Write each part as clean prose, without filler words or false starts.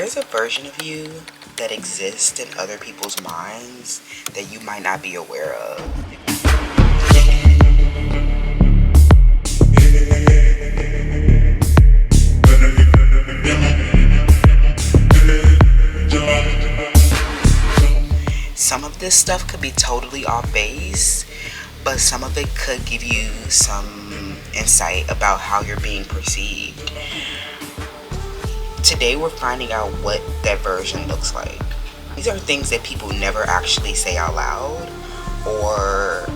there's a version of you that exists in other people's minds that you might not be aware of. Some of this stuff could be totally off base, but some of it could give you some insight about how you're being perceived. Today we're finding out what that version looks like. These are things that people never actually say out loud, or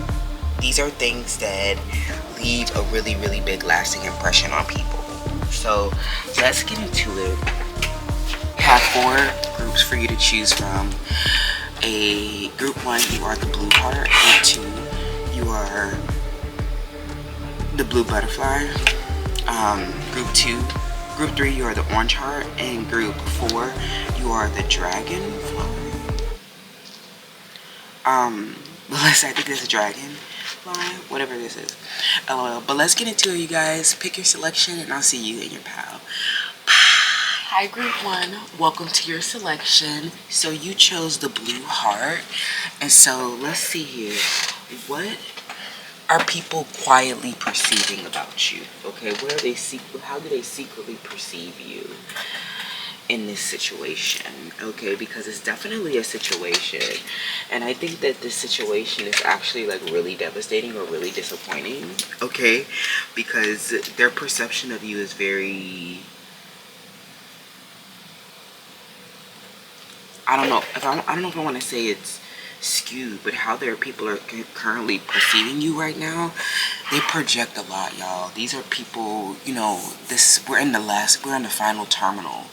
these are things that leave a really, really big lasting impression on people. So let's get into it. I have 4 groups for you to choose from. Group 1, you are the blue heart. Group 2, you are the blue butterfly. Group 3, you are the orange heart. And group 4, you are the dragonfly. I think it's a dragonfly, whatever this is. LOL. But let's get into it, you guys. Pick your selection, and I'll see you in your pal. Hi, group 1. Welcome to your selection. So you chose the blue heart, and so let's see here. What are people quietly perceiving about you? Okay, how do they secretly perceive you in this situation? Okay, because it's definitely a situation, and I think that this situation is actually like really devastating or really disappointing. Okay, because their perception of you is very, I don't know if I want to say it's skewed, but how their people are currently perceiving you right now, they project a lot, y'all. These are people, we're in the final terminal,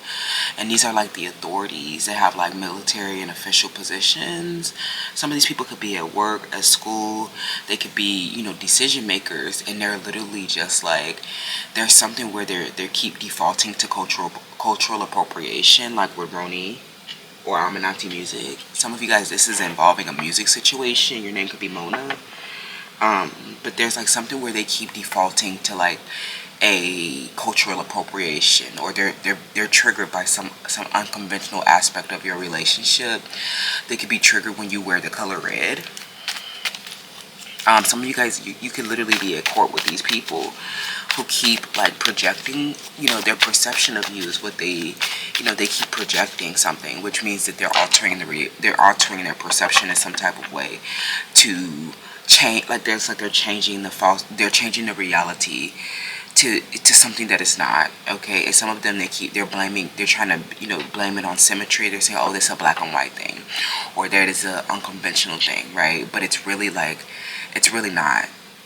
and these are like the authorities that have like military and official positions. Some of these people could be at work, at school, they could be, decision makers, and they're literally just like, there's something where they keep defaulting to cultural appropriation, like with Roni or Aminati music. Some of you guys, this is involving a music situation. Your name could be Mona. But there's like something where they keep defaulting to like a cultural appropriation, or they're triggered by some unconventional aspect of your relationship. They could be triggered when you wear the color red. Some of you guys, you could literally be at court with these people who keep like projecting, their perception of you is what they keep projecting something, which means that they're altering their perception in some type of way to change. Like they're changing the reality to something that it's not. Okay, and some of them they're trying to blame it on symmetry. They're saying, oh, this is a black and white thing, or that is a unconventional thing, right? But it's really not.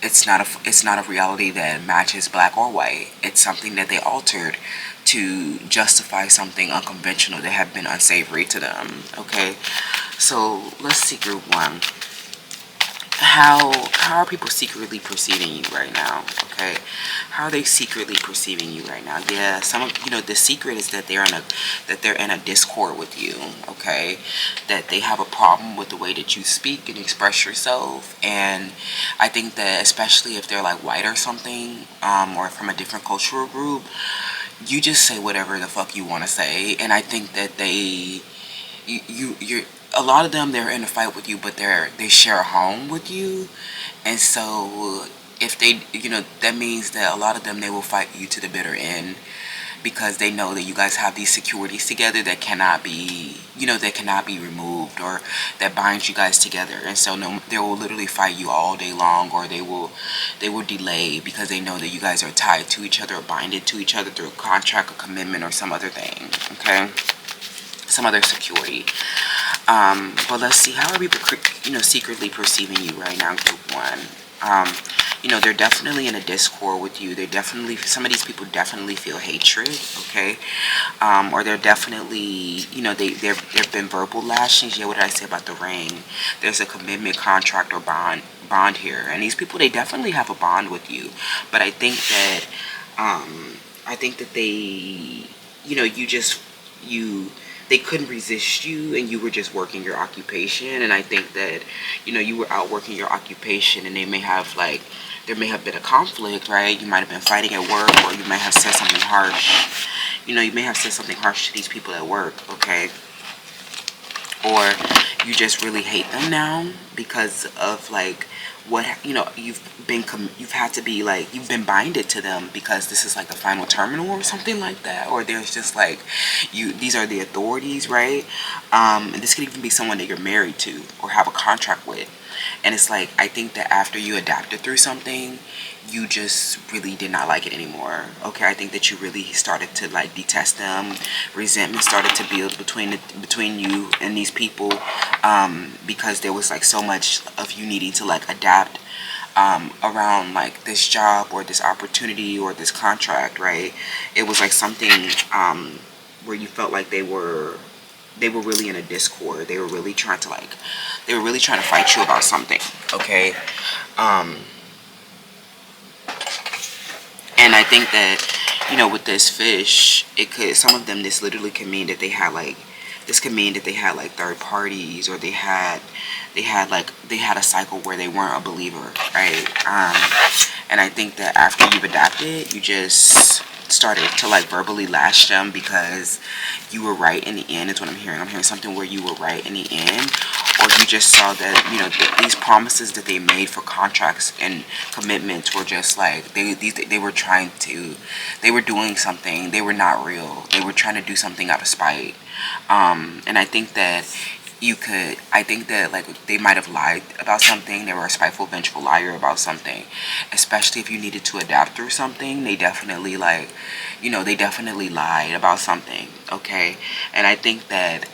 It's not a reality that matches black or white. It's something that they altered to justify something unconventional that have been unsavory to them. Okay, so let's see, group 1. How are people secretly perceiving you right now? Okay, how are they secretly perceiving you right now? Yeah, the secret is that they're in a discord with you. Okay, that they have a problem with the way that you speak and express yourself. And I think that especially if they're like white or something, or from a different cultural group, you just say whatever the fuck you want to say. And I think that you're a lot of them, they're in a fight with you, but they share a home with you. And so if they, that means that a lot of them, they will fight you to the bitter end, because they know that you guys have these securities together that cannot be removed, or that binds you guys together. And so they will literally fight you all day long, or they will delay, because they know that you guys are tied to each other or binded to each other through a contract, a commitment, or some other thing. Okay, some other security. But let's see, how are people, secretly perceiving you right now, group 1? They're definitely in a discord with you. Some of these people definitely feel hatred, okay? Or they're definitely, there've been verbal lashings. Yeah, what did I say about the ring? There's a commitment, contract, or bond here. And these people, they definitely have a bond with you. But I think that they, they couldn't resist you, and you were just working your occupation. And I think that, you were out working your occupation, and there may have been a conflict, right? You might have been fighting at work, or you might have said something harsh, You know, you may have said something harsh to these people at work, okay? Or you just really hate them now because of like what, you know, you've had to be like, you've been binded to them because this is like the final terminal or something like that. Or there's just like, these are the authorities, right? And this could even be someone that you're married to or have a contract with. And it's like, I think that after you adapted through something, you just really did not like it anymore. Okay, I think that you really started to like detest them. Resentment started to build between you and these people, because there was like so much of you needing to like adapt around like this job or this opportunity or this contract, right? It was like something where you felt like they were really in a discord. They were really trying to fight you about something, okay? And I think that, you know, with this fish, some of them, this literally could mean that this could mean that they had like third parties, or they had a cycle where they weren't a believer, right? And I think that after you've adapted, you just started to like verbally lash them because you were right in the end, is what I'm hearing. I'm hearing something where you were right in the end, or you just saw that, you know, these promises that they made for contracts and commitments were just like, they were doing something. They were not real. They were trying to do something out of spite. And I think that like they might have lied about something. They were a spiteful, vengeful liar about something, especially if you needed to adapt through something. They definitely they definitely lied about something. Okay. And I think that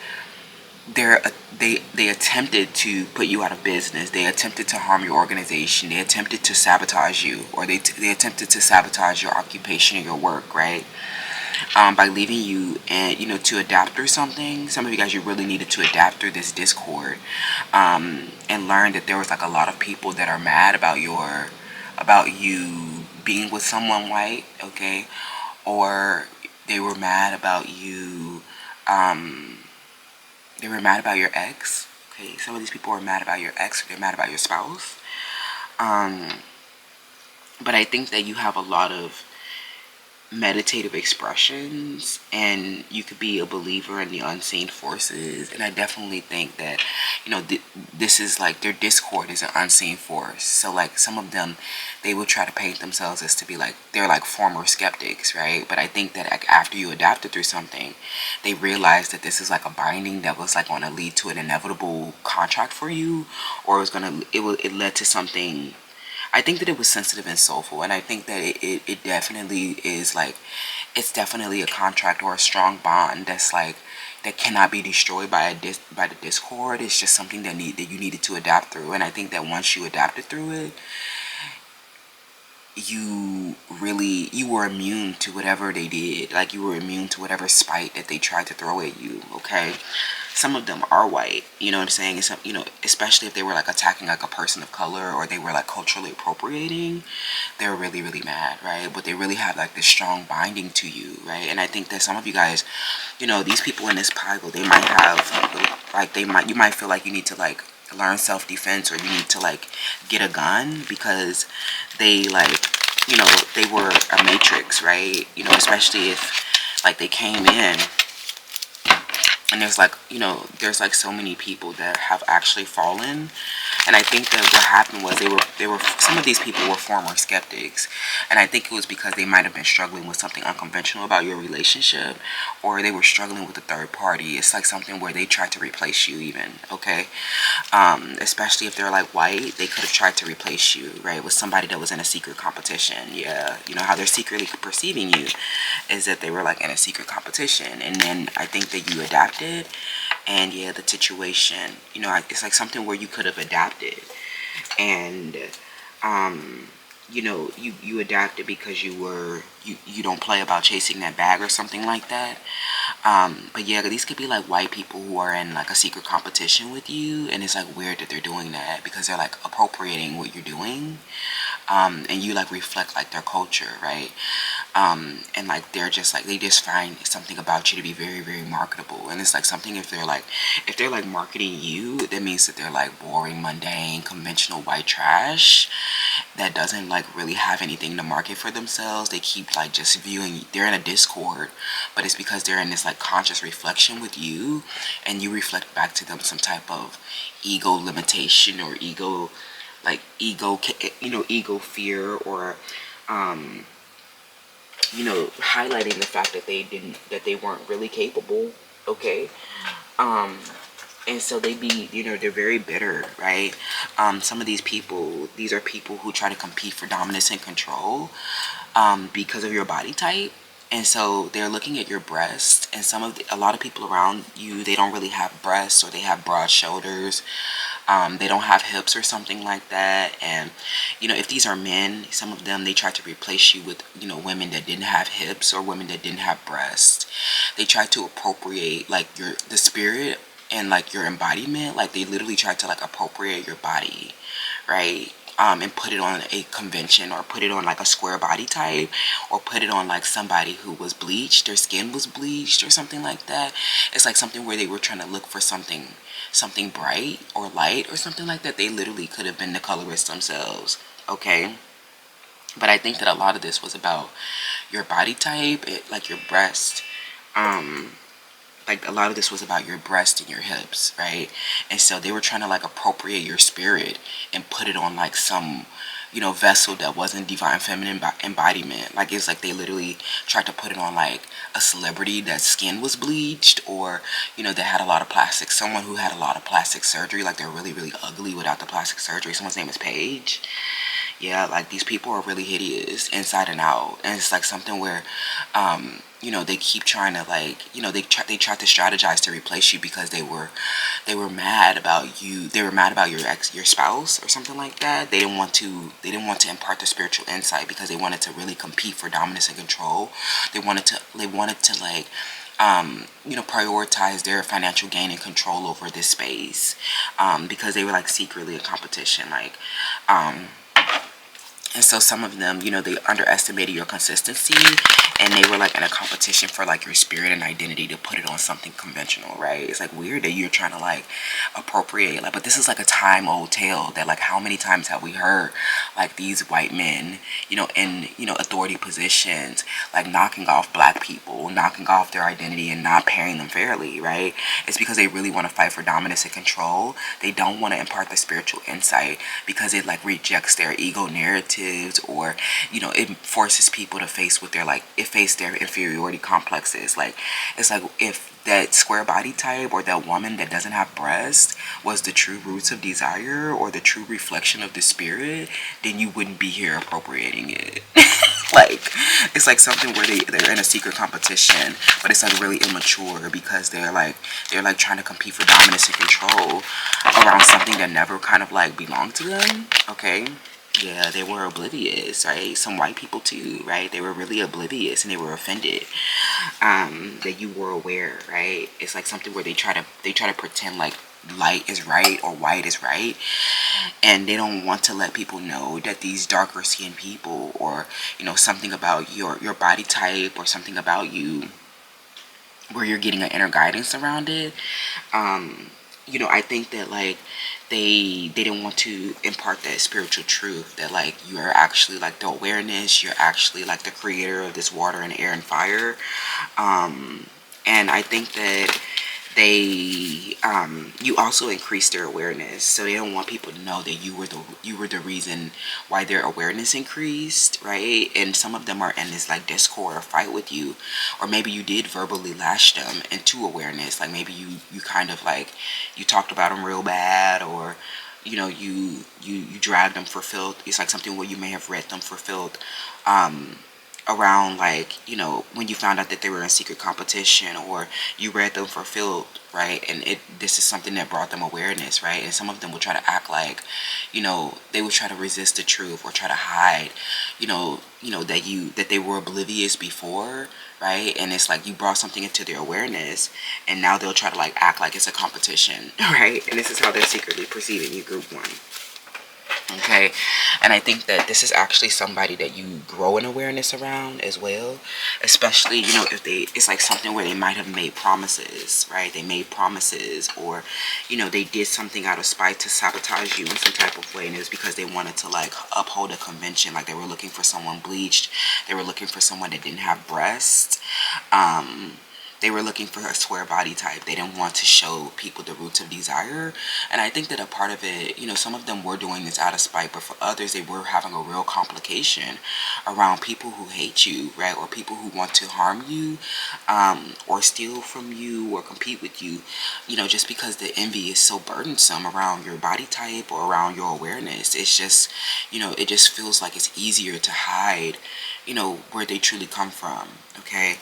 they attempted to put you out of business. They attempted to harm your organization. They attempted to sabotage you, or they attempted to sabotage your occupation or your work, right? By leaving you, and, you know, to adapt through something. Some of you guys, you really needed to adapt through this discord, and learn that there was like a lot of people that are mad about you being with someone white, okay? Or they were mad about you. They were mad about your ex. Okay, some of these people are mad about your ex, or they're mad about your spouse. But I think that you have a lot of meditative expressions, and you could be a believer in the unseen forces. And I definitely think that, you know, this is like, their discord is an unseen force. So like some of them, they will try to paint themselves as to be like, they're like former skeptics, right? But I think that like after you adapted through something, they realized that this is like a binding that was like going to lead to an inevitable contract for you, or it led to something. I think that it was sensitive and soulful, and I think that it definitely is like, it's definitely a contract or a strong bond that's like, that cannot be destroyed by the discord. It's just something that you needed to adapt through. And I think that once you adapted through it, you were immune to whatever they did. Like, you were immune to whatever spite that they tried to throw at you, okay? Some of them are white, you know what I'm saying? Some, you know, especially if they were like attacking like a person of color, or they were like culturally appropriating, they're really, really mad, right? But they really have like this strong binding to you, right? And I think that some of you guys, you know, these people in this pile, they might have like, you might feel like you need to like learn self-defense, or you need to like get a gun, because they like, you know, they were a matrix, right? You know, especially if like they came in, and there's like, you know, there's like so many people that have actually fallen. And I think that what happened was they were some of these people were former skeptics, and I think it was because they might have been struggling with something unconventional about your relationship, or they were struggling with a third party. It's like something where they tried to replace you even, okay? Especially if they're like white, they could have tried to replace you, right, with somebody that was in a secret competition. Yeah, you know how they're secretly perceiving you is that they were like in a secret competition, and then I think that you adapted. And yeah, the situation, you know, it's like something where you could have adapted, and you know, you adapted because you don't play about chasing that bag or something like that. But yeah, these could be like white people who are in like a secret competition with you, and it's like weird that they're doing that because they're like appropriating what you're doing, and you like reflect like their culture, right? And like they're just like, they just find something about you to be very, very marketable. And it's like something, if they're like marketing you, that means that they're like boring, mundane, conventional white trash. that doesn't like really have anything to market for themselves. They keep like just viewing, they're in a discord, but it's because they're in this like conscious reflection with you, and you reflect back to them some type of ego limitation or ego, like ego, ego fear, or highlighting the fact that they weren't really capable. Okay. And so they be, they're very bitter, right? Some of these people, these are people who try to compete for dominance and control because of your body type. And so they're looking at your breast, and a lot of people around you, they don't really have breasts, or they have broad shoulders. They don't have hips or something like that. And, if these are men, some of them, they try to replace you with, women that didn't have hips or women that didn't have breasts. They try to appropriate like the spirit and like your embodiment. Like they literally try to like appropriate your body, right? And put it on a convention, or put it on like a square body type, or put it on like somebody who was bleached, their skin was bleached or something like that. It's like something where they were trying to look for something bright or light or something like that. They literally could have been the colorist themselves, okay? But I think that a lot of this was about your body type, like your breast. Like a lot of this was about your breast and your hips, right? And so they were trying to like appropriate your spirit and put it on like some, vessel that wasn't divine feminine embodiment. Like it's like they literally tried to put it on like a celebrity that skin was bleached, or that had a lot of plastic, someone who had a lot of plastic surgery, like they're really really ugly without the plastic surgery. Someone's name is Paige. Yeah, like these people are really hideous inside and out. And it's like something where they keep trying to like, they tried to strategize to replace you because they were mad about you. They were mad about your spouse or something like that. They didn't want to impart the spiritual insight because they wanted to really compete for dominance and control. They wanted to like prioritize their financial gain and control over this space, because they were like secretly in competition, like and so some of them, they underestimated your consistency, and they were like in a competition for like your spirit and identity to put it on something conventional, right? It's like weird that you're trying to like appropriate, like, but this is like a time old tale that like how many times have we heard like these white men, in, authority positions, like knocking off black people, knocking off their identity and not paying them fairly, right? It's because they really want to fight for dominance and control. They don't want to impart the spiritual insight because it like rejects their ego narratives, or it forces people to face their inferiority complexes. Like it's like if that square body type or that woman that doesn't have breasts was the true roots of desire or the true reflection of the spirit, then you wouldn't be here appropriating it. Like it's like something where they're in a secret competition, but it's like really immature because they're like trying to compete for dominance and control around something that never kind of like belonged to them. Okay. Yeah, they were oblivious, right? Some white people too, right? They were really oblivious, and they were offended that you were aware, right? It's like something where they try to pretend like light is right or white is right, and they don't want to let people know that these darker skinned people, or something about your body type or something about you, where you're getting an inner guidance around it. I think that like they didn't want to impart that spiritual truth that like you are actually like the awareness, you're actually like the creator of this water and air and fire. And I think that you also increase their awareness, so they don't want people to know that you were the reason why their awareness increased, right? And some of them are in this like discord or fight with you, or maybe you did verbally lash them into awareness. Like maybe you kind of like you talked about them real bad, or you dragged them for filth. It's like something where you may have read them for filth around like when you found out that they were in secret competition, or you read them for filth, right? And this is something that brought them awareness, right? And some of them would try to act like they would try to resist the truth or try to hide that they were oblivious before, right? And it's like you brought something into their awareness, and now they'll try to like act like it's a competition, right? And this is how they're secretly perceiving you, group one. Okay, and I think that this is actually somebody that you grow in awareness around as well, especially, if it's like something where they might have made promises, right? They made promises, or they did something out of spite to sabotage you in some type of way, and it was because they wanted to like uphold a convention. Like they were looking for someone bleached, they were looking for someone that didn't have breasts, they were looking for a square body type. They didn't want to show people the roots of desire. And I think that a part of it, some of them were doing this out of spite, but for others, they were having a real complication around people who hate you, right? Or people who want to harm you, or steal from you, or compete with you, just because the envy is so burdensome around your body type or around your awareness. It's just, it just feels like it's easier to hide, where they truly come from. Okay,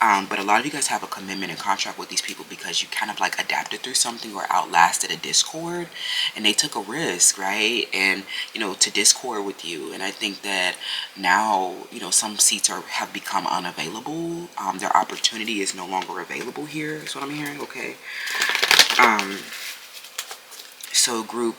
but a lot of you guys have a commitment and contract with these people because you kind of like adapted through something or outlasted a discord, and they took a risk, right? And to discord with you. And I think that now some seats have become unavailable. Their opportunity is no longer available here. Is what I'm hearing. Okay. So group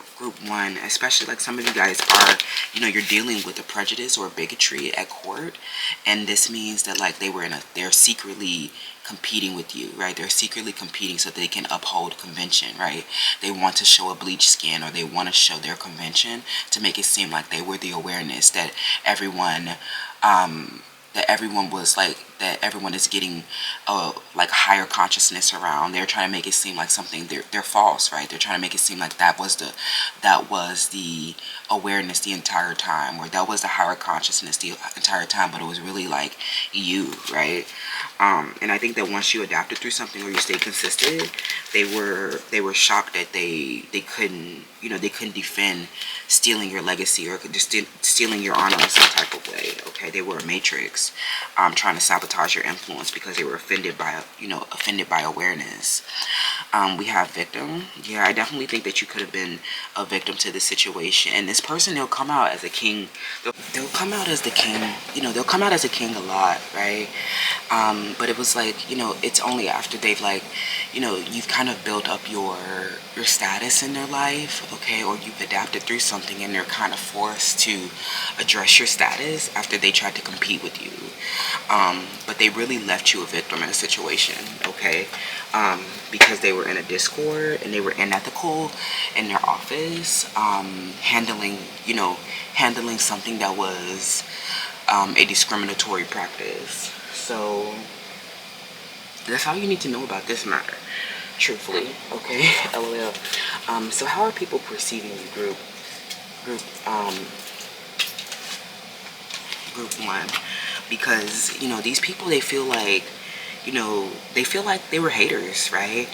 one, especially like some of you guys are, you're dealing with a prejudice or bigotry at court, and this means that like they're secretly competing with you, right? They're secretly competing so they can uphold convention, right? They want to show a bleached skin, or they want to show their convention to make it seem like they were the awareness that everyone that everyone is getting like higher consciousness around. They're trying to make it seem like something they're false, right? They're trying to make it seem like that was the awareness the entire time, or that was the higher consciousness the entire time, but it was really like you, right? And I think that once you adapted through something or you stayed consistent, they were shocked that they couldn't they couldn't defend stealing your legacy or just stealing your honor in some type of way. Okay, they were a matrix, trying to sabotage your influence because they were offended by awareness. We have victim. Yeah, I definitely think that you could have been a victim to this situation. And this person, they'll come out as a king. They'll come out as the king. They'll come out as a king a lot, right? But it was like, it's only after they've like, you've kind of built up your status in their life, okay, or you've adapted through something, and they're kind of forced to address your status after they tried to compete with you. But they really left you a victim in a situation, okay, because they were in a discord and they were unethical in their office, handling something that was a discriminatory practice. So that's all you need to know about this matter, truthfully. Okay. LOL. So how are people perceiving you, group one? Because these people, they feel like they were haters, right?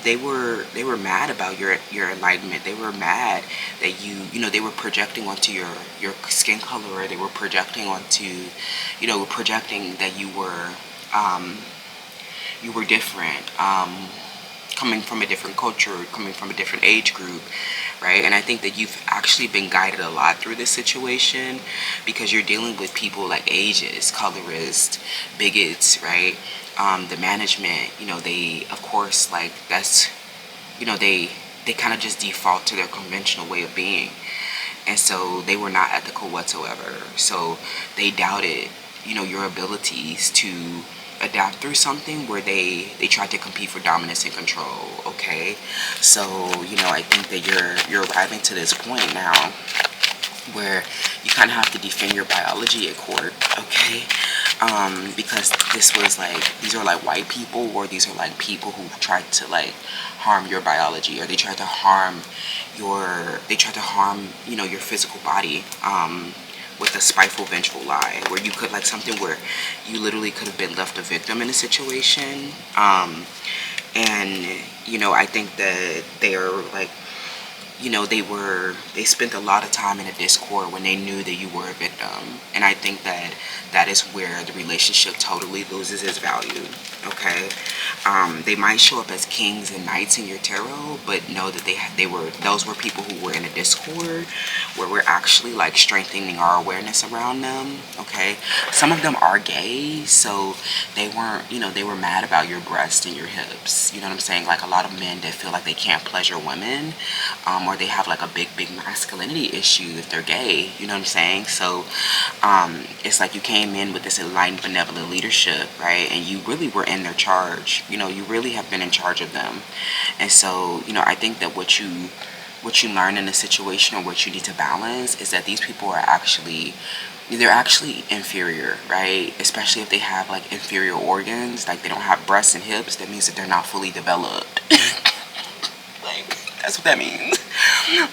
They were mad about your enlightenment. They were mad that they were projecting onto your skin color, or they were projecting onto projecting that you were different, coming from a different culture, coming from a different age group, right? And I think that you've actually been guided a lot through this situation because you're dealing with people like ageist, colorist, bigots, right? The management, they, of course, like that's, they kind of just default to their conventional way of being. And so they were not ethical whatsoever. So they doubted, your abilities to adapt through something where they tried to compete for dominance and control. Okay, so I think that you're arriving to this point now where you kind of have to defend your biology at court. Okay, because these are like white people, or these are like people who tried to like harm your biology, or they tried to harm your physical body, with a spiteful, vengeful lie, where you could, like, something where you literally could have been left a victim in a situation. And I think that they're like, they spent a lot of time in a discord when they knew that you were a victim. And I think that is where the relationship totally loses its value. Okay, they might show up as kings and knights in your tarot, but know that those were people who were in a discord where we're actually like strengthening our awareness around them. Okay, some of them are gay, so they weren't, they were mad about your breasts and your hips. You know what I'm saying? Like a lot of men that feel like they can't pleasure women, or they have like a big masculinity issue if they're gay, you know what I'm saying? So it's like you came in with this enlightened benevolent leadership, right? And you really were in their charge, you know, you really have been in charge of them. And so, you know, I think that what you learn in a situation, or what you need to balance, is that these people are actually, they're actually inferior, right? Especially if they have like inferior organs, like they don't have breasts and hips. That means that they're not fully developed. Like, that's what that means.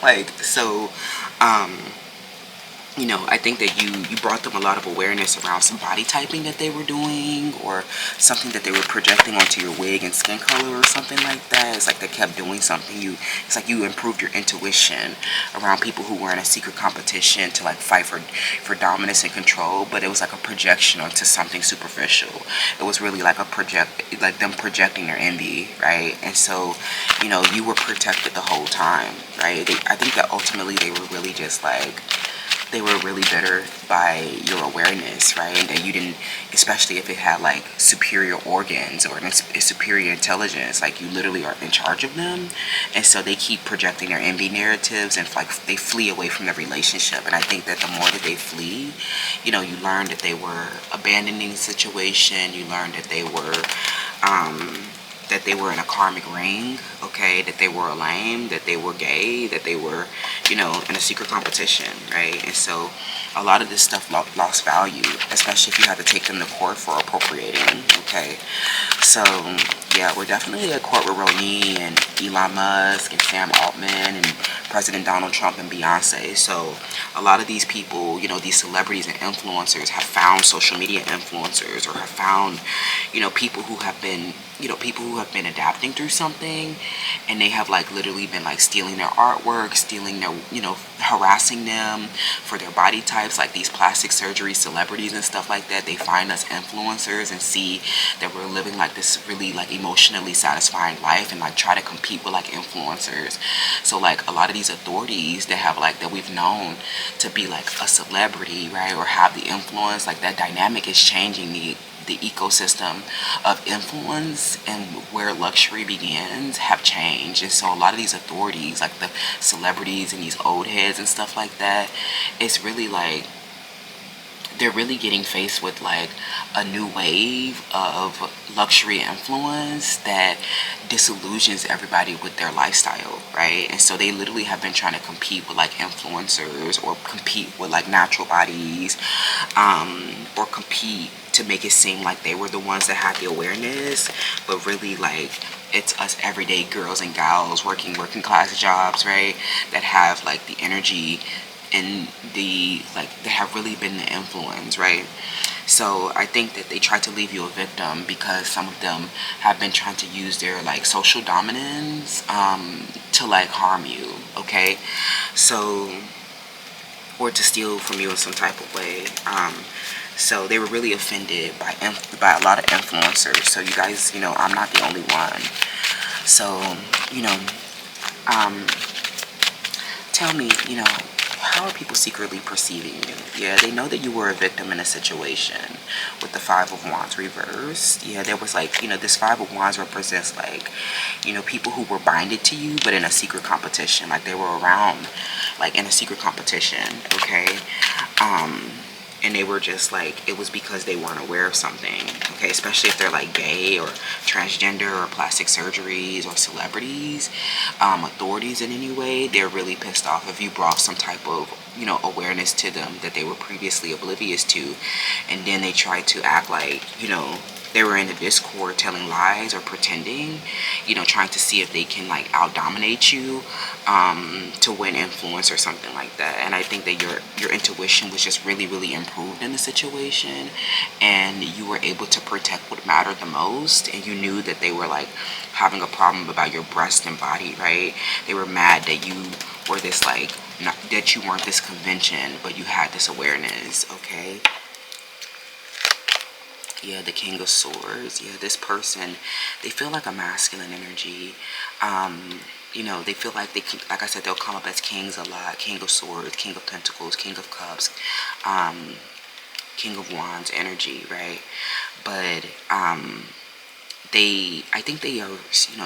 Like, so you know, I think that you brought them a lot of awareness around some body typing that they were doing, or something that they were projecting onto your wig and skin color, or something like that. It's like they kept doing something. It's like you improved your intuition around people who were in a secret competition to like fight for dominance and control, but it was like a projection onto something superficial. It was really like like them projecting their envy, right? And so, you know, you were protected the whole time, right? I think that ultimately they were really just like, they were really bitter by your awareness, right? And that you didn't, especially if it had like superior organs or superior intelligence, like you literally are in charge of them. And so they keep projecting their envy narratives, and like they flee away from the relationship. And I think that the more that they flee, you know, you learn that they were abandoning the situation. You learn that they were in a karmic ring, okay, that they were lame, that they were gay, that they were, you know, in a secret competition, right? And so a lot of this stuff lost value, especially if you had to take them to court for appropriating, okay? So yeah, we're definitely at court with Ronnie and Elon Musk and Sam Altman and President Donald Trump and Beyonce. So a lot of these people, you know, these celebrities and influencers have found social media influencers, or have found, you know, people who have been adapting through something, and they have like literally been like stealing their artwork, stealing their, you know, harassing them for their body types, like these plastic surgery celebrities and stuff like that. They find us influencers and see that we're living like this really like emotionally satisfying life, and like try to compete with like influencers. So like a lot of these authorities that have like, that we've known to be like a celebrity, right, or have the influence, like that dynamic is changing the ecosystem of influence and where luxury begins have changed. And so a lot of these authorities, like the celebrities and these old heads and stuff like that, it's really like they're really getting faced with like a new wave of luxury influence that disillusions everybody with their lifestyle, right? And so they literally have been trying to compete with like influencers, or compete with like natural bodies, or compete to make it seem like they were the ones that had the awareness, but really like it's us everyday girls and gals working class jobs, right, that have like the energy and the like, that have really been the influence, right? So I think that they try to leave you a victim, because some of them have been trying to use their like social dominance to like harm you, okay? So, or to steal from you in some type of way. So they were really offended by a lot of influencers. So you guys, you know, I'm not the only one. So, you know, tell me, you know, how are people secretly perceiving you? Yeah, they know that you were a victim in a situation with the Five of Wands reversed. Yeah, there was like, you know, this Five of Wands represents like, you know, people who were binded to you, but in a secret competition. Like they were around, like in a secret competition, okay? And they were just like, it was because they weren't aware of something, okay? Especially if they're like gay or transgender or plastic surgeries or celebrities, authorities in any way. They're really pissed off if you brought some type of, you know, awareness to them that they were previously oblivious to, and then they try to act like, you know, they were in the Discord telling lies or pretending, you know, trying to see if they can like out-dominate you to win influence or something like that. And I think that your intuition was just really improved in the situation, and you were able to protect what mattered the most. And you knew that they were like having a problem about your breast and body, right? They were mad that you were this like, not that you weren't this convention, but you had this awareness, okay? Yeah, the King of Swords. Yeah, this person, they feel like a masculine energy. You know, they feel like they can, like I said, they'll come up as kings a lot. King of Swords, King of Pentacles, King of Cups, King of Wands energy, right? But I think they are,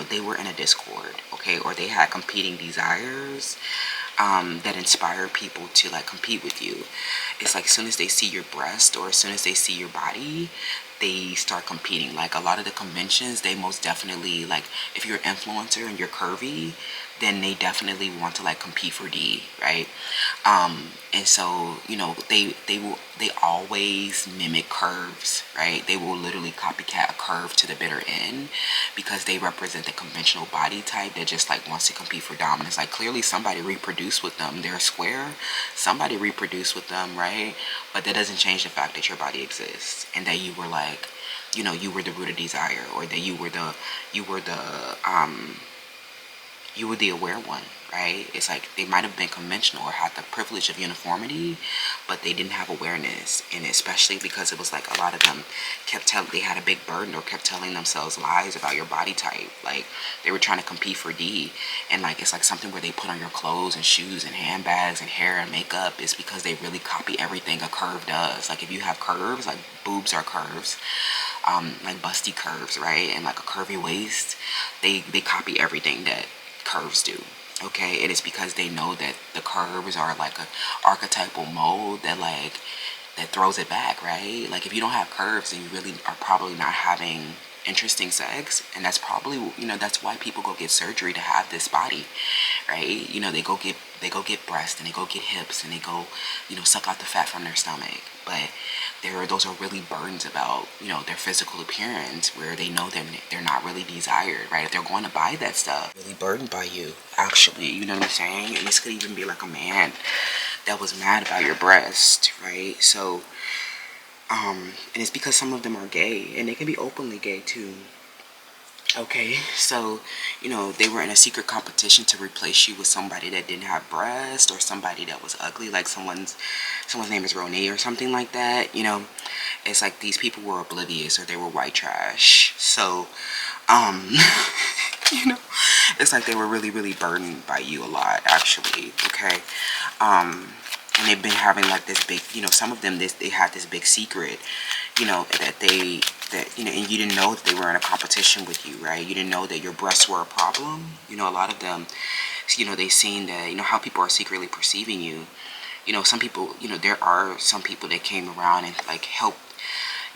they were in a discord, okay, or they had competing desires that inspire people to like compete with you. It's like as soon as they see your breast or as soon as they see your body, they start competing. Like a lot of the conventions, they most definitely like, if you're an influencer and you're curvy, then they definitely want to like compete for D, right? And so they always mimic curves, right? They will literally copycat a curve to the bitter end because they represent the conventional body type that just like wants to compete for dominance. Like clearly somebody reproduced with them. They're square. Somebody reproduced with them, right? But that doesn't change the fact that your body exists and that you were like, you were the root of desire, or that you were the aware one, right? It's like they might have been conventional or had the privilege of uniformity, but they didn't have awareness. And especially because it was like a lot of them they had a big burden or kept telling themselves lies about your body type. Like they were trying to compete for D. And like it's like something where they put on your clothes and shoes and handbags and hair and makeup is because they really copy everything a curve does. Like if you have curves, like boobs are curves, like busty curves, right? And like a curvy waist, they copy everything that curves do. Okay, it is because they know that the curves are like a archetypal mold that throws it back, right? Like if you don't have curves, then you really are probably not having interesting sex, and that's probably that's why people go get surgery to have this body, right? They go get breasts and they go get hips and they go suck out the fat from their stomach, but those are really burdens about their physical appearance where they know they're not really desired, right? If they're going to buy that stuff, really burdened by you, actually, you know what I'm saying? And this could even be like a man that was mad about your breast, right? So and it's because some of them are gay and they can be openly gay too. Okay, so they were in a secret competition to replace you with somebody that didn't have breast or somebody that was ugly, like someone's name is Ronay or something like that. It's like these people were oblivious or they were white trash. So, um, it's like they were really, really burdened by you a lot, actually. Okay, and they've been having like this big, some of them they had this big secret, and you didn't know that they were in a competition with you, right? You didn't know that your breasts were a problem. A lot of them, they seen that, how people are secretly perceiving you. Some people, there are some people that came around and like helped,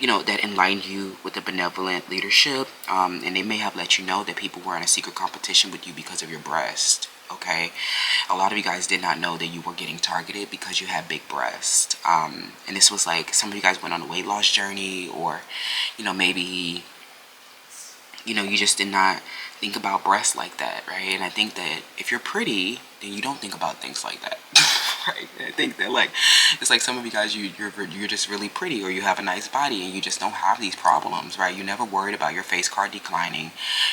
that enlightened you with a benevolent leadership, and they may have let you know that people were in a secret competition with you because of your breast. Okay, a lot of you guys did not know that you were getting targeted because you had big breasts, and this was like some of you guys went on a weight loss journey, or maybe you just did not think about breasts like that, right? And I think that if you're pretty, then you don't think about things like that. Right? I think that like it's like some of you guys you're just really pretty, or you have a nice body and you just don't have these problems, right? You never worried about your face card declining.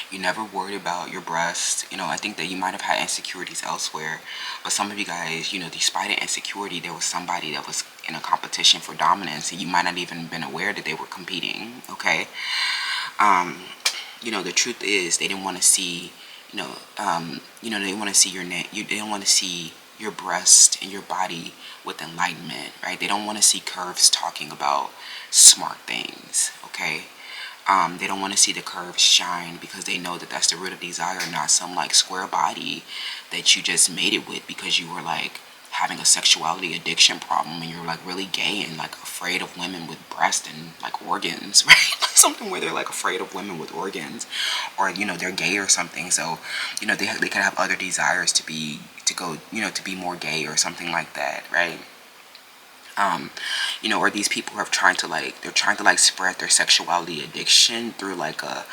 You never worried about your breasts. I think that you might have had insecurities elsewhere, but some of you guys, despite the insecurity, there was somebody that was in a competition for dominance and you might not even been aware that they were competing. Okay. The truth is they didn't want to see, they want to see your neck. They don't want to see your breast and your body with enlightenment, right? They don't want to see curves talking about smart things, okay? They don't want to see the curves shine because they know that that's the root of desire, not some like square body that you just made it with because you were like having a sexuality addiction problem and you're like really gay and like afraid of women with breast and like organs, right? Something where they're like afraid of women with organs, or they're gay or something, so they could have other desires to be more gay or something like that, right? Or these people are trying to spread their sexuality addiction through like a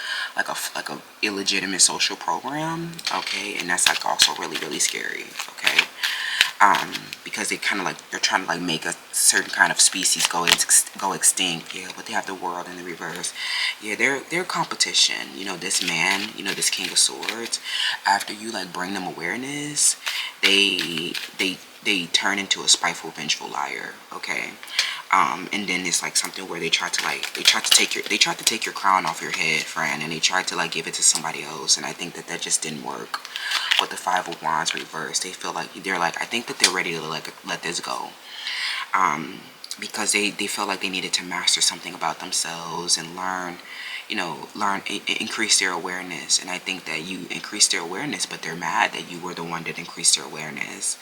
illegitimate social program, okay? And that's like also really, really scary, okay? Because they're trying to like make a certain kind of species go extinct, yeah, but they have the world in the reverse. Yeah, they're competition. This man, this King of Swords, after you like bring them awareness, they turn into a spiteful, vengeful liar, okay? And then it's like something where they try to take your crown off your head, friend, and they tried to like give it to somebody else, and I think that just didn't work. With the Five of Wands reversed, they feel like I think that they're ready to like let this go, because they felt like they needed to master something about themselves and learn, learn, increase their awareness. And I think that you increase their awareness, but they're mad that you were the one that increased their awareness,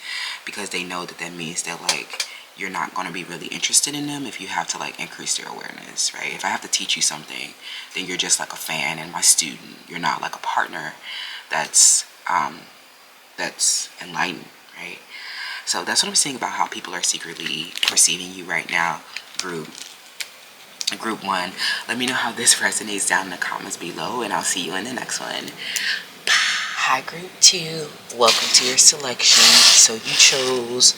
because they know that means that like you're not going to be really interested in them if you have to like increase their awareness, right? If I have to teach you something, then you're just like a fan and my student. You're not like a partner that's enlightened, right? So that's what I'm saying about how people are secretly perceiving you right now, group. Group 1, let me know how this resonates down in the comments below, and I'll see you in the next one. Hi, Group 2. Welcome to your selection. So you chose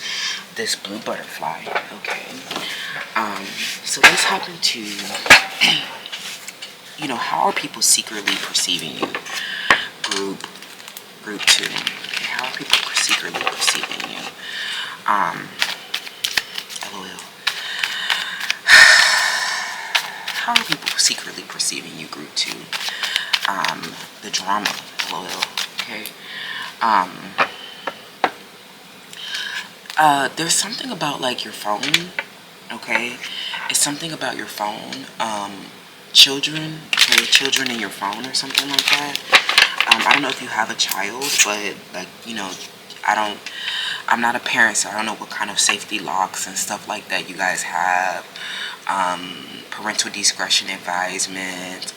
this blue butterfly, okay? So let's hop into, how are people secretly perceiving you? Group 2. Okay, how are people secretly perceiving you? LOL. How are people secretly perceiving you, Group 2? The drama, LOL, okay? There's something about, like, your phone, okay? It's something about your phone, children, okay? Children in your phone or something like that. I don't know if you have a child, but, like, I'm not a parent, so I don't know what kind of safety locks and stuff like that you guys have. Parental discretion advisement,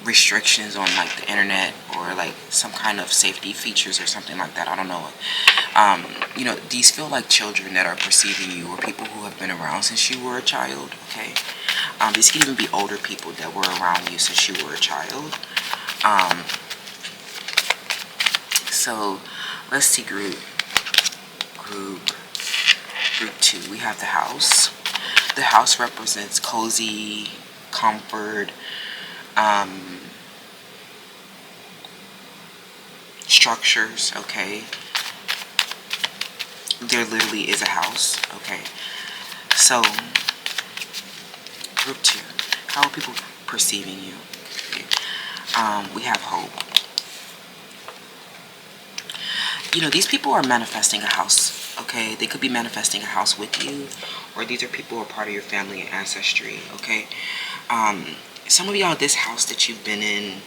restrictions on like the internet, or like some kind of safety features or something like that. I don't know. These feel like children that are perceiving you, or people who have been around since you were a child, okay? These can even be older people that were around you since you were a child. So let's see, group 2. We have the house. The house represents cozy, comfort, structures, okay? There literally is a house, okay? So, group 2, how are people perceiving you? Okay. We have hope. These people are manifesting a house, okay? They could be manifesting a house with you, or these are people who are part of your family and ancestry, okay? Some of y'all, this house that you've been in,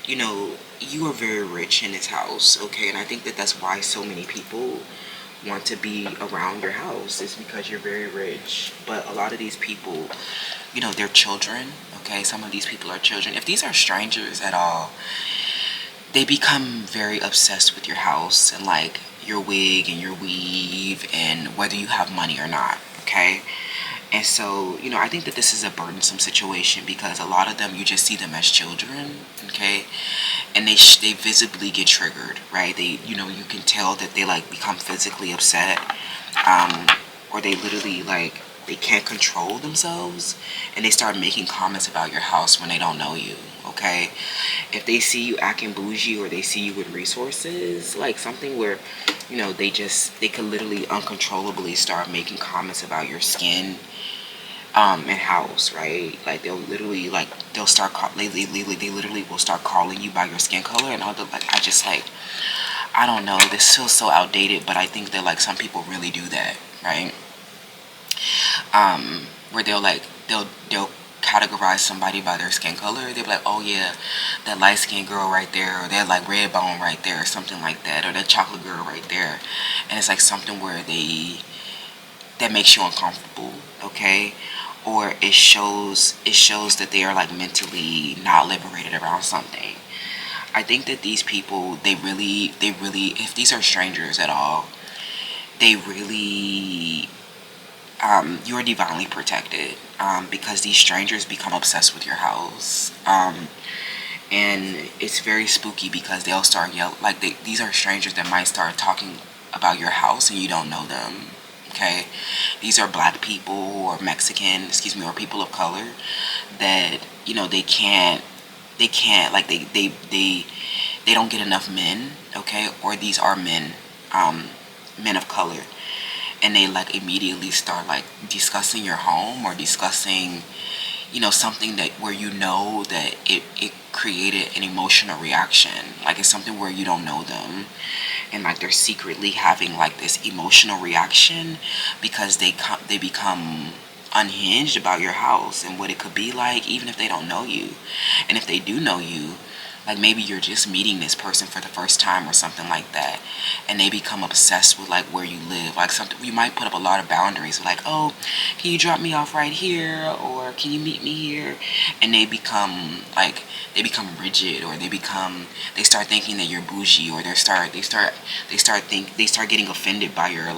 you are very rich in this house, okay? And I think that that's why so many people want to be around your house, is because you're very rich. But a lot of these people, they're children, okay? Some of these people are children. If these are strangers at all, they become very obsessed with your house and like your wig and your weave and whether you have money or not, okay? And so, I think that this is a burdensome situation, because a lot of them, you just see them as children, okay? And they visibly get triggered, right? They, you can tell that they like become physically upset, or they literally like, they can't control themselves, and they start making comments about your house when they don't know you, okay? If they see you acting bougie, or they see you with resources, like something where, they could literally uncontrollably start making comments about your skin, and house, right? Like they'll literally like, they'll start, they literally will start calling you by your skin color, and all the, like, I don't know, this feels so outdated, but I think that like some people really do that, right? Where they'll categorize somebody by their skin color. They'll be like, oh yeah, that light skinned girl right there, or that like red bone right there, or something like that, or that chocolate girl right there. And it's like something where that makes you uncomfortable, okay? Or it shows that they are like mentally not liberated around something. I think that these people, they really, if these are strangers at all, they really, you are divinely protected, because these strangers become obsessed with your house, and it's very spooky, because they'll start yelling, like these are strangers that might start talking about your house and you don't know them, okay? These are black people, or Mexican, or people of color that, they can't, like they don't get enough men, okay? Or these are men, men of color, and they like immediately start like discussing your home, or discussing, something that where that it created an emotional reaction. Like it's something where you don't know them, and like they're secretly having like this emotional reaction, because they become unhinged about your house and what it could be like, even if they don't know you. And if they do know you, like maybe you're just meeting this person for the first time or something like that, and they become obsessed with like where you live. Like something you might put up a lot of boundaries, like, oh, can you drop me off right here, or can you meet me here? And they become rigid, or they start thinking that you're bougie, or they start getting offended by your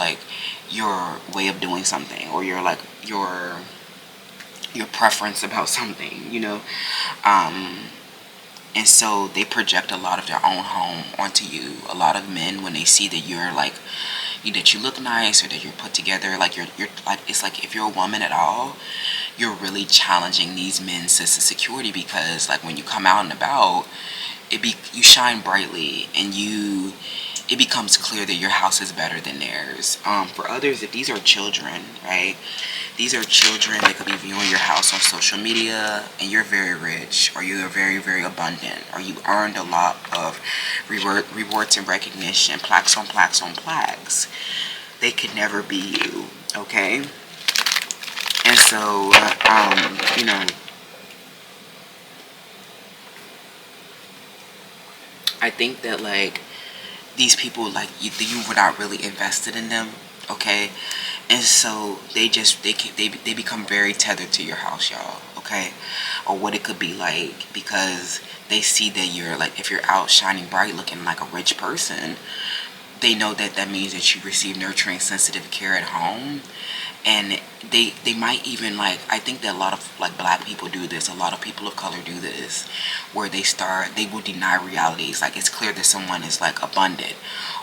way of doing something, or your preference about something, and so they project a lot of their own home onto you. A lot of men, when they see that you're like, that you look nice or that you're put together, like you're like, it's like if you're a woman at all, you're really challenging these men's sense of security, because like when you come out and about, you shine brightly, and it becomes clear that your house is better than theirs. For others, if these are children, right? These are children that could be viewing your house on social media, and you're very rich, or you're very, very abundant, or you earned a lot of rewards and recognition, plaques on plaques on plaques. They could never be you, okay? And so, I think that like these people, like you were not really invested in them, okay? And so they become very tethered to your house, y'all, okay? Or what it could be like, because they see that you're like, if you're out shining bright looking like a rich person, they know that means that you receive nurturing, sensitive care at home. And they might even, like, I think that a lot of like black people do this, a lot of people of color do this, where they will deny realities. Like, it's clear that someone is like abundant,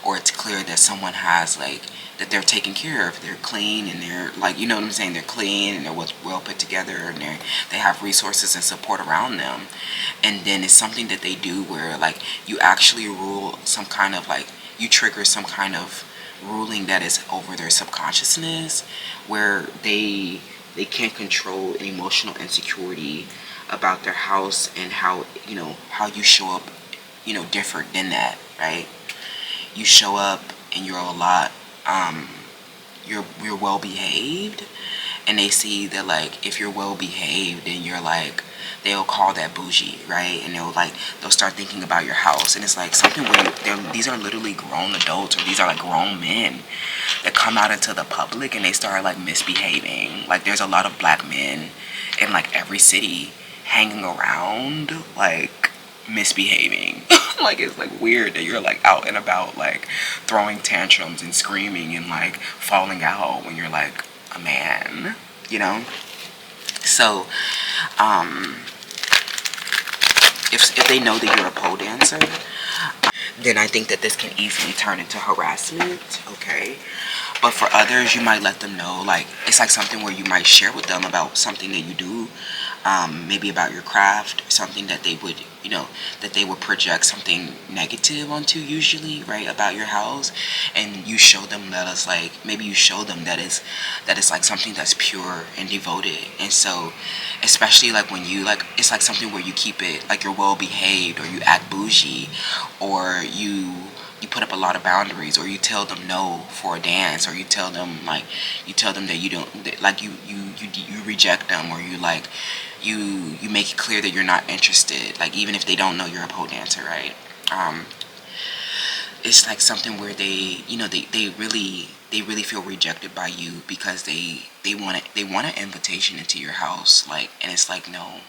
or it's clear that someone has like, that they're taken care of, they're clean, and they're like, you know what I'm saying, they're clean, and they're well put together, and they have resources and support around them. And then it's something that they do where like you actually rule some kind of like, you trigger some kind of ruling that is over their subconsciousness, where they can't control an emotional insecurity about their house, and how you show up, different than that, right? You show up and you're a lot, you're well behaved, and they see that like if you're well behaved, then you're like, they'll call that bougie, right? And they'll start thinking about your house, and it's like something where these are literally grown adults, or these are like grown men that come out into the public, and they start like misbehaving. Like, there's a lot of black men in like every city hanging around like misbehaving. Like, it's like weird that you're like out and about like throwing tantrums and screaming and like falling out when you're like a man, so if they know that you're a pole dancer, then I think that this can easily turn into harassment, okay? But for others, you might let them know, like, it's like something where you might share with them about something that you do, maybe about your craft, something that they would, that they would project something negative onto, usually, right, about your house. And you show them that it's like, maybe you show them that it's like something that's pure and devoted. And so, especially like when you, like, it's like something where you keep it, like you're well behaved, or you act bougie, or you put up a lot of boundaries, or you tell them no for a dance, or you tell them that you don't, like, you reject them, or you like you make it clear that you're not interested, like, even if they don't know you're a pole dancer, right? It's like something where they really feel rejected by you, because they want an invitation into your house, like, and it's like, no,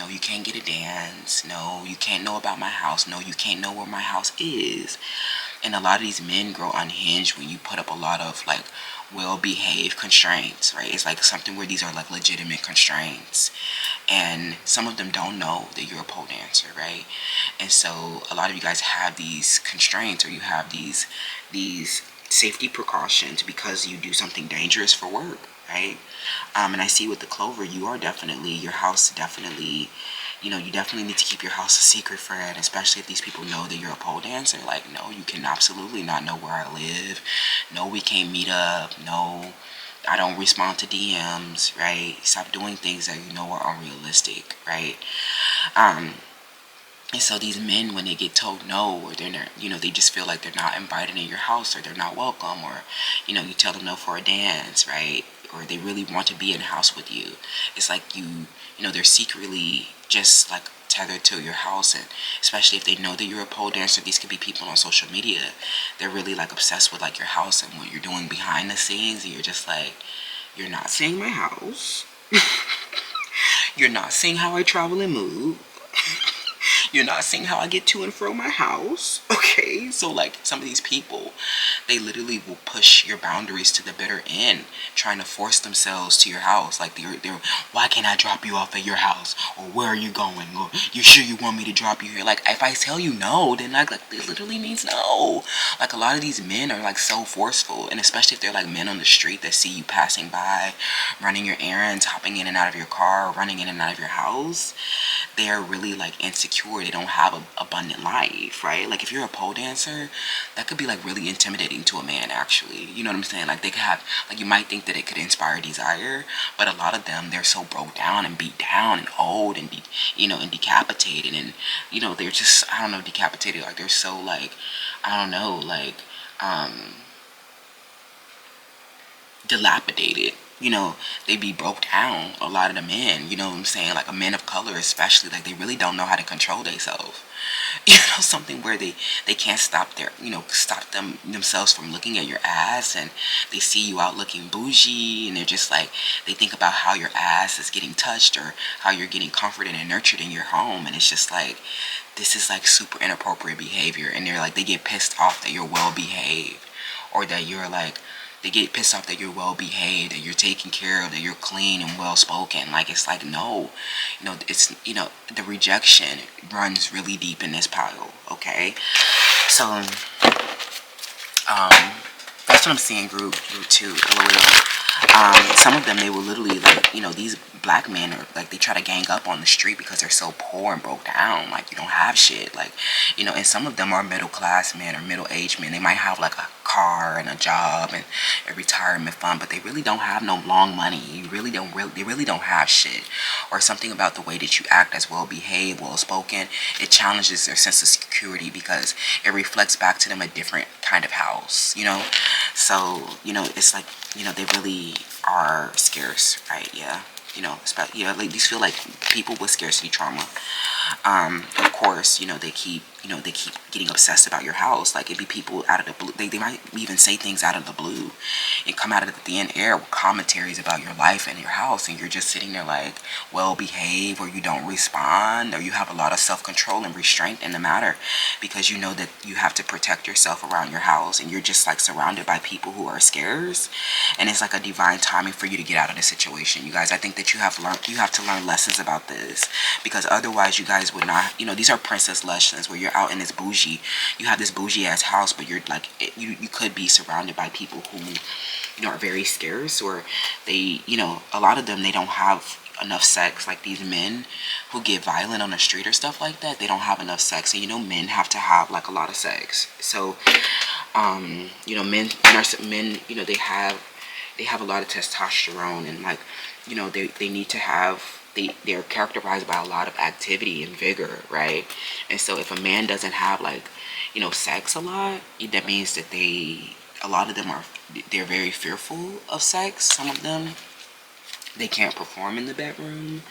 you can't get a dance, no, you can't know about my house, no, you can't know where my house is. And a lot of these men grow unhinged when you put up a lot of like well-behaved constraints, right? It's like something where these are like legitimate constraints, and some of them don't know that you're a pole dancer, right? And so a lot of you guys have these constraints, or you have these safety precautions, because you do something dangerous for work, right? And I see with the clover, your house definitely, you definitely need to keep your house a secret, friend, especially if these people know that you're a pole dancer. Like, no, you can absolutely not know where I live. No, we can't meet up. No, I don't respond to DMs, right? Stop doing things that you know are unrealistic, right? And so these men, when they get told no, or they're not, they just feel like they're not invited in your house, or they're not welcome, or, you tell them no for a dance, right? or they really want to be in the house with you. It's like they're secretly just like tethered to your house, and especially if they know that you're a pole dancer, these could be people on social media. They're really like obsessed with like your house and what you're doing behind the scenes, and you're just like, you're not seeing my house. You're not seeing how I travel and move. You're not seeing how I get to and from my house. Okay, so like some of these people, they literally will push your boundaries to the bitter end, trying to force themselves to your house. Like they're why can't I drop you off at your house? Or where are you going? Or you sure you want me to drop you here? Like if I tell you no, then like it literally means no. Like a lot of these men are like so forceful, and especially if they're like men on the street that see you passing by, running your errands, hopping in and out of your car, running in and out of your house. They're really like insecure. They don't have an abundant life, right? Like if you're a pole dancer, that could be like really intimidating to a man, actually. You know what I'm saying? Like they could have, like you might think that it could inspire desire, but a lot of them, they're so broke down and beat down and old and and decapitated, and they're just, I don't know, decapitated. Like they're so like, I don't know, like dilapidated. They be broke down, a lot of the men, you know what I'm saying? Like a men of color especially, like they really don't know how to control themselves. Something where they can't stop themselves from looking at your ass, and they see you out looking bougie, and they're just like, they think about how your ass is getting touched or how you're getting comforted and nurtured in your home, and it's just like, this is like super inappropriate behavior, and they get pissed off that you're well behaved, or that you're like, they get pissed off that you're well behaved, that you're taken care of, that you're clean and well spoken. Like it's like, no, it's the rejection runs really deep in this pile. Okay, so that's what I'm seeing. Group 2, LOL. Some of them, they will literally like, these black men are like, they try to gang up on the street because they're so poor and broke down. Like you don't have shit. Like, and some of them are middle class men or middle aged men. They might have like a car and a job and a retirement fund, but they really don't have no long money. They really don't have shit. Or something about the way that you act as well behaved, well spoken, it challenges their sense of security because it reflects back to them a different kind of house. So it's like, they really are scarce, right? Yeah. Like these feel like people with scarcity trauma. Of course, they keep getting obsessed about your house. Like it'd be people out of the blue. They might even say things out of the blue and come out of the thin air with commentaries about your life and your house, and you're just sitting there like, well behave, or you don't respond, or you have a lot of self-control and restraint in the matter because you know that you have to protect yourself around your house, and you're just like surrounded by people who are scarce, and it's like a divine timing for you to get out of the situation. You guys, I think that you have to learn lessons about this, because otherwise you guys would not, these are princess lessons where you're out in this bougie, you have this bougie ass house, but you're like, you could be surrounded by people who are very scarce, or they, a lot of them, they don't have enough sex. Like these men who get violent on the street or stuff like that, they don't have enough sex, and men have to have like a lot of sex. So men, they have a lot of testosterone, and like, they need to have, they're characterized by a lot of activity and vigor, right? And so if a man doesn't have like, sex a lot, that means that a lot of them they're very fearful of sex. Some of them, they can't perform in the bedroom.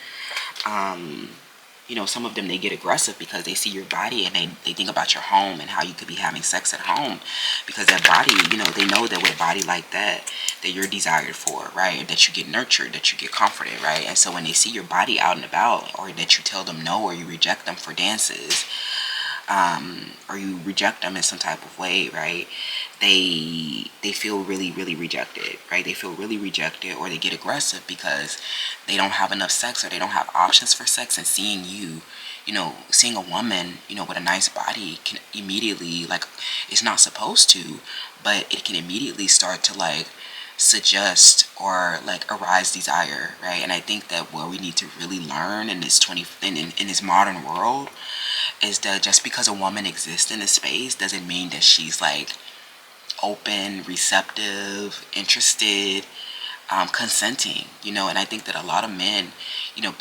Some of them, they get aggressive because they see your body, and they think about your home and how you could be having sex at home, because that body, they know that with a body like that you're desired for, right? That you get nurtured, that you get comforted, right? And so when they see your body out and about, or that you tell them no, or you reject them for dances, or you reject them in some type of way, right? They feel really, really rejected, right? They feel really rejected, or they get aggressive because they don't have enough sex, or they don't have options for sex. And seeing seeing a woman, with a nice body can immediately, like, it's not supposed to, but it can immediately start to like suggest or like arise desire, right? And I think that what we need to really learn in this modern world is that just because a woman exists in a space doesn't mean that she's like open, receptive, interested, consenting, and I think that a lot of men,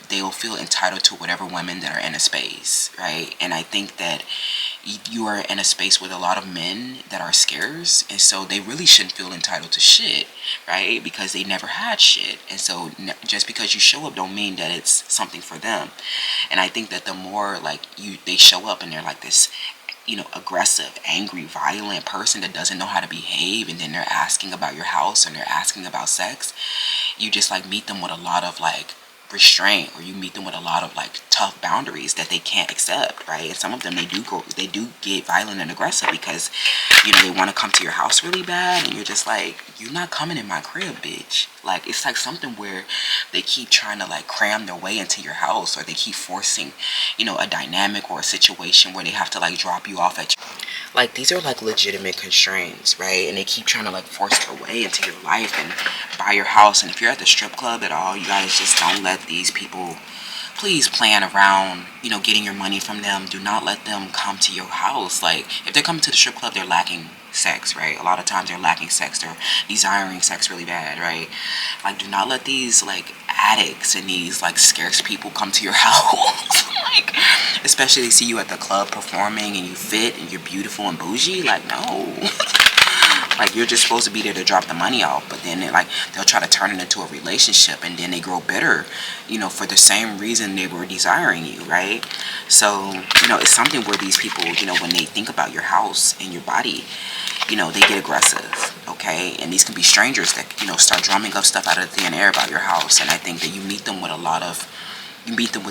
they will feel entitled to whatever women that are in a space, right? And I think that you are in a space with a lot of men that are scarce, and so they really shouldn't feel entitled to shit, right? Because they never had shit, and so just because you show up don't mean that it's something for them. And I think that the more like they show up and they're like this, aggressive, angry, violent person that doesn't know how to behave, and then they're asking about your house and they're asking about sex, you just like meet them with a lot of like restraint, or you meet them with a lot of like tough boundaries that they can't accept, right? And some of them, they do get violent and aggressive because they want to come to your house really bad, and you're just like, you're not coming in my crib, bitch. Like, it's like something where they keep trying to like cram their way into your house, or they keep forcing a dynamic or a situation where they have to like drop you off at like, these are like legitimate constraints, right? And they keep trying to like force their way into your life and buy your house. And if you're at the strip club at all, you guys just don't let these people, please plan around, getting your money from them. Do not let them come to your house. Like, if they're coming to the strip club, they're lacking sex, right? A lot of times they're lacking sex. They're desiring sex really bad, right? Like, do not let these like addicts and these like scarce people come to your house. Like, especially they see you at the club performing and you fit and you're beautiful and bougie. Like, no. Like, you're just supposed to be there to drop the money off, but then they'll try to turn it into a relationship, and then they grow bitter, for the same reason they were desiring you, right? So, it's something where these people, when they think about your house and your body, they get aggressive, okay? And these can be strangers that, start drumming up stuff out of thin air about your house, and I think that you meet them with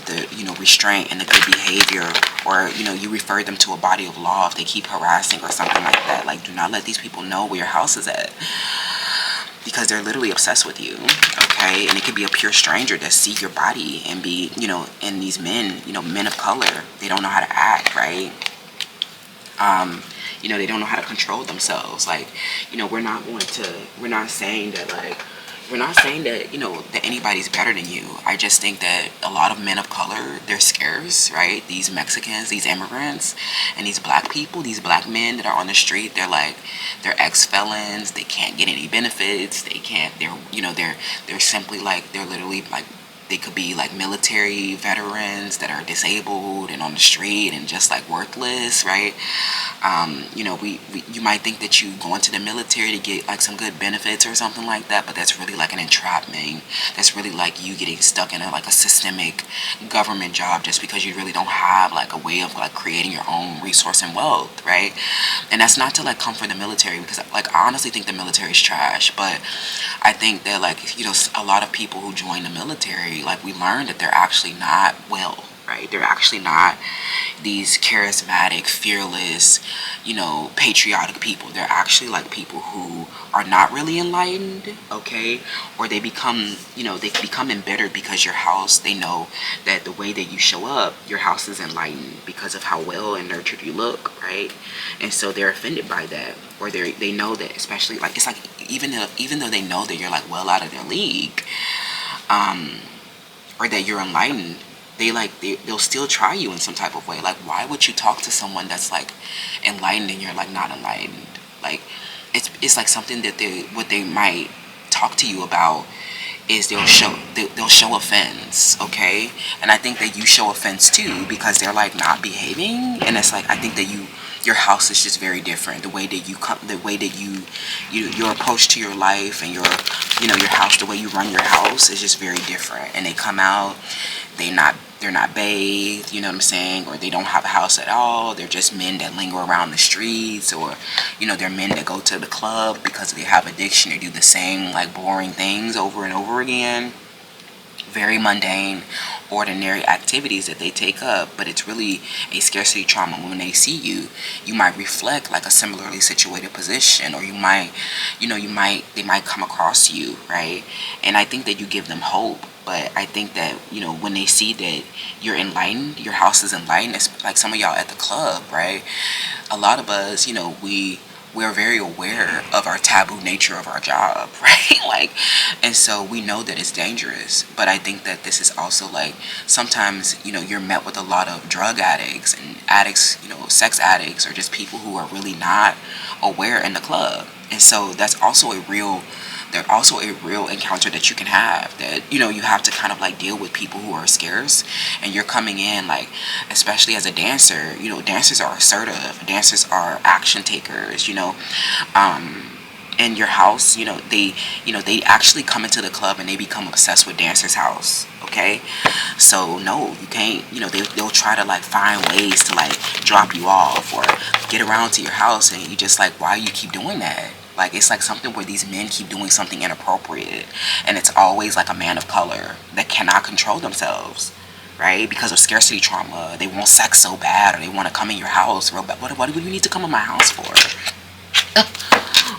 the restraint and the good behavior, or you refer them to a body of law if they keep harassing or something like that. Like, do not let these people know where your house is at, because they're literally obsessed with you, okay? And it could be a pure stranger that see your body and be, and these men, men of color, they don't know how to act, right? They don't know how to control themselves. Like, we're not saying that that anybody's better than you. I just think that a lot of men of color, they're scarce, right? These Mexicans, these immigrants, and these black people, these black men that are on the street, they're ex-felons, they can't get any benefits, they're simply like, they're literally like, they could be like military veterans that are disabled and on the street and just like worthless, right? You might think that you go into the military to get like some good benefits or something like that, but that's really like an entrapment. That's really like you getting stuck in a systemic government job just because you really don't have like a way of like creating your own resource and wealth, right? And that's not to like come for the military, because like I honestly think the military is trash, but I think that like a lot of people who join the military, like, we learned that they're actually not well, right? They're actually not these charismatic, fearless, patriotic people. They're actually like people who are not really enlightened, okay? Or they become embittered because your house, they know that the way that you show up, your house is enlightened because of how well and nurtured you look, right? And so they're offended by that, or they know that, especially like, it's like, even though they know that you're like well out of their league, or that you're enlightened, they'll still try you in some type of way. Like, why would you talk to someone that's like enlightened and you're like not enlightened? Like, it's like something that what they might talk to you about is they'll show offense, okay? And I think that you show offense too, because they're like not behaving, and it's like, I think that your house is just very different. The way that you come, the way that your approach to your life and your house, the way you run your house is just very different. And they come out, they're not bathed, you know what I'm saying? Or they don't have a house at all. They're just men that linger around the streets, or, they're men that go to the club because they have addiction. They do the same, like, boring things over and over again. Very mundane, ordinary activities that they take up, but it's really a scarcity trauma. When they see you, you might reflect like a similarly situated position, or they might come across you, right? And I think that you give them hope. But I think that, when they see that you're enlightened, your house is enlightened, it's like some of y'all at the club, right? A lot of us, we're very aware of our taboo nature of our job, right? Like, and so we know that it's dangerous. But I think that this is also like, sometimes, you're met with a lot of drug addicts and addicts, sex addicts, or just people who are really not aware in the club. And so that's also a real they're also a real encounter that you can have, that you have to kind of like deal with people who are scarce, and you're coming in like, especially as a dancer, dancers are assertive, dancers are action takers, in your house, they actually come into the club and they become obsessed with dancer's house. Okay, so no, you can't. They'll try to like find ways to like drop you off or get around to your house, and you just like, why you keep doing that? Like, it's like something where these men keep doing something inappropriate, and it's always like a man of color that cannot control themselves, right? Because of scarcity trauma, they want sex so bad, or they want to come in your house real bad. What do you need to come in my house for?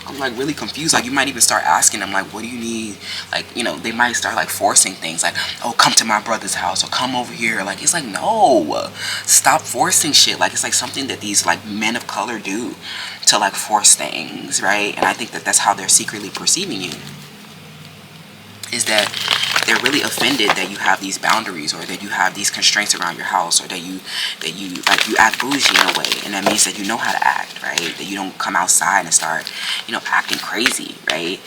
I'm like really confused. Like, you might even start asking them like, what do you need? Like, they might start like forcing things like, oh, come to my brother's house or come over here. Like, it's like, no, stop forcing shit. Like, it's like something that these like men of color do to like force things, right? And I think that that's how they're secretly perceiving you, is that they're really offended that you have these boundaries, or that you have these constraints around your house, or that you like, you act bougie in a way, and that means that you know how to act, right? That you don't come outside and start acting crazy, right?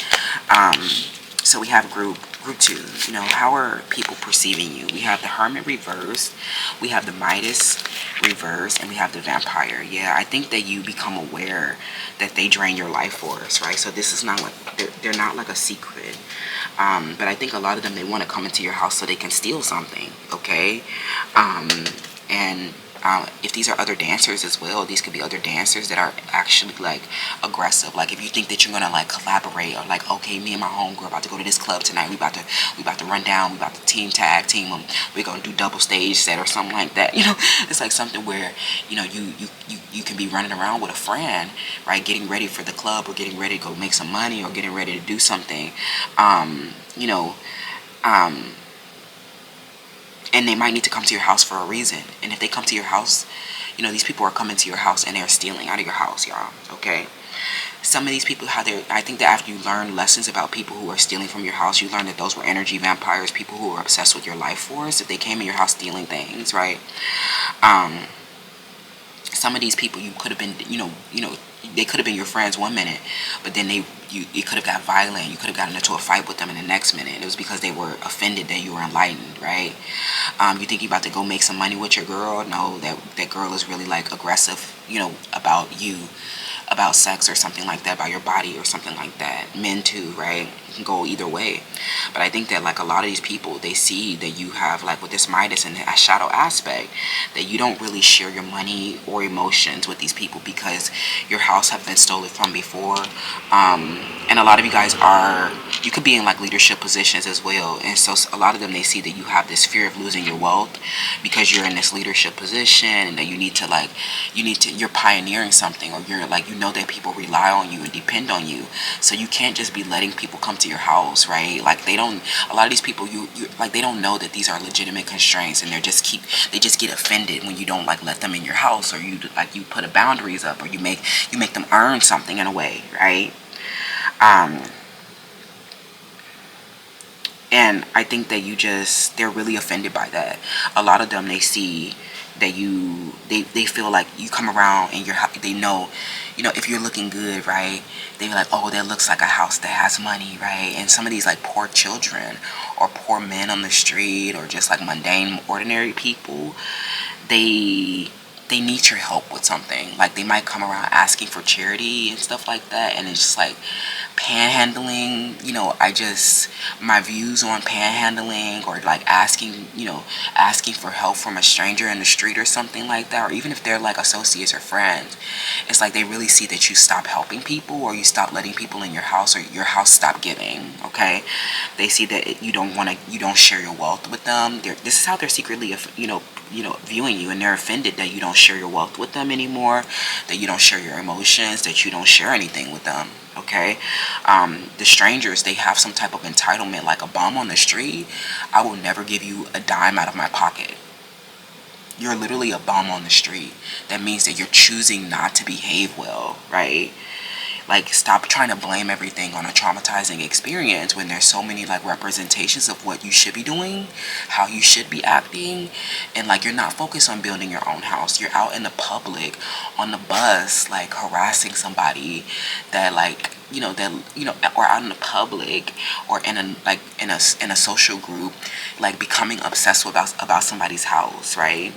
So we have group 2. How are people perceiving you? We have the Hermit reversed, we have the Midas reversed, and we have the Vampire. Yeah, I think that you become aware that they drain your life force, right? So this is not like, they're not like a secret. But I think a lot of them, they want to come into your house so they can steal something, okay? And if these are other dancers as well, these could be other dancers that are actually like aggressive. Like, if you think that you're gonna like collaborate, or like, okay, me and my homegirl about to go to this club tonight, we about to run down, we about to tag team them, we're gonna do double stage set or something like that. It's like something where you can be running around with a friend, right, getting ready for the club, or getting ready to go make some money, or getting ready to do something, and they might need to come to your house for a reason. And if they come to your house, these people are coming to your house and they're stealing out of your house, y'all, okay? Some of these people, I think that after you learn lessons about people who are stealing from your house, you learn that those were energy vampires, people who are obsessed with your life force. If they came in your house stealing things, right? Some of these people, you could have been, they could have been your friends one minute, but then it could have got violent. You could have gotten into a fight with them in the next minute. It was because they were offended that you were enlightened, right? You think you're about to go make some money with your girl? No, that girl is really like aggressive, about you, about sex or something like that, about your body or something like that. Men too, right? It can go either way. But I think that like a lot of these people, they see that you have, like with this Midas and a shadow aspect, that you don't really share your money or emotions with these people because your house have been stolen from before. And a lot of you guys you could be in like leadership positions as well. And so a lot of them, they see that you have this fear of losing your wealth because you're in this leadership position, and that you're pioneering something, or you're like, that people rely on you and depend on you. So you can't just be letting people come to your house, right? Like, a lot of these people, you like, they don't know that these are legitimate constraints, and they just get offended when you don't like let them in your house, or you put a boundaries up, or you make them earn something in a way, right? And I think that they're really offended by that. A lot of them, they see that they feel like you come around and they know, if you're looking good, right, they be like, oh, that looks like a house that has money, right? And some of these like poor children or poor men on the street, or just like mundane, ordinary people, they need your help with something. Like, they might come around asking for charity and stuff like that, and it's just like panhandling. My views on panhandling, or like asking for help from a stranger in the street or something like that, or even if they're like associates or friends, it's like they really see that you stop helping people, or you stop letting people in your house, or your house stop giving, okay? They see that you don't share your wealth with them. This is how they're secretly viewing you, and they're offended that you don't share your wealth with them anymore, that you don't share your emotions, that you don't share anything with them, okay? The strangers, they have some type of entitlement, like a bum on the street. I will never give you a dime out of my pocket. You're literally a bum on the street. That means that you're choosing not to behave well, right? Like, stop trying to blame everything on a traumatizing experience when there's so many like representations of what you should be doing, how you should be acting. And like, you're not focused on building your own house. You're out in the public on the bus, like harassing somebody that like, or out in the public, or in a like in a social group, like becoming obsessed about somebody's house, right?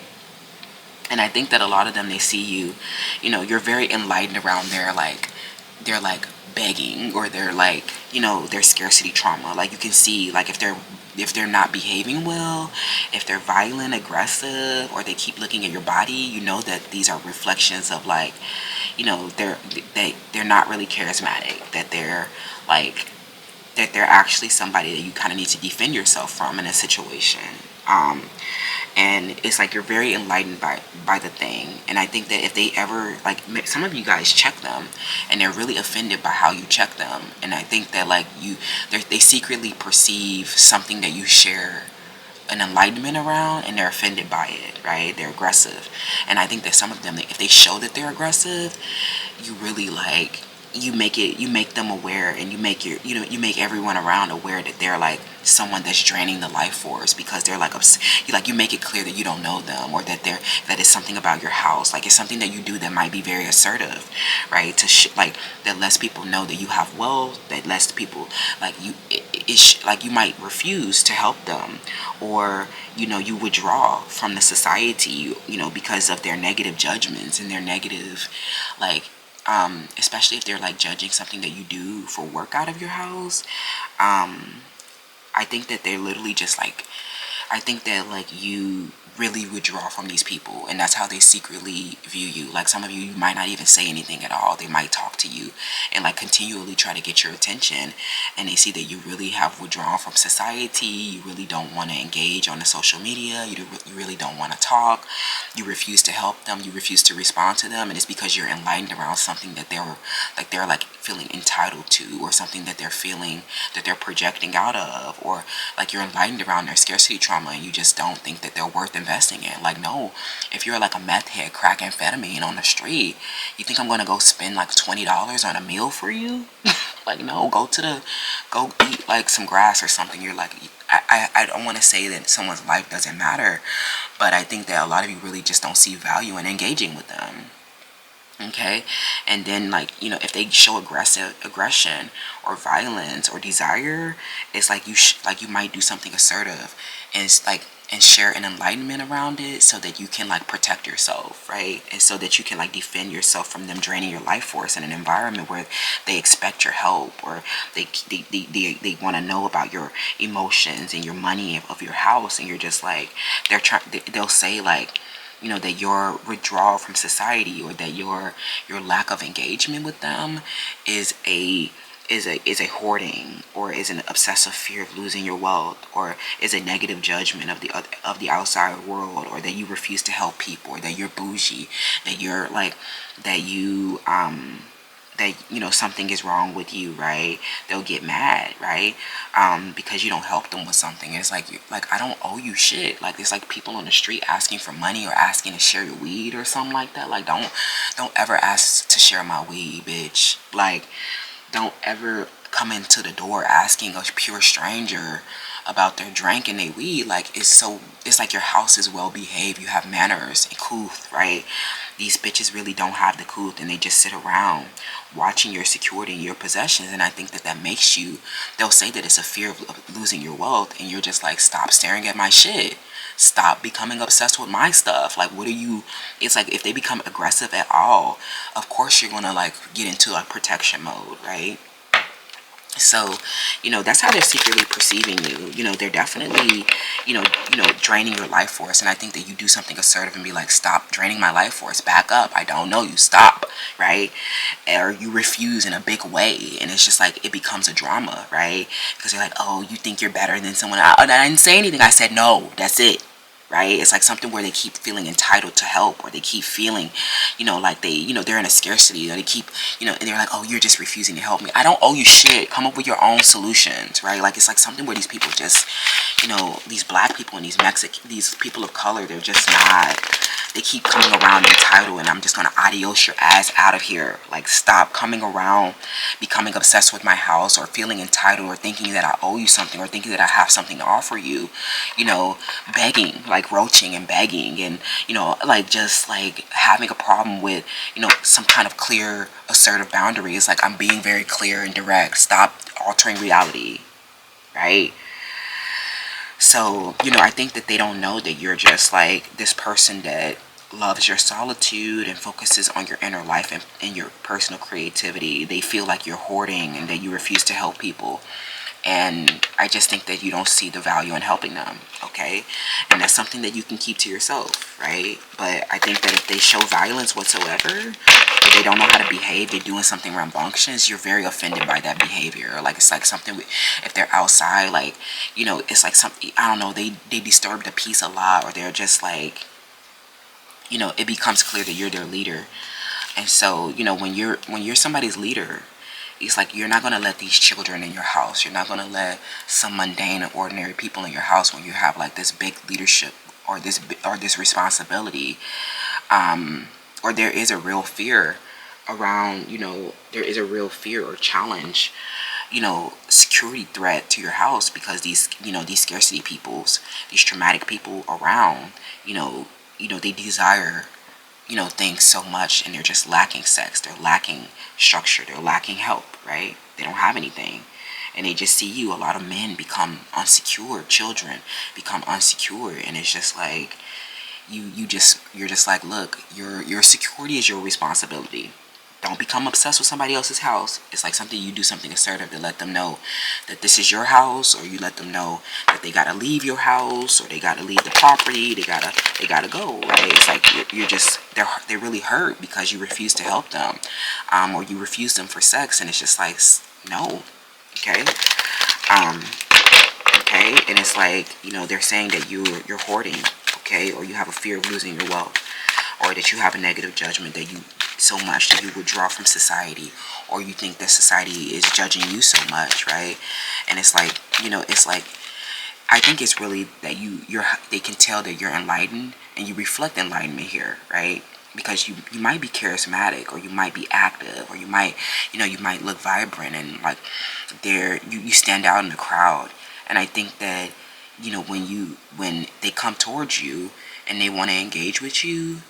And I think that a lot of them, they see you, you're very enlightened around they're like begging, or they're like, their scarcity trauma. Like, you can see, like, if they're not behaving well, if they're violent, aggressive, or they keep looking at your body, that these are reflections of like, they're not really charismatic, that they're like, that they're actually somebody that you kind of need to defend yourself from in a situation. And it's like, you're very enlightened by the thing. And I think that if they ever, like, some of you guys check them and they're really offended by how you check them. And I think that like they secretly perceive something that you share an enlightenment around, and they're offended by it, right? They're aggressive. And I think that some of them, if they show that they're aggressive, you really like, you make them aware, and you make you make everyone around aware that they're like someone that's draining the life force, because they're like, you make it clear that you don't know them, or that that it's something about your house, like it's something that you do that might be very assertive, right? Like, that lets people know that you have wealth, that lets people like like you might refuse to help them, or you withdraw from the society, because of their negative judgments and their negative, like, especially if they're like judging something that you do for work out of your house. I think that they're literally just like, I think that like you really withdraw from these people, and that's how they secretly view you. Like, some of you might not even say anything at all. They might talk to you and like continually try to get your attention, and they see that you really have withdrawn from society. You really don't want to engage on the social media. You really don't want to talk. You refuse to help them. You refuse to respond to them, and it's because you're enlightened around something that they're like feeling entitled to, or something that they're feeling that they're projecting out of, or like you're enlightened around their scarcity trauma, and you just don't think that they're worth investing in. Like, no, if you're like a meth head, crack amphetamine on the street, you think I'm gonna go spend like $20 on a meal for you? Like, no, go eat like some grass or something. You're like, I don't want to say that someone's life doesn't matter, but I think that a lot of you really just don't see value in engaging with them. Okay. And then like, if they show aggression or violence or desire, it's like you might do something assertive, and it's like, and share an enlightenment around it, so that you can like protect yourself, right? And so that you can like defend yourself from them draining your life force in an environment where they expect your help, or they want to know about your emotions and your money of your house, and you're just like, they'll say like, that your withdrawal from society, or that your lack of engagement with them is a hoarding, or is an obsessive fear of losing your wealth, or is a negative judgment of the outside world, or that you refuse to help people, or that you're bougie, that you're like, that something is wrong with you, right? They'll get mad, right? Because you don't help them with something. It's like, I don't owe you shit. Like, it's like people on the street asking for money, or asking to share your weed or something like that. Like, don't ever ask to share my weed, bitch. Like, don't ever come into the door asking a pure stranger about their drink and their weed. Like, it's like your house is well behaved, you have manners and couth, right? These bitches really don't have the couth, and they just sit around watching your security and your possessions. And I think that makes you, they'll say that it's a fear of losing your wealth, and you're just like, stop staring at my shit, stop becoming obsessed with my stuff. Like, what are you, it's like, if they become aggressive at all, of course you're gonna like get into like protection mode, right? So, that's how they're secretly perceiving you. They're definitely, draining your life force. And I think that you do something assertive and be like, stop draining my life force, back up, I don't know you, stop, right? Or you refuse in a big way, and it's just like, it becomes a drama, right? Because you're like, oh, you think you're better than someone else. I didn't say anything, I said no, that's it. Right? It's like something where they keep feeling entitled to help, or they keep feeling, like they're in a scarcity, or they keep, and they're like, oh, you're just refusing to help me. I don't owe you shit. Come up with your own solutions, right? Like, it's like something where these people just, these black people and these people of color, they're they keep coming around entitled, and I'm just gonna adios your ass out of here. Like, stop coming around, becoming obsessed with my house, or feeling entitled, or thinking that I owe you something, or thinking that I have something to offer you. Begging, like roaching and begging, and like just like having a problem with some kind of clear, assertive boundaries. Like, I'm being very clear and direct. Stop altering reality, right? So, I think that they don't know that you're just like this person that loves your solitude and focuses on your inner life and your personal creativity. They feel like you're hoarding and that you refuse to help people. And I just think that you don't see the value in helping them, okay? And that's something that you can keep to yourself, right? But I think that if they show violence whatsoever, or they don't know how to behave, they're doing something rambunctious, you're very offended by that behavior. Like, it's like something, if they're outside, like, it's like something, I don't know, they disturb the peace a lot, or they're just like, it becomes clear that you're their leader. And so, when you're somebody's leader, it's like you're not going to let these children in your house. You're not going to let some mundane and ordinary people in your house when you have like this big leadership or this responsibility. Or there is a real fear around, there is a real fear or challenge, security threat to your house, because these scarcity peoples, these traumatic people around, they desire things so much, and they're just lacking sex, they're lacking structure, they're lacking help, right? They don't have anything, and they just see you. A lot of men become unsecure, children become unsecure, and it's just like you're just like, look, your security is your responsibility. Don't become obsessed with somebody else's house. It's like something you do, something assertive to let them know that this is your house, or you let them know that they gotta leave your house, or they gotta leave the property. They gotta go, right? It's like you're just they're really hurt because you refuse to help them, or you refuse them for sex, and it's just like, no, okay, okay, and it's like they're saying that you're hoarding, okay, or you have a fear of losing your wealth, or that you have a negative judgment that you so much that you withdraw from society, or you think that society is judging you so much, right? And it's like, it's like, I think it's really that they can tell that you're enlightened, and you reflect enlightenment here, right? Because you might be charismatic, or you might be active, or you might look vibrant, and like you stand out in the crowd. And I think that when they come towards you and they want to engage with you,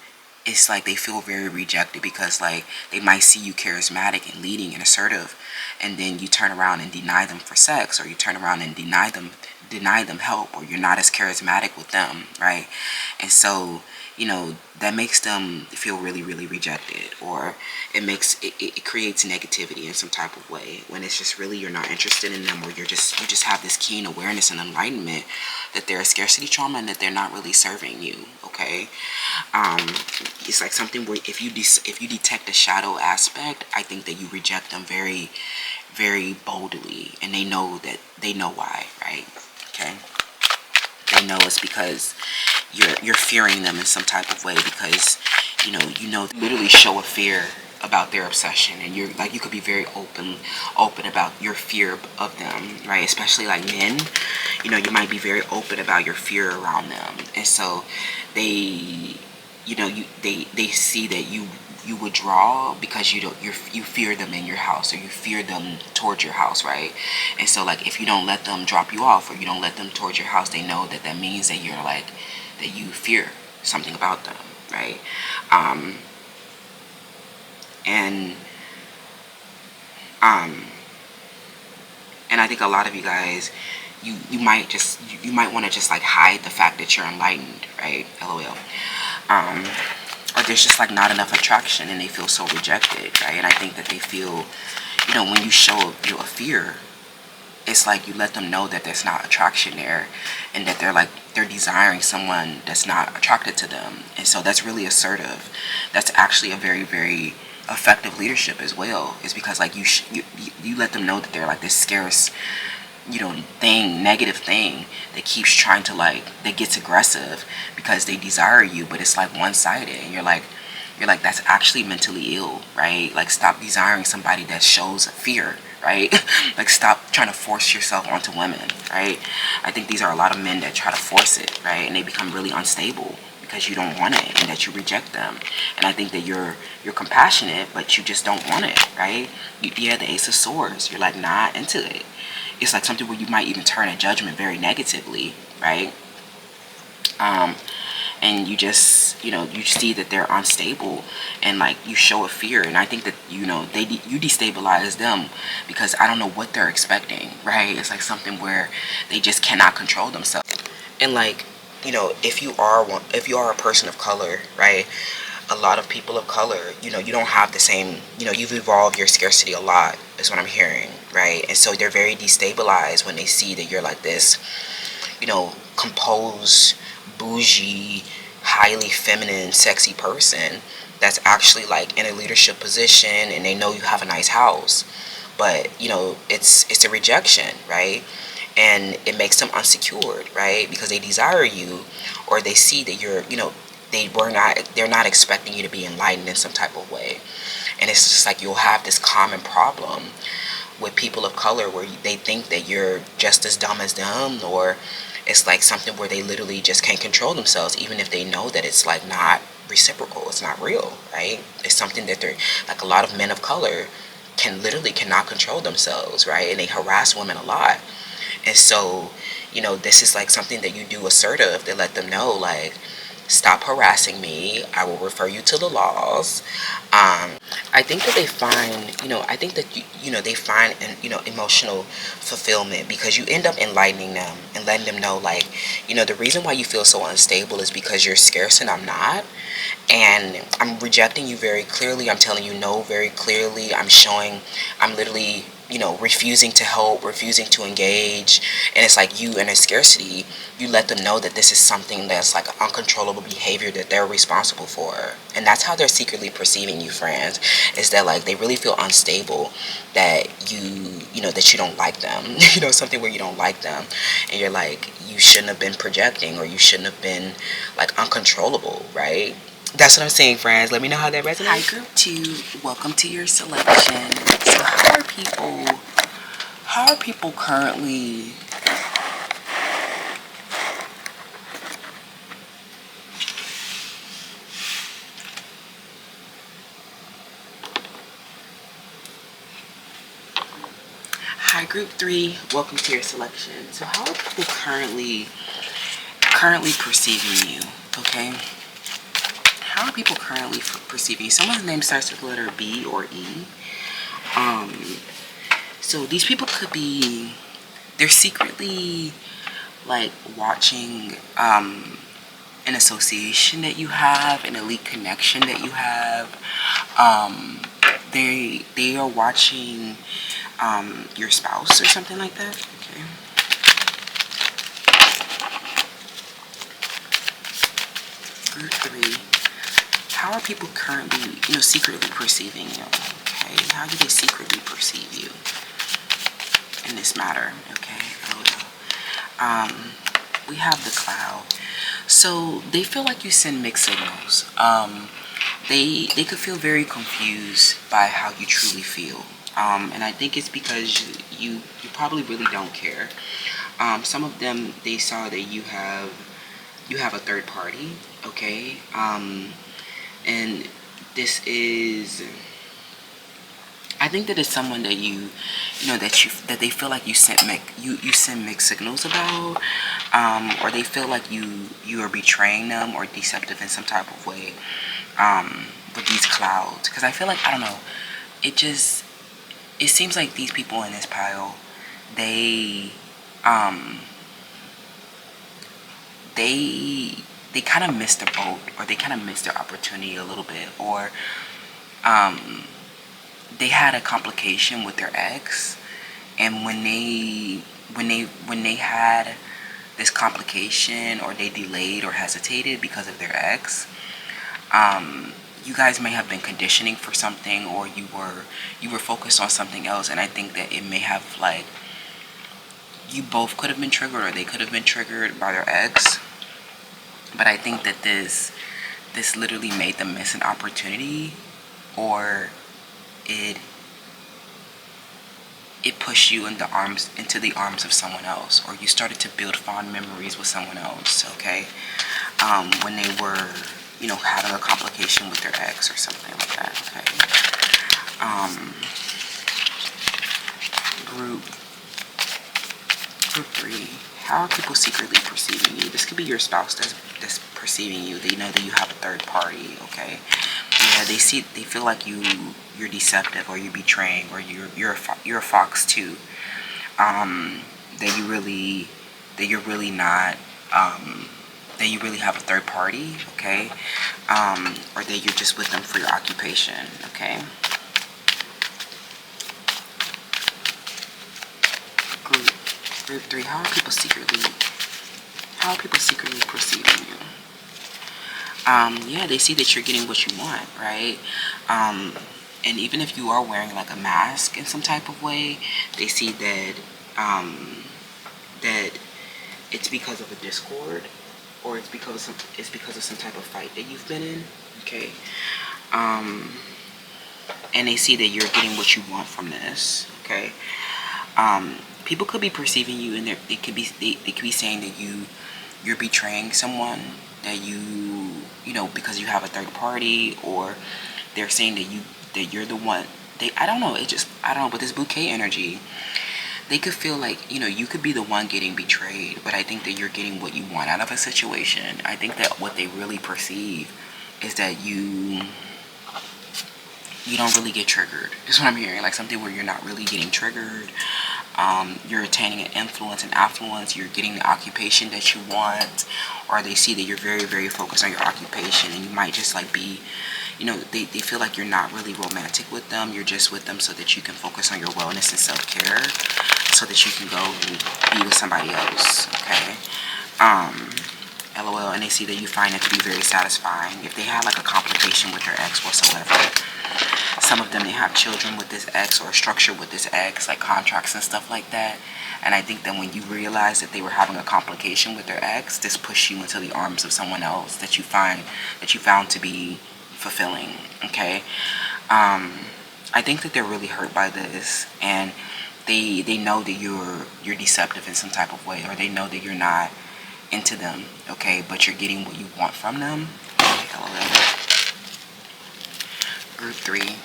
it's like they feel very rejected, because like they might see you charismatic and leading and assertive, and then you turn around and deny them for sex, or you turn around and deny them help, or you're not as charismatic with them, right? And so that makes them feel really, really rejected, or it creates negativity in some type of way, when it's just really you're not interested in them, or you just have this keen awareness and enlightenment that they're a scarcity trauma, and that they're not really serving you, okay? It's like something where if you detect a shadow aspect, I think that you reject them very, very boldly, and they know why, right? Okay, they know it's because you're fearing them in some type of way, because literally show a fear about their obsession, and you could be very open about your fear of them, right? Especially like men, you might be very open about your fear around them, and so they they see that you withdraw because you fear them in your house, or you fear them towards your house, right? And so like if you don't let them drop you off, or you don't let them towards your house, they know that means that you're like that you fear something about them, right? And I think a lot of you guys, you might want to just like hide the fact that you're enlightened, right? LOL. Or there's just like not enough attraction, and they feel so rejected, right? And I think that they feel, when you show a fear, it's like you let them know that there's not attraction there, and that they're desiring someone that's not attracted to them. And so that's really assertive. That's actually a very, very effective leadership as well. It's because like you let them know that they're like this scarce negative thing that keeps trying to that gets aggressive because they desire you, but it's like one-sided, and you're like that's actually mentally ill, right? Like, stop desiring somebody that shows fear, right? Like, stop trying to force yourself onto women, right? I think these are a lot of men that try to force it, right? And they become really unstable because you don't want it and that you reject them. And I think that you're compassionate, but you just don't want it, right? Yeah, the Ace of Swords, you're like not into it. It's like something where you might even turn a judgment very negatively, right? And you just, you see that they're unstable, and like you show a fear. And I think that, you destabilize them because I don't know what they're expecting, right? It's like something where they just cannot control themselves. And like, if you are a person of color, right? A lot of people of color, you don't have the same, you've evolved your scarcity a lot, is what I'm hearing, right? And so they're very destabilized when they see that you're like this, composed, bougie, highly feminine, sexy person that's actually like in a leadership position, and they know you have a nice house, but it's a rejection, right? And it makes them unsecured, right? Because they desire you, or they see that you're, they're not expecting you to be enlightened in some type of way. And it's just like you'll have this common problem with people of color where they think that you're just as dumb as them, or it's like something where they literally just can't control themselves, even if they know that it's like not reciprocal, it's not real, right? It's something that they're like, a lot of men of color cannot control themselves, right? And they harass women a lot. And so, this is like something that you do assertive to let them know, like, stop harassing me. I will refer you to the laws. I think that they find, I think that, they find, emotional fulfillment because you end up enlightening them and letting them know, like, the reason why you feel so unstable is because you're scarce and I'm not. And I'm rejecting you very clearly. I'm telling you no very clearly. I'm literally, refusing to help, refusing to engage. And it's like you, in a scarcity, you let them know that this is something that's like an uncontrollable behavior that they're responsible for. And that's how they're secretly perceiving you, friends, is that like they really feel unstable, that that you don't like them, something where you don't like them. And you're like, you shouldn't have been projecting, or you shouldn't have been like uncontrollable, right? That's what I'm saying, friends. Let me know how that resonates. Hi, group 2. Welcome to your selection. So how are people currently Hi, group 3. Welcome to your selection. So how are people currently perceiving you? Okay. How are people currently perceiving you? Someone's name starts with the letter B or E. So these people could be, they're secretly like watching an association that you have, an elite connection that you have. They are watching your spouse or something like that. Okay. Group 3. How are people currently, secretly perceiving you? Okay. How do they secretly perceive you in this matter? Okay. We have the Cloud. So they feel like you send mixed signals. They could feel very confused by how you truly feel. And I think it's because you probably really don't care. Some of them, they saw that you have a third party, okay? And this is, I think that it's someone that that they feel like you send mixed signals about, or they feel like you are betraying them or deceptive in some type of way, with these clouds. Because I feel like, I don't know, it seems like these people in this pile, they kind of missed the boat, or they kind of missed their opportunity a little bit, or they had a complication with their ex, and when they had this complication, or they delayed or hesitated because of their ex, you guys may have been conditioning for something, or you were focused on something else. And I think that it may have, like, you both could have been triggered, or they could have been triggered by their ex. But I think that this literally made them miss an opportunity, or it pushed you into the arms of someone else, or you started to build fond memories with someone else. Okay. when they were, having a complication with their ex or something like that. Okay. Group 3. How are people secretly perceiving you? This could be your spouse that's perceiving you. They know that you have a third party. Okay. Yeah, they feel like you're deceptive, or you're betraying, or you're a fox too. That you're really not. That you really have a third party. Okay. Or that you're just with them for your occupation. Okay. Group 3. How are people secretly perceiving you? Yeah, they see that you're getting what you want, right? And even if you are wearing like a mask in some type of way, they see that that it's because of a discord, or it's because of some type of fight that you've been in. Okay. And they see that you're getting what you want from this. Okay. People could be perceiving you, and they could be saying that you're betraying someone, that because you have a third party, or they're saying that you're the one. I don't know. With this bouquet energy, they could feel like you could be the one getting betrayed, but I think that you're getting what you want out of a situation. I think that what they really perceive is that you don't really get triggered. Is what I'm hearing. Like something where you're not really getting triggered. You're attaining an influence and affluence. You're getting the occupation that you want, or they see that you're very, very focused on your occupation, and you might just like be, they feel like you're not really romantic with them. You're just with them so that you can focus on your wellness and self-care, so that you can go be with somebody else. Okay. LOL. And they see that you find it to be very satisfying. If they had like a complication with their ex whatsoever, some of them, they have children with this ex, or a structure with this ex, like contracts and stuff like that. And I think that when you realize that they were having a complication with their ex, this pushed you into the arms of someone else that you found to be fulfilling. Okay. I think that they're really hurt by this, and they know that you're deceptive in some type of way, or they know that you're not into them. Okay, but you're getting what you want from them. Okay. Group 3.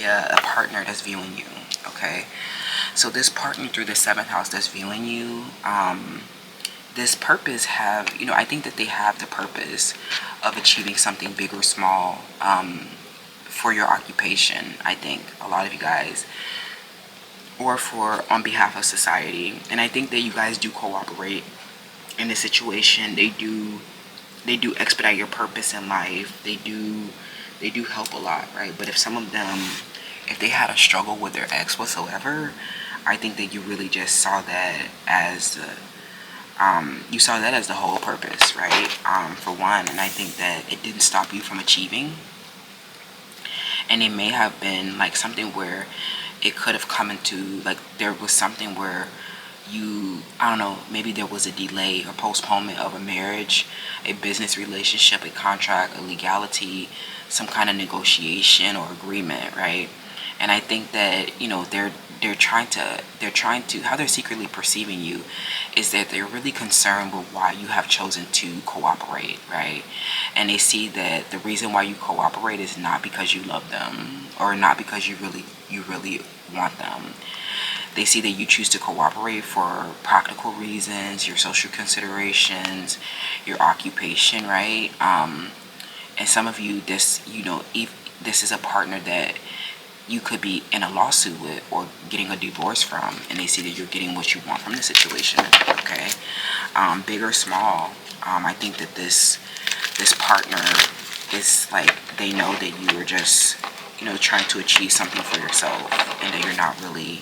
Yeah, a partner that's viewing you. Okay. So this partner through the 7th house that's viewing you, this purpose I think that they have the purpose of achieving something big or small, for your occupation. I think a lot of you guys, or on behalf of society. And I think that you guys do cooperate in this situation. They do expedite your purpose in life. They do help a lot, right? But if some of them, if they had a struggle with their ex whatsoever, I think that you really just saw that as the whole purpose, right? For one. And I think that it didn't stop you from achieving. And it may have been like something where it could have come into, like, there was something where I don't know, maybe there was a delay or postponement of a marriage, a business relationship, a contract, a legality, some kind of negotiation or agreement, right? And I think that, they're trying to, how they're secretly perceiving you is that they're really concerned with why you have chosen to cooperate, right? And they see that the reason why you cooperate is not because you love them, or not because you really want them. They see that you choose to cooperate for practical reasons, your social considerations, your occupation, right? And some of you, if this is a partner that you could be in a lawsuit with, or getting a divorce from, and they see that you're getting what you want from the situation. Okay. Big or small, I think that this partner is like, they know that you are just, trying to achieve something for yourself, and that you're not really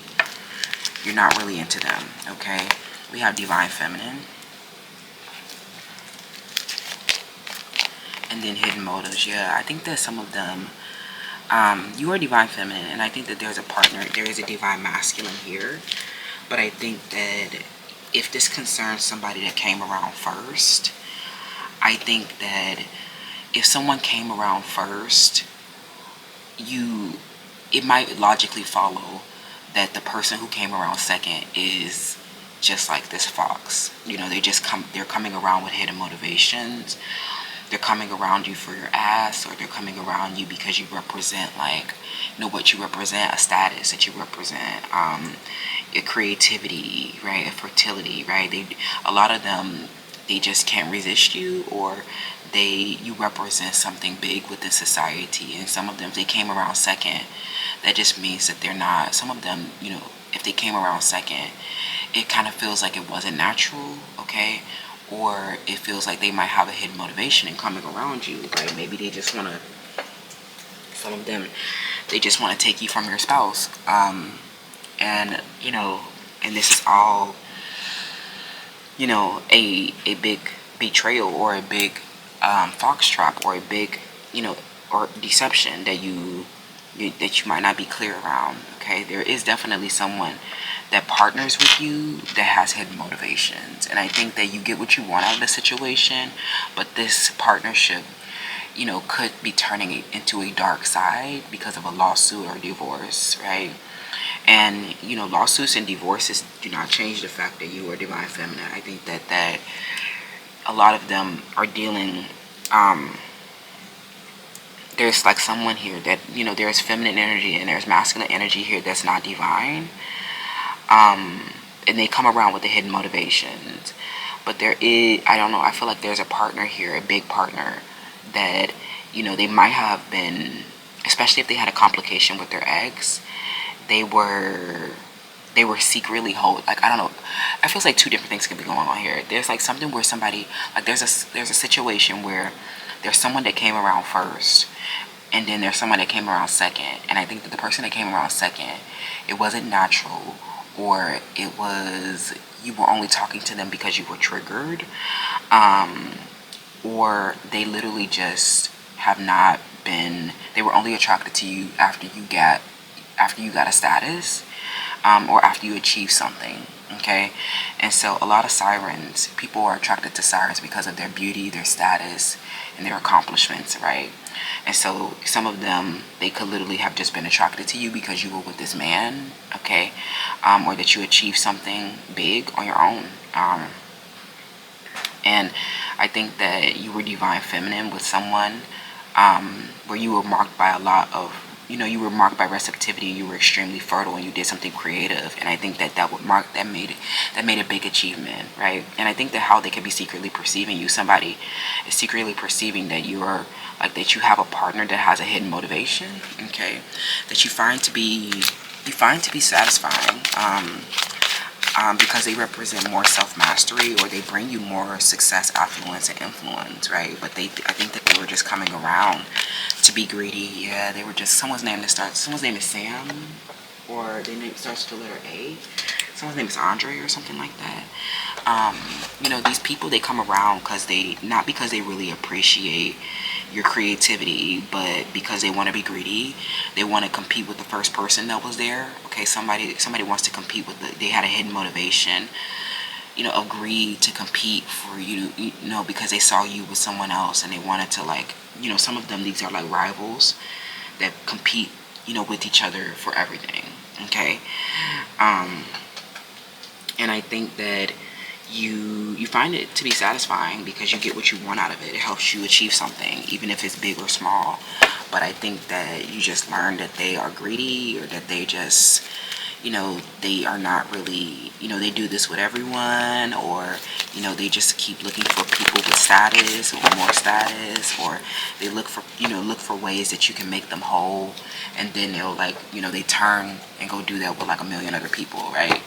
into them. Okay. We have divine feminine, and then hidden motives. Yeah, I think that some of them, you are divine feminine, and I think that there is a divine masculine here. But I think that if this concerns somebody that came around first, I think that if someone came around first, it might logically follow that the person who came around second is just like this fox. They're coming around with hidden motivations. They're coming around you for your ass, or they're coming around you because you represent, like, what you represent, a status that you represent, your creativity, right, a fertility, right. A lot of them, they just can't resist you, or you represent something big within society. And some of them, they came around second. That just means that they're not, some of them, if they came around second, it kind of feels like it wasn't natural, okay? Or it feels like they might have a hidden motivation in coming around you. Like, maybe they just want to, some of them, they just want to take you from your spouse. And, and this is all, a big betrayal, or a big fox trap, or a big, or deception that you might not be clear around. Okay, there is definitely someone that partners with you that has hidden motivations, and I think that you get what you want out of the situation, but this partnership, could be turning it into a dark side because of a lawsuit or divorce, right? And lawsuits and divorces do not change the fact that you are divine feminine. I think that a lot of them are dealing, there's like someone here that, there's feminine energy and there's masculine energy here that's not divine. And they come around with the hidden motivations. But there is, I don't know, I feel like there's a partner here, a big partner, that, they might have been, especially if they had a complication with their ex, they were secretly like, I don't know, I feel like two different things can be going on here. There's like something where somebody, like there's a situation where there's someone that came around first, and then there's someone that came around second. And I think that the person that came around second, it wasn't natural, or it was, you were only talking to them because you were triggered, or they literally just have not been, they were only attracted to you after you got a status, or after you achieve something. Okay, and so a lot of sirens, people are attracted to sirens because of their beauty, their status, and their accomplishments, right? And so some of them, they could literally have just been attracted to you because you were with this man, okay, or that you achieved something big on your own. And I think that you were divine feminine with someone, where you were marked by a lot of, you were marked by receptivity, you were extremely fertile, and you did something creative. And I think that made a big achievement, right? And I think that how they could be secretly perceiving you, somebody is secretly perceiving that you are, like, that you have a partner that has a hidden motivation, okay, that you find to be satisfying, because they represent more self-mastery, or they bring you more success, affluence, and influence, right? But I think that they were just coming around to be greedy. Yeah, they were just, someone's name is Sam, or their name starts with the letter A. Someone's name is Andre or something like that. These people, they come around not because they really appreciate your creativity, but because they want to be greedy. They want to compete with the first person that was there. Okay, somebody wants to compete with they had a hidden motivation, agreed to compete for you, because they saw you with someone else, and they wanted to, like, some of them, these are like rivals that compete, with each other for everything. Okay, and I think that you find it to be satisfying because you get what you want out of it. It helps you achieve something, even if it's big or small. But I think that you just learn that they are greedy, or that they just, they are not really, they do this with everyone, or, they just keep looking for people with status or more status, or they look for ways that you can make them whole, and then they'll, like, they turn and go do that with like a million other people, right?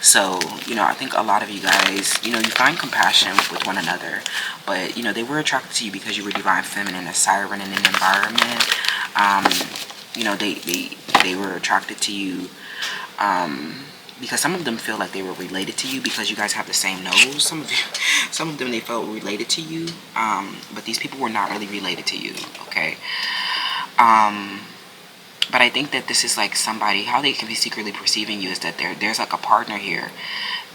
So, I think a lot of you guys, you find compassion with one another, but, they were attracted to you because you were divine feminine, a siren in an environment. They were attracted to you, because some of them feel like they were related to you because you guys have the same nose. Some of them, they felt related to you, but these people were not really related to you, okay? But I think that this is like somebody, how they can be secretly perceiving you is that there's like a partner here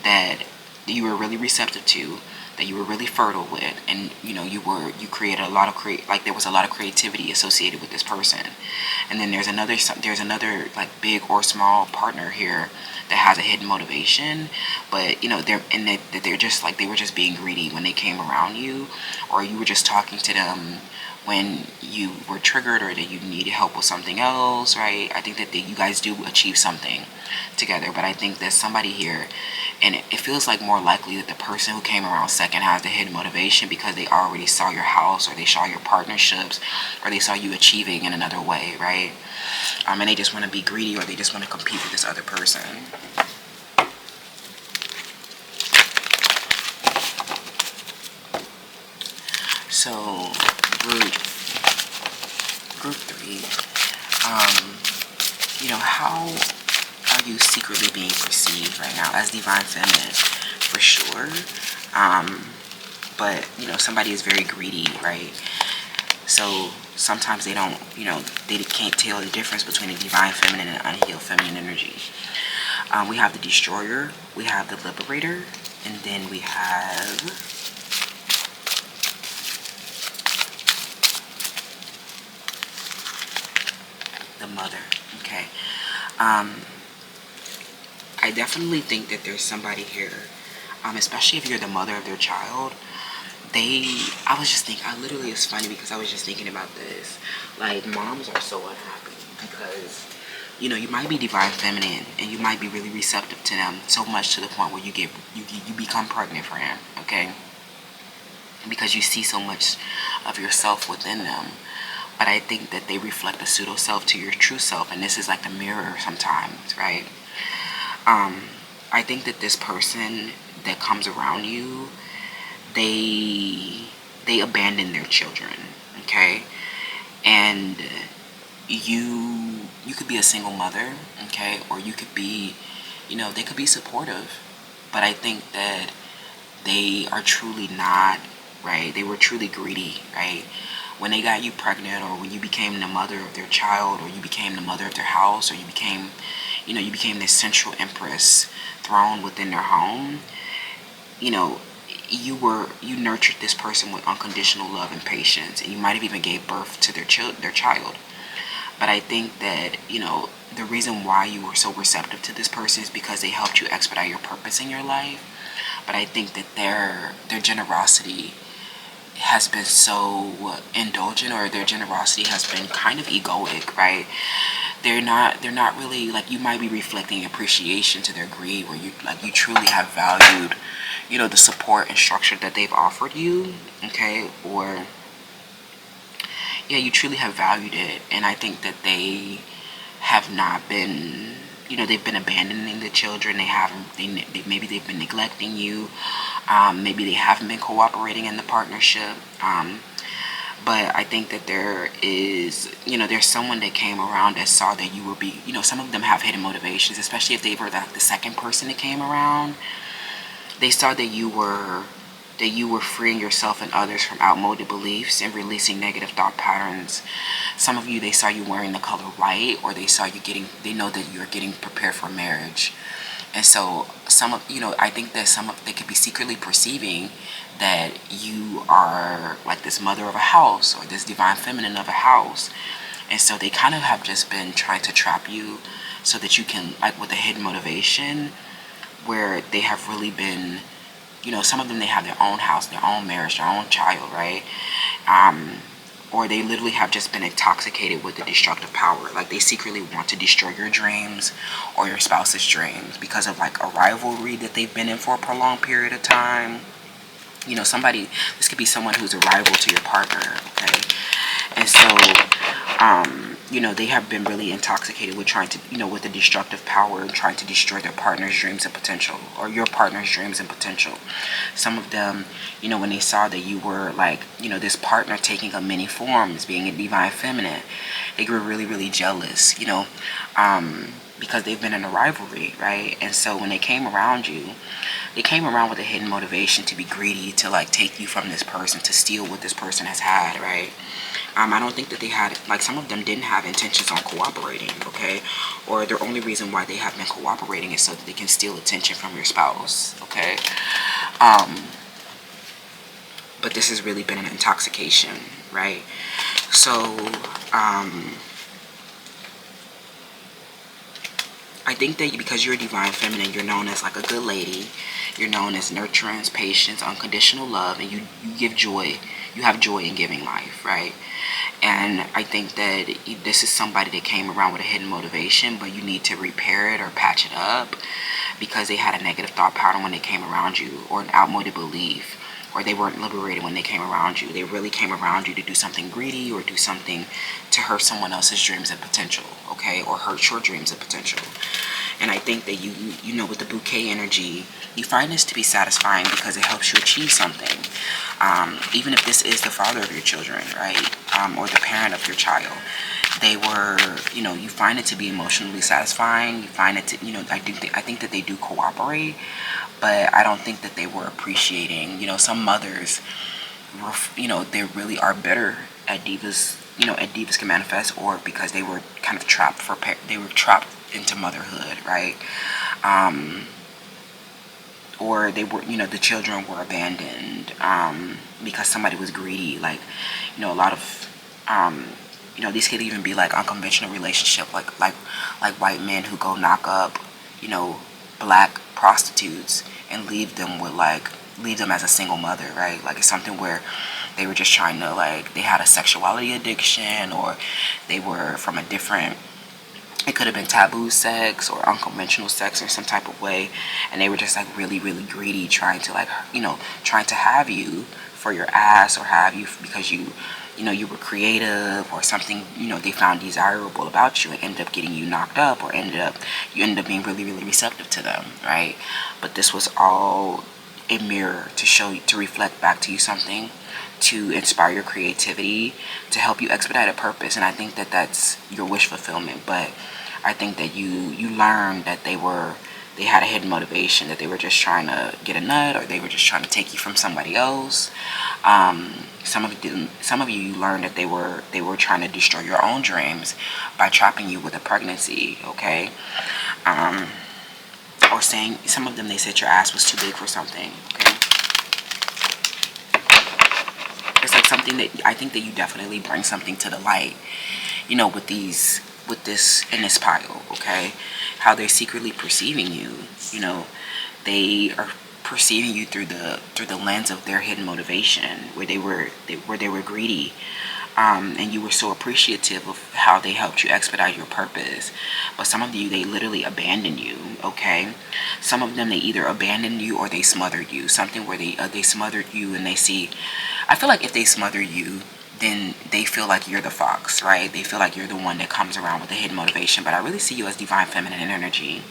that you were really receptive to, that you were really fertile with, and you created a lot of there was a lot of creativity associated with this person. And then there's another like big or small partner here that has a hidden motivation, but they're just like, they were just being greedy when they came around you, or you were just talking to them when you were triggered, or that you needed help with something else, right? I think that you guys do achieve something together, but I think there's somebody here, and it feels like more likely that the person who came around second has the hidden motivation because they already saw your house, or they saw your partnerships, or they saw you achieving in another way, right? And they just want to be greedy, or they just want to compete with this other person. So, group 3, how are you secretly being perceived right now as divine feminine? For sure. But, somebody is very greedy, right? So sometimes they don't, they can't tell the difference between a divine feminine and unhealed feminine energy. We have the destroyer, we have the liberator, and then we have the mother. Okay. I definitely think that there's somebody here, especially if you're the mother of their child. It's funny because I was just thinking about this. Like, moms are so unhappy because, you might be divine feminine and you might be really receptive to them, so much to the point where you become pregnant for him, okay? Because you see so much of yourself within them. But I think that they reflect a pseudo self to your true self, and this is like the mirror sometimes, right? I think that this person that comes around you, they abandon their children, okay? And you could be a single mother, okay? Or you could be, they could be supportive, but I think that they are truly not, right? They were truly greedy, right? When they got you pregnant, or when you became the mother of their child, or you became the mother of their house, or you became this central empress throne within their home, you nurtured this person with unconditional love and patience, and you might have even gave birth to their child. But I think that, the reason why you were so receptive to this person is because they helped you expedite your purpose in your life. But I think that their generosity has been so indulgent, or their generosity has been kind of egoic, right? They're not really, like, you might be reflecting appreciation to their greed, where you truly have valued, the support and structure that they've offered you, okay? Or, yeah, you truly have valued it. And I think that they have not been, they've been abandoning the children. Maybe they've been neglecting you. Maybe they haven't been cooperating in the partnership. But I think that there's someone that came around that saw that you will some of them have hidden motivations, especially if they were the second person that came around. They saw that you were freeing yourself and others from outmoded beliefs and releasing negative thought patterns. Some of you, they saw you wearing the color white, or they they know that you're getting prepared for marriage. And so I think that they could be secretly perceiving that you are like this mother of a house, or this divine feminine of a house. And so they kind of have just been trying to trap you so that you can, like, with a hidden motivation, where they have really been, some of them, they have their own house, their own marriage, their own child, right? Or they literally have just been intoxicated with the destructive power. Like, they secretly want to destroy your dreams or your spouse's dreams because of, like, a rivalry that they've been in for a prolonged period of time. This could be someone who's a rival to your partner, okay? And so, they have been really intoxicated with trying to, with the destructive power, and trying to destroy their partner's dreams and potential, or your partner's dreams and potential. Some of them, when they saw that you were, like, this partner taking up many forms, being a divine feminine, they grew really, really jealous, because they've been in a rivalry, right? And so when they came around you, they came around with a hidden motivation to be greedy, to, like, take you from this person, to steal what this person has had, right? I don't think that they had, like, some of them didn't have intentions on cooperating, okay? Or the only reason why they have been cooperating is so that they can steal attention from your spouse, okay? But this has really been an intoxication, right? So, I think that because you're a divine feminine, you're known as like a good lady. You're known as nurturance, patience, unconditional love, and you give joy. You have joy in giving life, right? And I think that this is somebody that came around with a hidden motivation, but you need to repair it or patch it up because they had a negative thought pattern when they came around you, or an outmoded belief, or they weren't liberated when they came around you. They really came around you to do something greedy or do something to hurt someone else's dreams and potential, okay, or hurt your dreams and potential. And I think that you know, with the bouquet energy, you find this to be satisfying because it helps you achieve something. Even if this is the father of your children, right, or the parent of your child, they were, you know, you find it to be emotionally satisfying. You find it to, you know, I think that they do cooperate, but I don't think that they were appreciating. You know, some mothers, you know, they really are better at divas. You know, at divas can manifest, or because they were kind of trapped they were trapped into motherhood, right? Or they were, you know, the children were abandoned because somebody was greedy. Like, you know, a lot of you know, these could even be like unconventional relationship, like white men who go knock up, you know, black prostitutes and leave them as a single mother, right? Like, it's something where they were just trying to, like, they had a sexuality addiction, or they were from a different, it could have been taboo sex or unconventional sex in some type of way, and they were just like really, really greedy, trying to, like, you know, trying to have you for your ass, or have you because you know, you were creative or something, you know, they found desirable about you, and ended up getting you knocked up, or you ended up being really, really receptive to them, right? But this was all a mirror to show you, to reflect back to you something, to inspire your creativity, to help you expedite a purpose. And I think that that's your wish fulfillment. But I think that you learned that they had a hidden motivation, that they were just trying to get a nut, or they were just trying to take you from somebody else. Some of you learned that they were trying to destroy your own dreams by trapping you with a pregnancy, okay? Or saying, some of them, they said your ass was too big for something, okay? It's like something that I think that you definitely bring something to the light, you know, with this in this pile, okay? How they're secretly perceiving you, you know, they are perceiving you through the lens of their hidden motivation, where they were greedy, and you were so appreciative of how they helped you expedite your purpose. But some of you, they literally abandoned you, okay? Some of them, they either abandoned you or they smothered you, something where they smothered you, and they see, I feel like if they smother you, then they feel like you're the fox, right? They feel like you're the one that comes around with the hidden motivation. But I really see you as divine feminine energy.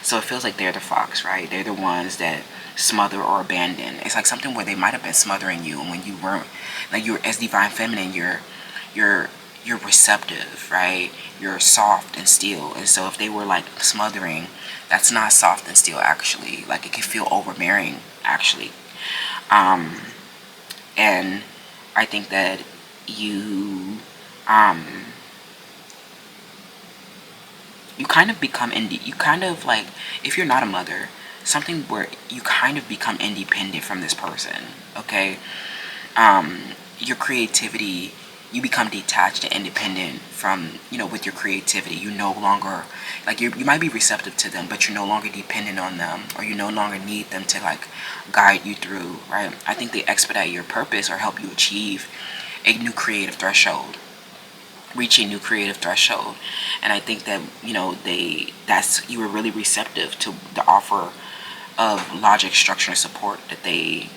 So it feels like they're the fox, right? They're the ones that smother or abandon. It's like something where they might have been smothering you, and when you weren't, like, you're, as divine feminine, you're receptive, right? You're soft and still. And so if they were like smothering, that's not soft and still, actually. Like, it can feel overbearing, actually. And I think that you kind of become you kind of, like, if you're not a mother, something where you kind of become independent from this person, okay? Your creativity, you become detached and independent from, you know, with your creativity. You no longer, like, you might be receptive to them, but you're no longer dependent on them, or you no longer need them to, like, guide you through, right? I think they expedite your purpose or help you achieve a new creative threshold, reach a new creative threshold. And I think that, you know, you were really receptive to the offer of logic, structure, and support that they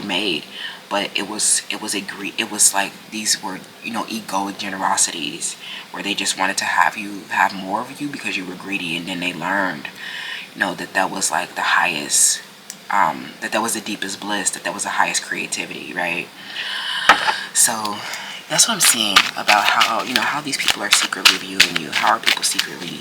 made. But it was like, these were, you know, egoic generosities, where they just wanted to have more of you because you were greedy. And then they learned, you know, that was like the highest, that was the deepest bliss, that was the highest creativity, right? So that's what I'm seeing about how, you know, how these people are secretly viewing you. How are people secretly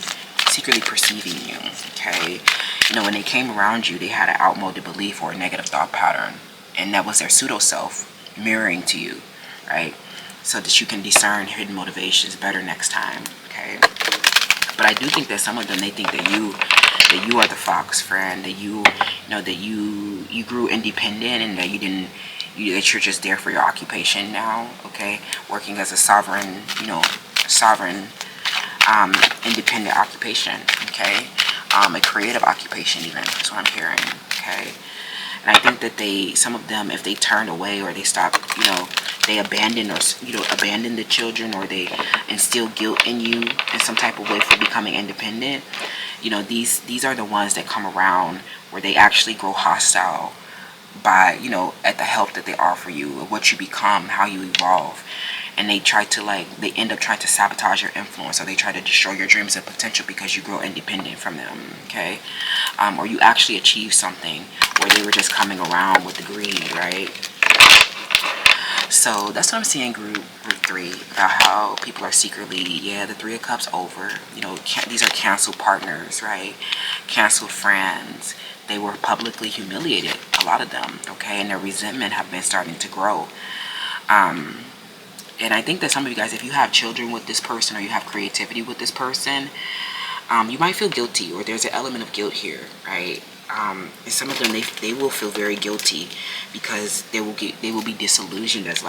perceiving you, okay? You know, when they came around you, they had an outmoded belief or a negative thought pattern, and that was their pseudo self mirroring to you, right? So that you can discern hidden motivations better next time, okay? But I do think that some of them, they think that you are the fox friend, that you know, that you grew independent, and that that you're just there for your occupation now, okay? Working as a sovereign independent occupation, okay? A creative occupation even, that's what I'm hearing, okay? And I think that some of them, if they turned away or they stopped, they abandon abandon the children, or they instill guilt in you in some type of way for becoming independent, these are the ones that come around where they actually grow hostile by, at the help that they offer you, what you become, how you evolve. And they end up trying to sabotage your influence, or they try to destroy your dreams and potential because you grow independent from them, okay? Or you actually achieve something where they were just coming around with the greed, right? So that's what I'm seeing, group 3, about how people are secretly, the 3 of Cups over. These are canceled partners, right? Canceled friends. They were publicly humiliated, a lot of them, okay? And their resentment have been starting to grow. And I think that some of you guys, if you have children with this person or you have creativity with this person, you might feel guilty, or there's an element of guilt here, right? And some of them, they will feel very guilty because they will be disillusioned as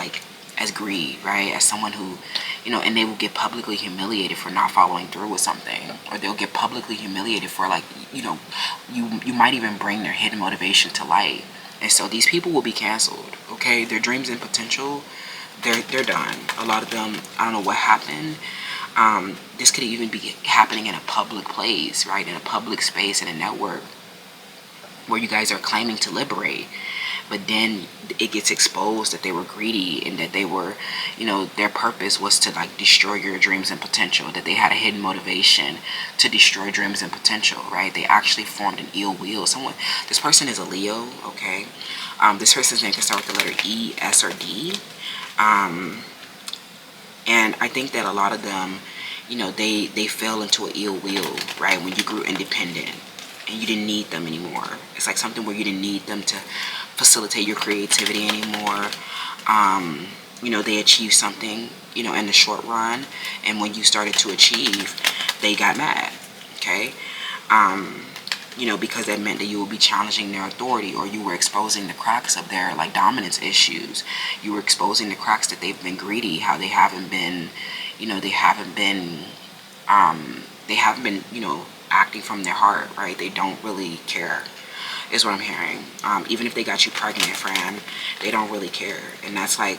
greed, right? As someone who, and they will get publicly humiliated for not following through with something, or they'll get publicly humiliated for you might even bring their hidden motivation to light. And so these people will be canceled, okay? Their dreams and potential, they're done. A lot of them, I don't know what happened. This could even be happening in a public place, right? In a public space, in a network where you guys are claiming to liberate, but then it gets exposed that they were greedy, and that they were, their purpose was to destroy your dreams and potential, that they had a hidden motivation to destroy dreams and potential, right? They actually formed an ill will. This person is a Leo, okay? This person's name can start with the letter E, S, or D. And I think that a lot of them, they fell into an ill will, right? When you grew independent and you didn't need them anymore. It's like something where you didn't need them to facilitate your creativity anymore. They achieved something, in the short run. And when you started to achieve, they got mad, okay? Because that meant that you would be challenging their authority, or you were exposing the cracks of their dominance issues. You were exposing the cracks that they've been greedy, how they haven't been, acting from their heart, right? They don't really care, is what I'm hearing. Even if they got you pregnant, friend, they don't really care. And that's a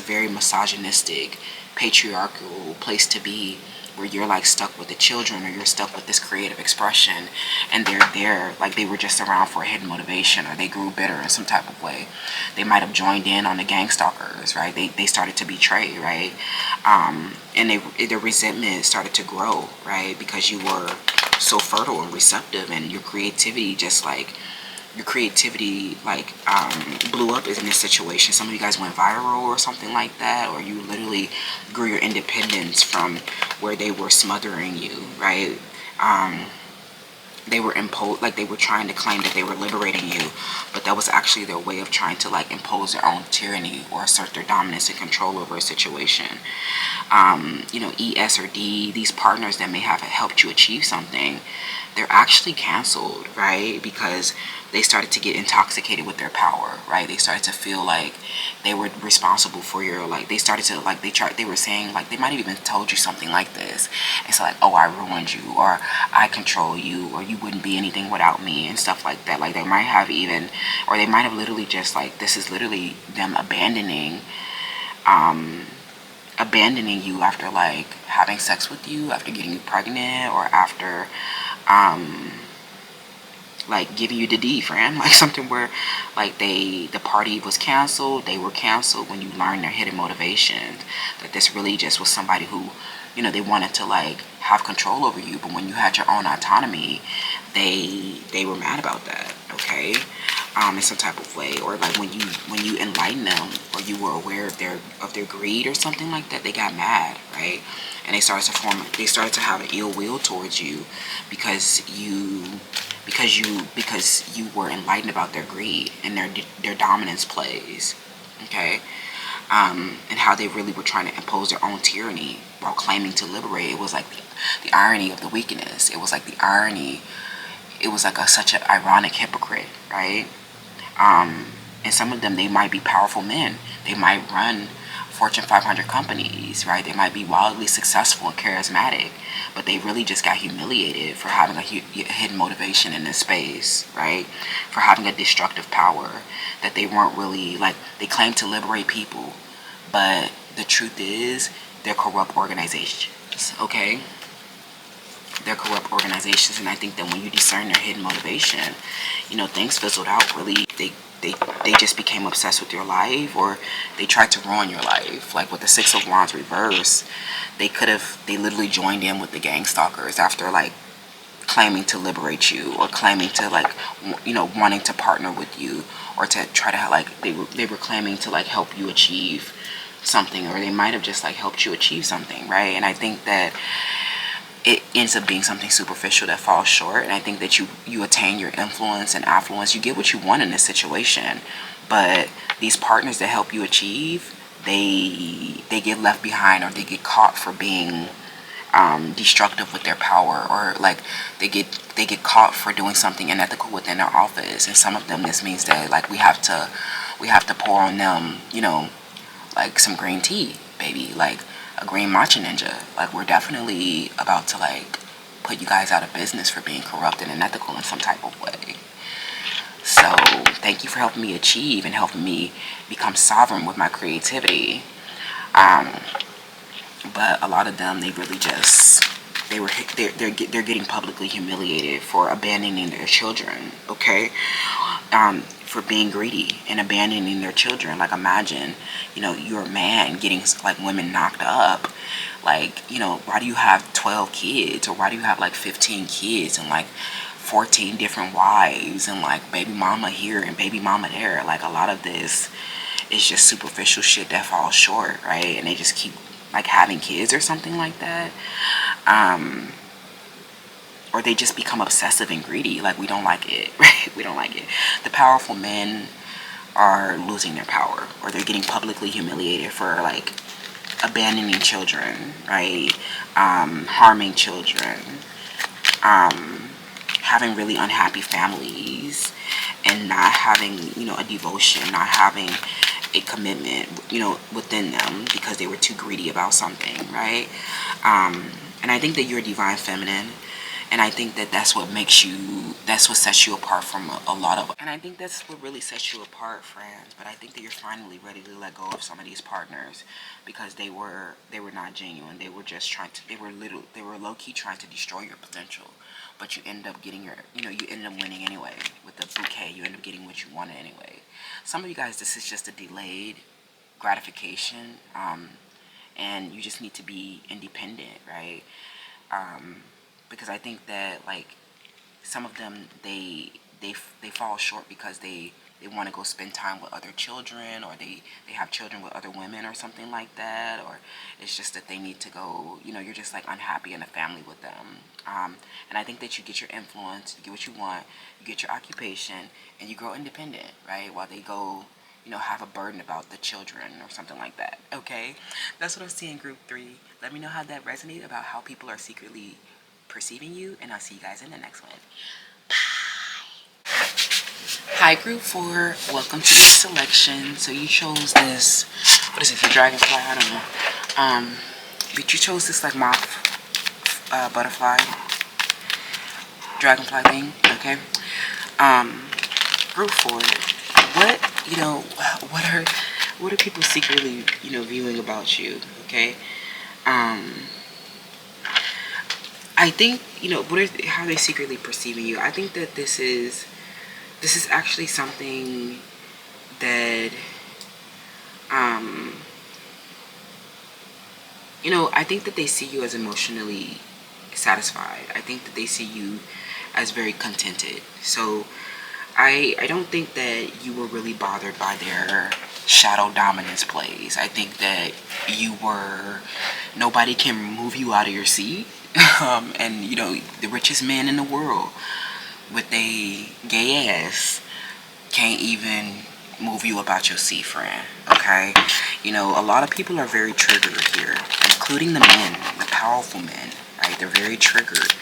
very misogynistic, patriarchal place to be, where you're stuck with the children, or you're stuck with this creative expression, and they're there they were just around for a hidden motivation, or they grew bitter in some type of way. They might have joined in on the gang stalkers, right? They started to betray, right? And their resentment started to grow, right? Because you were so fertile and receptive, and your creativity blew up in this situation. Some of you guys went viral or something like that, or you literally grew your independence from where they were smothering you, right? They were they were trying to claim that they were liberating you, but that was actually their way of trying to impose their own tyranny or assert their dominance and control over a situation. E, S, or D, these partners that may have helped you achieve something, they're actually canceled, right? Because they started to get intoxicated with their power, right? They started to feel like they were responsible for your, they started to, they were saying, they might have even told you something like this. It's oh, I ruined you, or I control you, or you wouldn't be anything without me, and stuff like that. They might have even, or they might have literally just, this is literally them abandoning you after, having sex with you, after getting you pregnant, or after, giving you the D, friend. Something where the party was canceled, they were canceled when you learned their hidden motivations, that this really just was somebody who, they wanted to have control over you, but when you had your own autonomy, they were mad about that, okay? In some type of way, or when you enlightened them, or you were aware of their greed or something like that, they got mad, right? And they started to have an ill will towards you because you were enlightened about their greed and their dominance plays, okay? And how they really were trying to impose their own tyranny while claiming to liberate. It was the irony of the weakness. It was the irony. It was such an ironic hypocrite, right? And some of them, they might be powerful men. They might run Fortune 500 companies, right? They might be wildly successful and charismatic, but they really just got humiliated for having a hidden motivation in this space, right? For having a destructive power that they weren't really, like, they claim to liberate people, but the truth is they're corrupt organizations, okay? They're corrupt organizations, and I think that when you discern their hidden motivation, you know, things fizzled out really. They just became obsessed with your life, or they tried to ruin your life. Like with the Six of Wands reverse, they literally joined in with the gang stalkers after like claiming to liberate you, or claiming to like, you know, wanting to partner with you, or to try to like, they were claiming to like help you achieve something, or they might have just like helped you achieve something, right? And I think that it ends up being something superficial that falls short. And I think that you attain your influence and affluence. You get what you want in this situation, but these partners that help you achieve, they get left behind, or they get caught for being destructive with their power, or like they get caught for doing something unethical within their office. And some of them, this means that like we have to pour on them, you know, like some green tea, baby, like a green matcha ninja. Like we're definitely about to like put you guys out of business for being corrupt and unethical in some type of way. So thank you for helping me achieve and helping me become sovereign with my creativity. But a lot of them, they really just they're getting publicly humiliated for abandoning their children, okay? For being greedy and abandoning their children. Like imagine, you know, you're a man getting like women knocked up. Like, you know, why do you have 12 kids, or why do you have like 15 kids and like 14 different wives, and like baby mama here and baby mama there? Like a lot of this is just superficial shit that falls short, right? And they just keep like having kids or something like that. Or they just become obsessive and greedy. Like we don't like it, right? We don't like it. The powerful men are losing their power, or they're getting publicly humiliated for like abandoning children, right? Harming children, having really unhappy families, and not having, you know, a devotion, not having a commitment, you know, within them because they were too greedy about something, right? And I think that you're divine feminine. And I think that that's what sets you apart from a lot of, and I think that's what really sets you apart, friends. But I think that you're finally ready to let go of some of these partners, because they were not genuine. They were just they were low key trying to destroy your potential. But you end up getting you end up winning anyway with the bouquet. You end up getting what you wanted anyway. Some of you guys, this is just a delayed gratification, and you just need to be independent, right? Because I think that like some of them, they fall short because they want to go spend time with other children, or they have children with other women or something like that, or it's just that they need to go, you know, you're just like unhappy in a family with them. And I think that you get your influence, you get what you want, you get your occupation, and you grow independent, right? While they go, you know, have a burden about the children or something like that, okay? That's what I'm seeing, group 3. Let me know how that resonates, about how people are secretly perceiving you, and I'll see you guys in the next one. Bye. Hi, group 4. Welcome to this selection. So you chose this, what is it, the dragonfly? I don't know. But you chose this like moth, butterfly, dragonfly thing, okay? Group 4. What are people secretly, you know, viewing about you, okay? I think, you know, how they secretly perceiving you. I think that this is actually something that, you know, I think that they see you as emotionally satisfied. I think that they see you as very contented. So I don't think that you were really bothered by their shadow dominance plays. I think that nobody can move you out of your seat. And you know, the richest man in the world with a gay ass can't even move you about your seat, friend, okay? You know, a lot of people are very triggered here, including the men, the powerful men, right? They're very triggered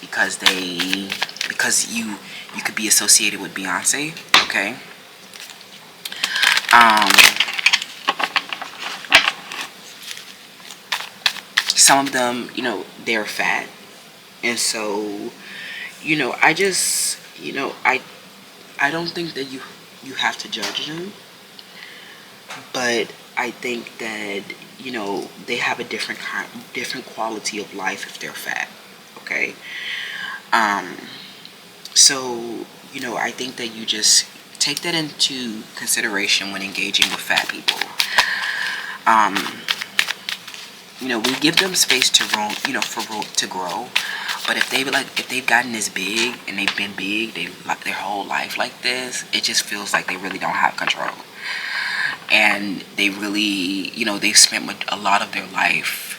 because you could be associated with Beyonce, okay? some of them, they're fat. And so, I just, I don't think that you have to judge them, but I think that, they have a different quality of life if they're fat. Okay. Um, so, I think that you just take that into consideration when engaging with fat people. Um, we give them space to roam, to grow. But if they've gotten this big and they've been big, they like their whole life like this, it just feels like they really don't have control. And they really, they've spent a lot of their life,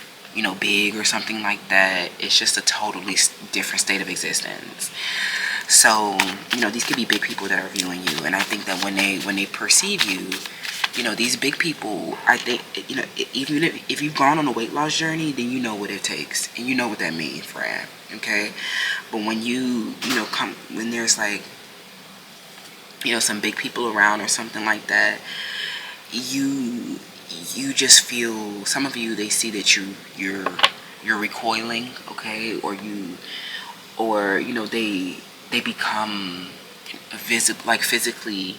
big or something like that. It's just a totally different state of existence. So, these could be big people that are viewing you, and I think that when they perceive you, these big people, I think, even if you've gone on a weight loss journey, then you know what it takes, and you know what that means, friend. Okay, but when when there's like, some big people around or something like that, you just feel, some of you, they see that you're recoiling, okay, or they become physically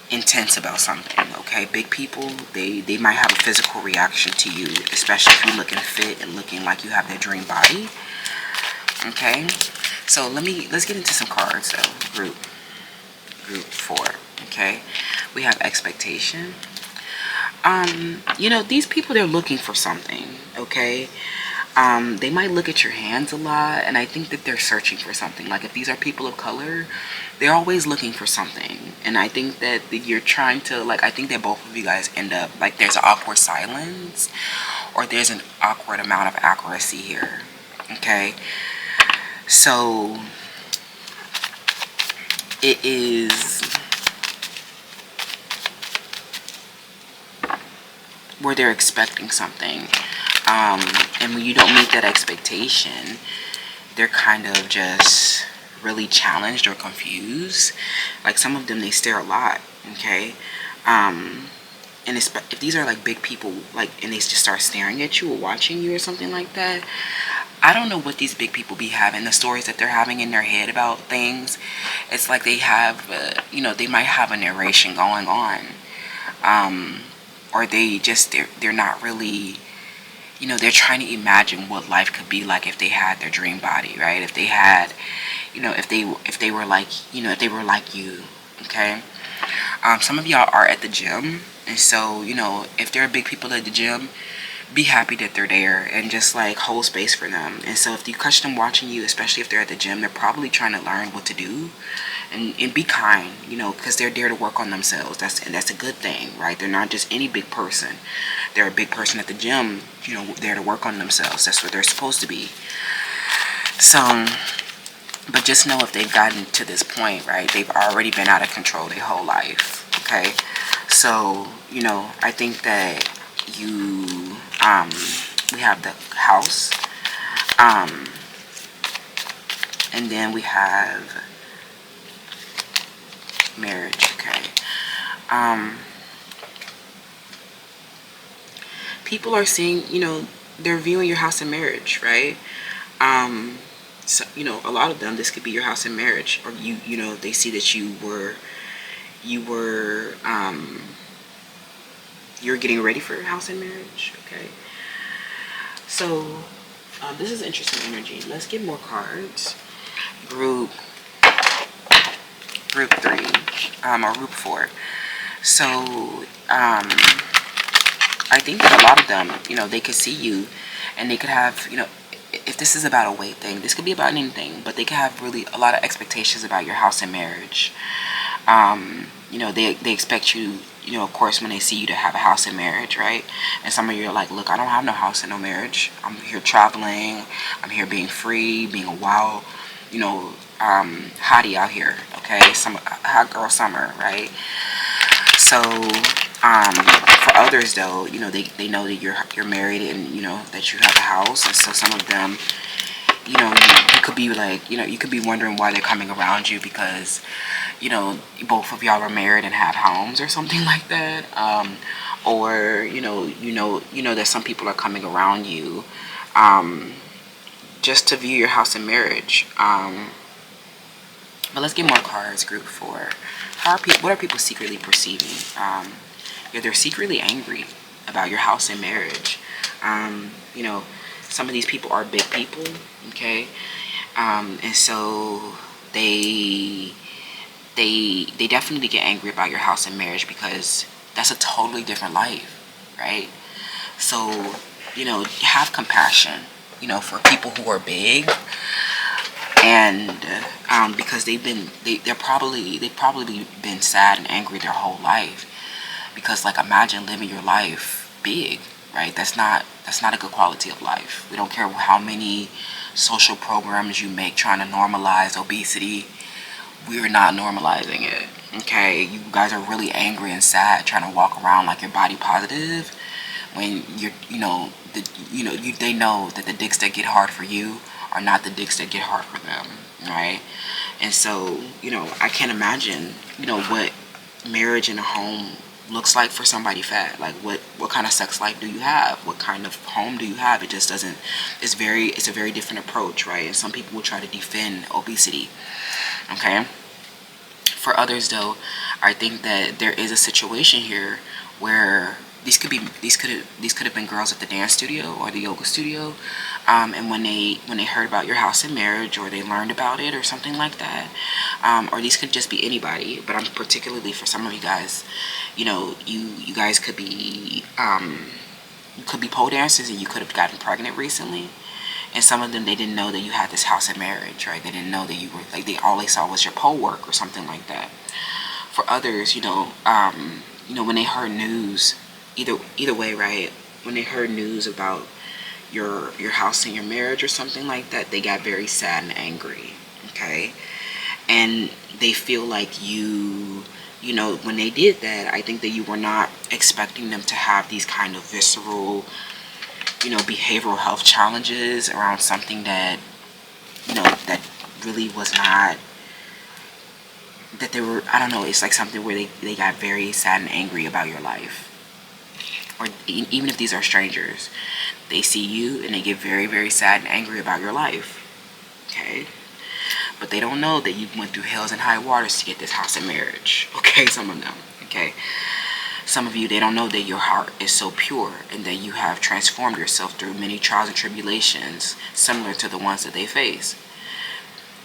intense about something. Okay, big people, they might have a physical reaction to you, especially if you're looking fit and looking like you have their dream body. Okay, so let's get into some cards though. Group 4. Okay, we have expectation. These people, they're looking for something. Okay, they might look at your hands a lot, and I think that they're searching for something. Like if these are people of color, they're always looking for something. And I think that you're trying to, I think that both of you guys end up, there's an awkward silence, or there's an awkward amount of accuracy here. Okay, so it is where they're expecting something. And when you don't meet that expectation, they're kind of just really challenged or confused. Like some of them, they stare a lot. Okay, and if these are big people, and they just start staring at you or watching you or something like that, I don't know what these big people be having, the stories that they're having in their head about things. It's like they have, they might have a narration going on, or they're not really, they're trying to imagine what life could be like if they had their dream body, right? If they had, if they were like, if they were like you. Okay, some of y'all are at the gym, and so if there are big people at the gym, be happy that they're there and just hold space for them. And so if you catch them watching you, especially if they're at the gym, they're probably trying to learn what to do, and be kind, because they're there to work on themselves. That's a good thing, right? They're not just any big person. They're a big person at the gym, there to work on themselves. That's what they're supposed to be. So, but just know, if they've gotten to this point, right, they've already been out of control their whole life. Okay, so I think that we have the house, and then we have marriage. Okay, people are seeing, they're viewing your house and marriage, right? So, a lot of them, this could be your house and marriage, or they see that you're getting ready for your house and marriage. Okay, so this is interesting energy. Let's get more cards. Group 3, or group 4. So I think that a lot of them, they could see you, and they could have, if this is about a weight thing, this could be about anything, but they could have really a lot of expectations about your house and marriage. They expect you, of course, when they see you, to have a house and marriage, right? And some of you are like, look, I don't have no house and no marriage. I'm here traveling. I'm here being free, being a wild, hottie out here, okay? Hot girl summer, right? So, for others, though, they know that you're married, and, that you have a house. And so some of them, you could be like, you could be wondering why they're coming around you, because, both of y'all are married and have homes or something like that. or you know that some people are coming around you, um, just to view your house and marriage. But let's get more cards, group 4. What are people secretly perceiving? Yeah, they're secretly angry about your house and marriage. You know, some of these people are big people, okay? And so they they definitely get angry about your house and marriage because that's a totally different life, right? So, have compassion, for people who are big, and because they've probably been sad and angry their whole life, because like imagine living your life big, right? That's not a good quality of life. We don't care how many social programs you make trying to normalize obesity. We're not normalizing it. Okay, you guys are really angry and sad trying to walk around like you're body positive when they know that the dicks that get hard for you are not the dicks that get hard for them, right? And so, I can't imagine, what marriage in a home looks like for somebody fat. Like what kind of sex life do you have? What kind of home do you have? It just doesn't. It's a very different approach, right? And some people will try to defend obesity. Okay. For others, though, I think that there is a situation here where these could have been girls at the dance studio or the yoga studio, and when they heard about your house and marriage, or they learned about it or something like that, or these could just be anybody. But I'm particularly for some of you guys, you guys could be pole dancers, and you could have gotten pregnant recently. And some of them, they didn't know that you had this house and marriage, right? They didn't know that you were, like, all they saw was your pole work or something like that. For others, when they heard news, either way, right? When they heard news about your house and your marriage or something like that, they got very sad and angry, okay? And they feel like when they did that, I think that you were not expecting them to have these kind of visceral, behavioral health challenges around something that, that really was not, that they were, I don't know, it's like something where they got very sad and angry about your life. Or even if these are strangers, they see you and they get very, very sad and angry about your life, okay? But they don't know that you went through hells and high waters to get this house and marriage, okay? Some of them, okay? Some of you, they don't know that your heart is so pure and that you have transformed yourself through many trials and tribulations similar to the ones that they face.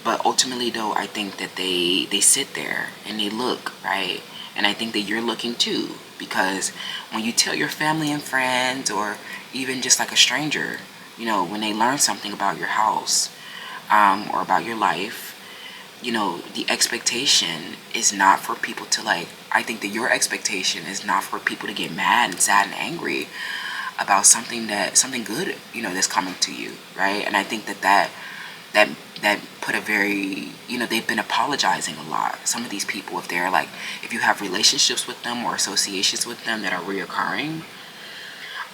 But ultimately, though, I think that they sit there and they look, right? And I think that you're looking too, because when you tell your family and friends, or even just like a stranger, when they learn something about your house, or about your life, the expectation is not for people to, like, I think that your expectation is not for people to get mad and sad and angry about something good, that's coming to you, right? And I think that put a very, they've been apologizing a lot. Some of these people, if you have relationships with them or associations with them that are reoccurring,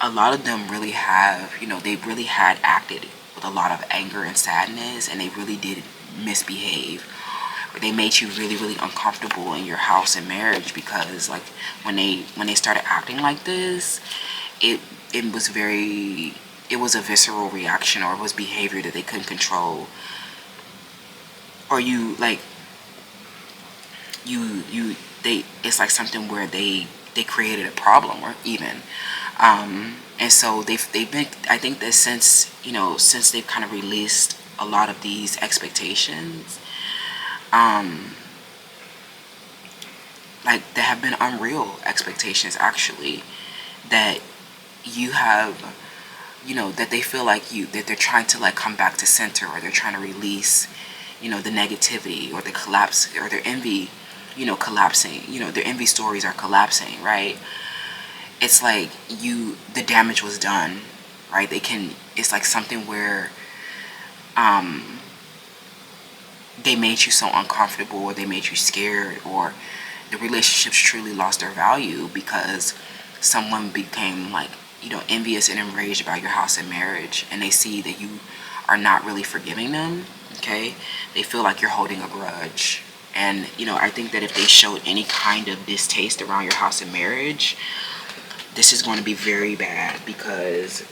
a lot of them really have, they really had acted with a lot of anger and sadness, and they really did misbehave. They made you really, really uncomfortable in your house and marriage, because like when they started acting like this, it was a visceral reaction, or it was behavior that they couldn't control, or it's like something where they created a problem, or even and so they've been, I think that since they've kind of released a lot of these expectations, like there have been unreal expectations, actually, that you have, that they feel like that they're trying to like come back to center, or they're trying to release, the negativity, or the collapse, or their envy, collapsing, their envy stories are collapsing, right? It's like the damage was done, right? It's like something where, they made you so uncomfortable, or they made you scared, or the relationships truly lost their value because someone became like, envious and enraged about your house and marriage, and they see that you are not really forgiving them, okay? They feel like you're holding a grudge. And, I think that if they showed any kind of distaste around your house and marriage, this is going to be very bad, because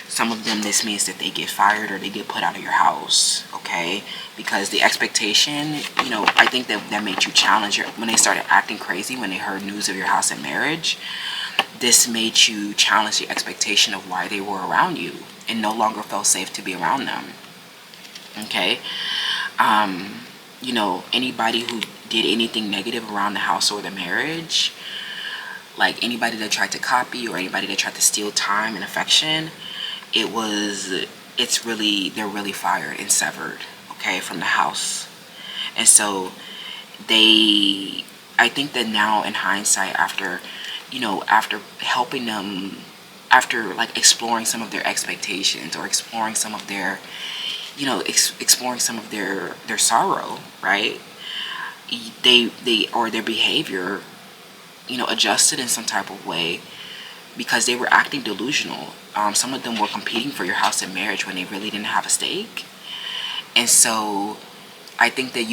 some of them, this means that they get fired or they get put out of your house, okay? Because the expectation, I think that made you challenge when they started acting crazy, when they heard news of your house and marriage, this made you challenge the expectation of why they were around you and no longer felt safe to be around them, okay? Anybody who did anything negative around the house or the marriage, like anybody that tried to copy or anybody that tried to steal time and affection, they're really fired and severed, okay, from the house. And so I think that now in hindsight, after helping them, after like exploring some of their expectations or exploring some of their, exploring some of their sorrow, right? Or their behavior, adjusted in some type of way, because they were acting delusional. Some of them were competing for your house and marriage when they really didn't have a stake. And so I think that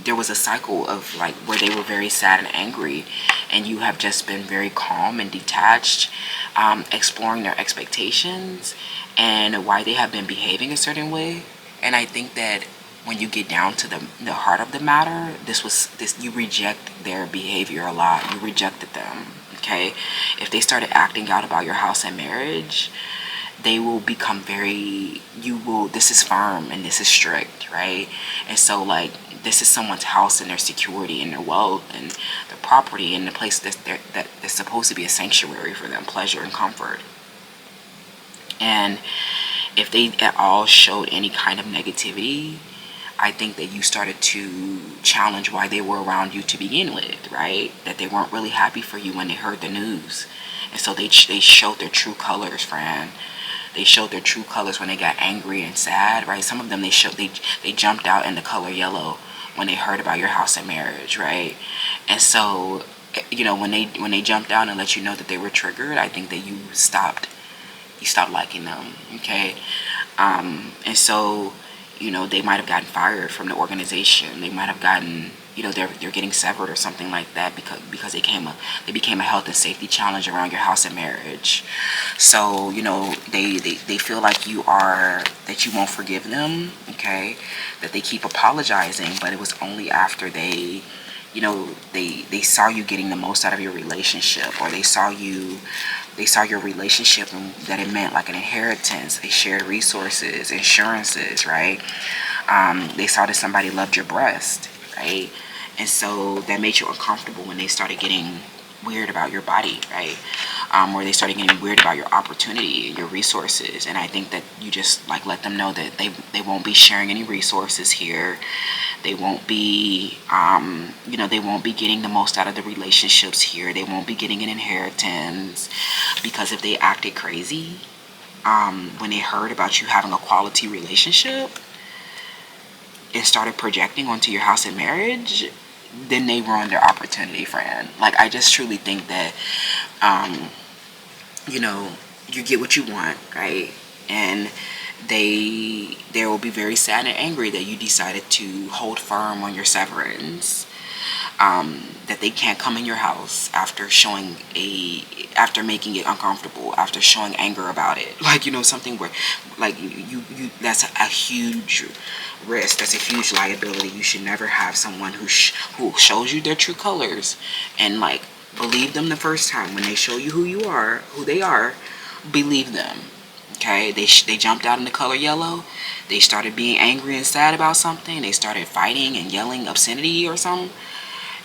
there was a cycle of like where they were very sad and angry, and you have just been very calm and detached, exploring their expectations and why they have been behaving a certain way. And I think that when you get down to the heart of the matter, you reject their behavior a lot. You rejected them, okay? If they started acting out about your house and marriage, they will become this is firm and this is strict, right? And so like, this is someone's house and their security and their wealth and their property and the place that's supposed to be a sanctuary for them, pleasure and comfort. And if they at all showed any kind of negativity, I think that you started to challenge why they were around you to begin with, right? That they weren't really happy for you when they heard the news. And so they showed their true colors, friend. They showed their true colors when they got angry and sad, right? Some of them, they jumped out in the color yellow when they heard about your house and marriage, right? And so, when they jumped out and let you know that they were triggered, I think that you stopped liking them, okay? And so, they might have gotten fired from the organization. They might have gotten, they're getting severed or something like that because they became a health and safety challenge around your house and marriage. So, they feel like that you won't forgive them, okay? That they keep apologizing, but it was only after they saw you getting the most out of your relationship, or they saw your relationship and that it meant like an inheritance. They shared resources, insurances, right? They saw that somebody loved your breast, right? And so that made you uncomfortable when they started getting weird about your body, right? Or they started getting weird about your opportunity and your resources. And I think that you just like let them know that they won't be sharing any resources here. They won't be, they won't be getting the most out of the relationships here. They won't be getting an inheritance, because if they acted crazy, when they heard about you having a quality relationship and started projecting onto your house and marriage, then they ruined their opportunity, friend. Like, I just truly think that, you get what you want, right? And they will be very sad and angry that you decided to hold firm on your severance, that they can't come in your house after making it uncomfortable, after showing anger about it, like, something where like you that's a huge risk, that's a huge liability. You should never have someone who shows you their true colors and like believe them the first time. When they show you who they are, believe them. Okay, they jumped out in the color yellow. They started being angry and sad about something. They started fighting and yelling obscenity or something.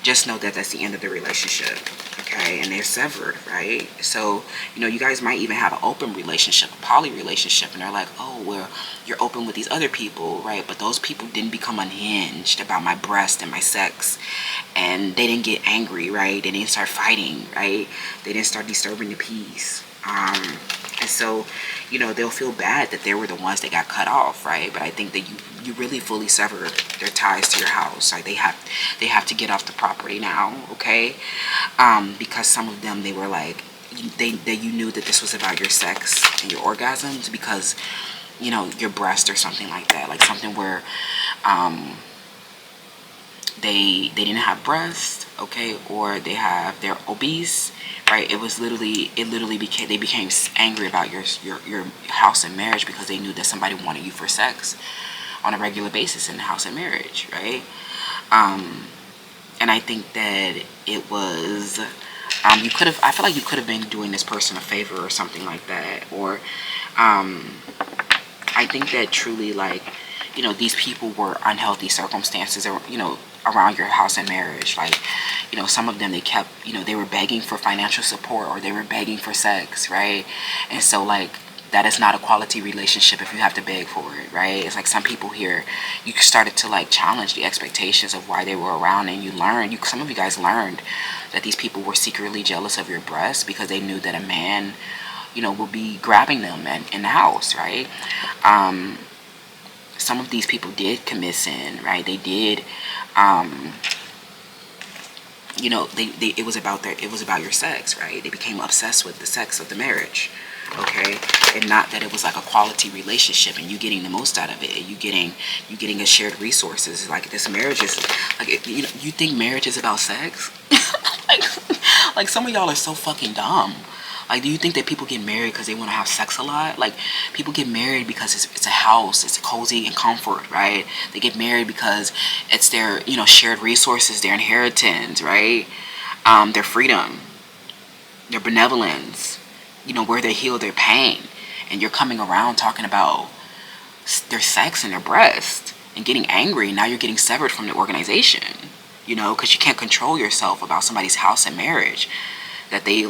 Just know that that's the end of the relationship. Okay, and they're severed, right? So, you guys might even have an open relationship, a poly relationship, and they're like, oh, well, you're open with these other people, right? But those people didn't become unhinged about my breast and my sex, and they didn't get angry, right? They didn't start fighting, right? They didn't start disturbing the peace. And so, they'll feel bad that they were the ones that got cut off, right? But I think that you really fully severed their ties to your house. Like, they have to get off the property now, okay? Because some of them, they were like, you knew that this was about your sex and your orgasms because, your breast or something like that. Like something where, they didn't have breasts, okay, or they're obese, right? It literally became, they became angry about your house and marriage because they knew that somebody wanted you for sex on a regular basis in the house and marriage, right? And I think that it was, you could have, I feel like you could have been doing this person a favor or something like that, or I think that truly, like, these people were unhealthy circumstances, or, around your house and marriage. Like, some of them, they kept, they were begging for financial support, or they were begging for sex, right? And so, like, that is not a quality relationship if you have to beg for it, right? It's like some people here, you started to, like, challenge the expectations of why they were around, and some of you guys learned that these people were secretly jealous of your breasts because they knew that a man, will be grabbing them in the house, right? Some of these people did commit sin, right? They did, it was about your sex, right? They became obsessed with the sex of the marriage, okay? And not that it was like a quality relationship and you getting the most out of it. You getting a shared resources. Like, this marriage is like, you think marriage is about sex? like, like some of y'all are so fucking dumb. Like, do you think that people get married because they want to have sex a lot? Like, people get married because it's a house, it's cozy and comfort, right? They get married because it's their, shared resources, their inheritance, right? Their freedom, their benevolence, where they heal their pain. And you're coming around talking about their sex and their breast and getting angry. Now you're getting severed from the organization, because you can't control yourself about somebody's house and marriage that they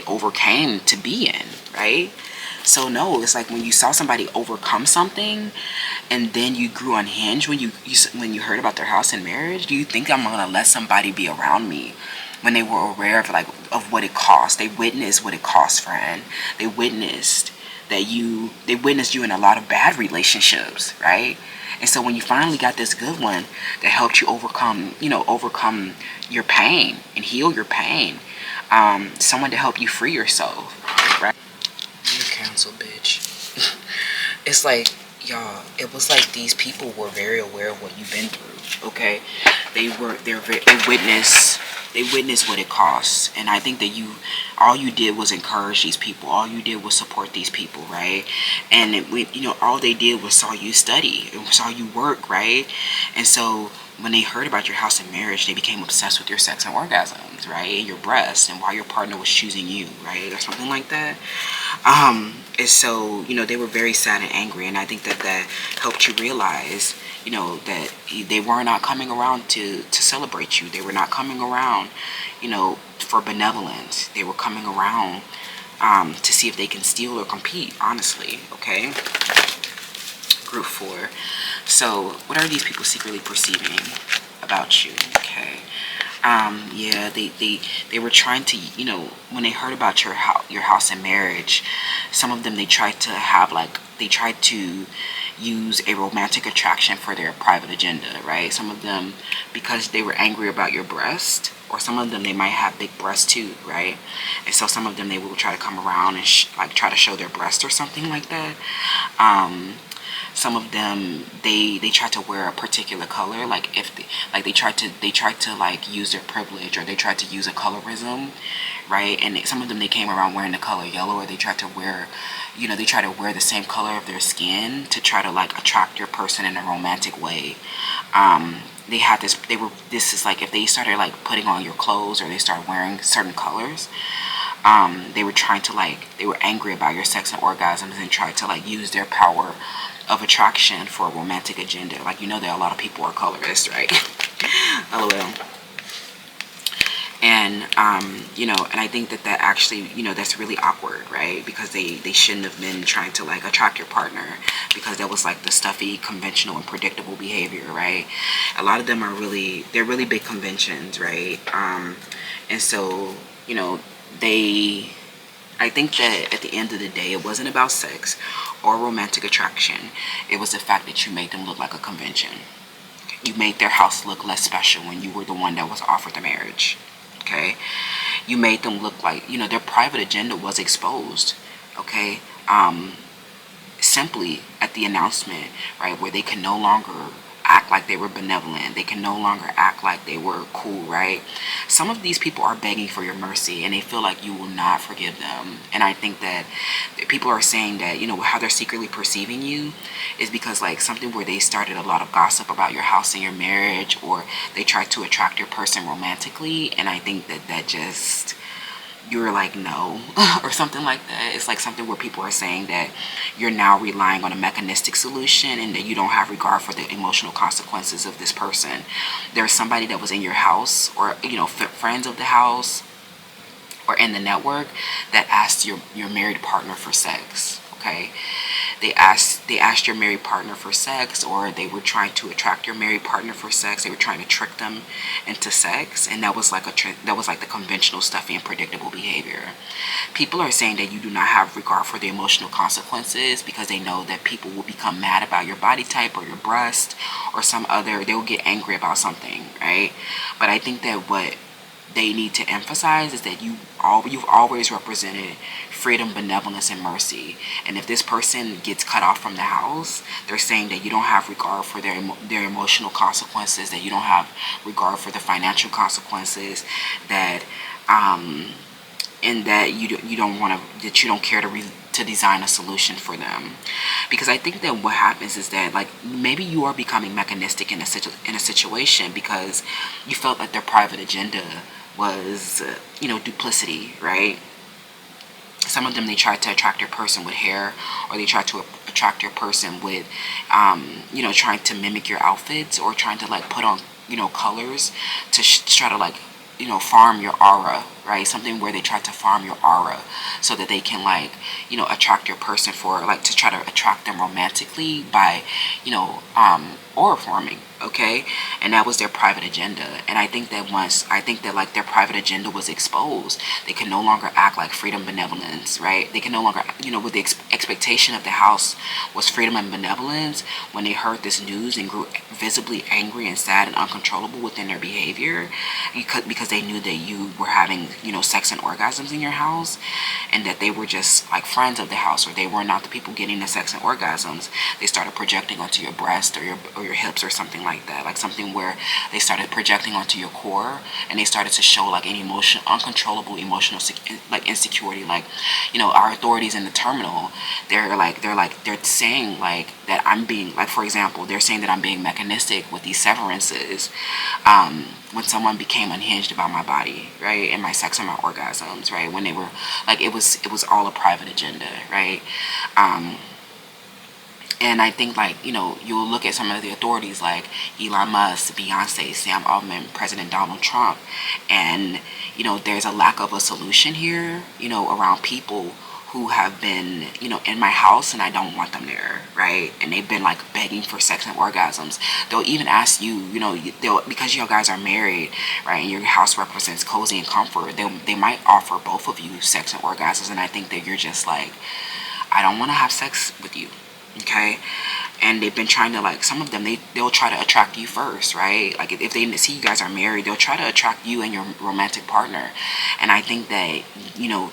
overcame to be in, right? So no, it's like when you saw somebody overcome something and then you grew unhinged when you heard about their house and marriage. Do you think I'm gonna let somebody be around me when they were aware of what it cost? They witnessed what it cost, friend. They witnessed you in a lot of bad relationships, right? And so when you finally got this good one that helped you overcome your pain and heal your pain, someone to help you free yourself, right? You're canceled, bitch. It's like, y'all, it was like these people were very aware of what you've been through, okay? They witnessed what it costs. And I think that all you did was encourage these people. All you did was support these people, right? And all they did was saw you study, saw you work, right? And so when they heard about your house and marriage, they became obsessed with your sex and orgasms, right? And your breasts, and why your partner was choosing you, right? Or something like that. And so, they were very sad and angry. And I think that helped you realize, that they were not coming around to celebrate you. They were not coming around, for benevolence. They were coming around to see if they can steal or compete, honestly, okay? Group 4. So, what are these people secretly perceiving about you? Okay. Yeah, they were trying to, when they heard about your house and marriage, some of them, they tried to use a romantic attraction for their private agenda, right? Some of them, because they were angry about your breast, or some of them, they might have big breasts too, right? And so some of them, they will try to come around and try to show their breast or something like that. Some of them, they try to wear a particular color, like if they try to like use their privilege, or they try to use a colorism, right? And some of them, they came around wearing the color yellow, or they try to wear the same color of their skin to try to like attract your person in a romantic way. This is like if they started like putting on your clothes, or they started wearing certain colors, they were angry about your sex and orgasms and tried to like use their power of attraction for a romantic agenda. Like, that a lot of people are colorist, right? LOL. And and I think that actually, that's really awkward, right? Because they shouldn't have been trying to like attract your partner, because that was like the stuffy, conventional, and predictable behavior, right? A lot of them they're really big conventions, right? And so, I think that at the end of the day, it wasn't about sex or romantic attraction. It was the fact that you made them look like a convention. You made their house look less special when you were the one that was offered the marriage. Okay? You made them look like, their private agenda was exposed. Okay? Simply at the announcement, right, where they can no longer act like they were benevolent. They can no longer act like they were cool, right? Some of these people are begging for your mercy, and they feel like you will not forgive them. And I think that people are saying that, how they're secretly perceiving you is because, like, something where they started a lot of gossip about your house and your marriage, or they tried to attract your person romantically. And I think that just, you're like, no, or something like that. It's like something where people are saying that you're now relying on a mechanistic solution and that you don't have regard for the emotional consequences of this person. There's somebody that was in your house, or friends of the house or in the network, that asked your married partner for sex. Okay, they asked your married partner for sex, or they were trying to attract your married partner for sex. They were trying to trick them into sex, and that was like the conventional, stuffy, and predictable behavior. People are saying that you do not have regard for the emotional consequences because they know that people will become mad about your body type or your breast or they will get angry about something, right? But I think that what they need to emphasize is that you've always represented freedom, benevolence, and mercy. And if this person gets cut off from the house, they're saying that you don't have regard for their emotional consequences, that you don't have regard for the financial consequences, that and that you don't care to design a solution for them. Because I think that what happens is that, like, maybe you are becoming mechanistic in a situation because you felt that their private agenda was duplicity, right? Some of them, they try to attract your person with hair, or they try to attract your person with trying to mimic your outfits, or trying to, like, put on colors to try to, like, farm your aura, right? Something where they try to farm your aura so that they can, like, attract your person for, like, to try to attract them romantically by aura forming, okay? And that was their private agenda. And I think that like, their private agenda was exposed, they can no longer act like freedom, benevolence, right? They can no longer, with the expectation of the house was freedom and benevolence. When they heard this news and grew visibly angry and sad and uncontrollable within their behavior, because they knew that you were having sex and orgasms in your house, and that they were just like friends of the house, or they were not the people getting the sex and orgasms, they started projecting onto your breast or your hips or something like that, like something where they started projecting onto your core, and they started to show like an uncontrollable emotional like insecurity. Like, our authorities in the terminal, they're saying like that I'm being, like, for example, they're saying that I'm being mechanistic with these severances, when someone became unhinged about my body, right, and my sex and my orgasms, right, when they were like, it was all a private agenda, right? And I think, like, you'll look at some of the authorities like Elon Musk, Beyonce, Sam Altman, President Donald Trump, and there's a lack of a solution here, around people who have been, in my house, and I don't want them there, right? And they've been, like, begging for sex and orgasms. They'll even ask you, because you guys are married, right, and your house represents cozy and comfort, they might offer both of you sex and orgasms, and I think that you're just like, I don't want to have sex with you, okay? And they've been trying to, like, some of them, they'll try to attract you first, right? Like, if they see you guys are married, they'll try to attract you and your romantic partner. And I think that,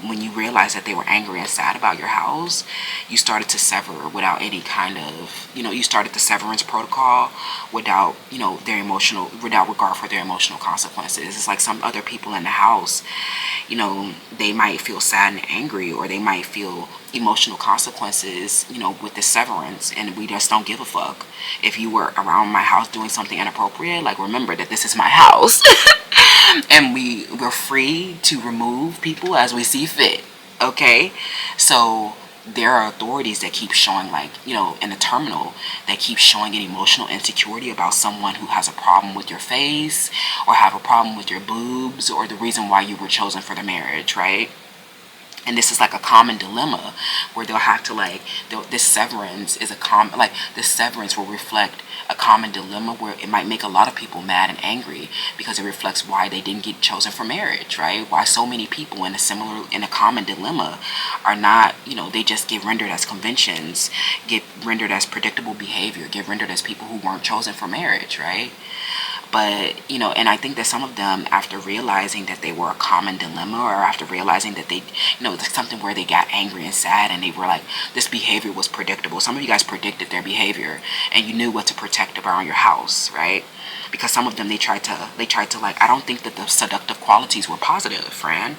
when you realize that they were angry and sad about your house, you started to sever without any kind of, you started the severance protocol without, without regard for their emotional consequences. It's like some other people in the house, they might feel sad and angry, or they might feel emotional consequences, with the severance, and we just don't give a fuck. If you were around my house doing something inappropriate, like, remember that this is my house. And we're free to remove people as we see fit, okay? So there are authorities that keep showing, like, in the terminal, that keep showing an emotional insecurity about someone who has a problem with your face, or have a problem with your boobs, or the reason why you were chosen for the marriage, right? And this is like a common dilemma where they'll have to, like, this severance will reflect a common dilemma where it might make a lot of people mad and angry, because it reflects why they didn't get chosen for marriage, right? Why so many people in a common dilemma are not, they just get rendered as conventions, get rendered as predictable behavior, get rendered as people who weren't chosen for marriage, right? But, and I think that some of them, after realizing that they were a common dilemma, or after realizing that they, something where they got angry and sad, and they were like, this behavior was predictable. Some of you guys predicted their behavior, and you knew what to protect around your house, right? Because some of them, they tried to like, I don't think that the seductive qualities were positive, Fran,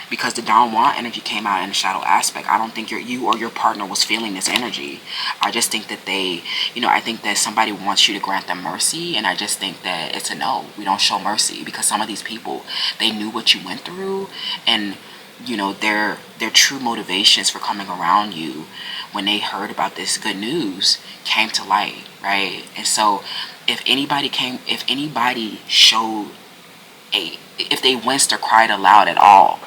because the Don Juan energy came out in the shadow aspect. I don't think you or your partner was feeling this energy. I just think that they, I think that somebody wants you to grant them mercy, and I just think that it's a no. We don't show mercy, because some of these people, they knew what you went through, and their true motivations for coming around you when they heard about this good news came to light, right? And so if anybody showed if they winced or cried aloud at all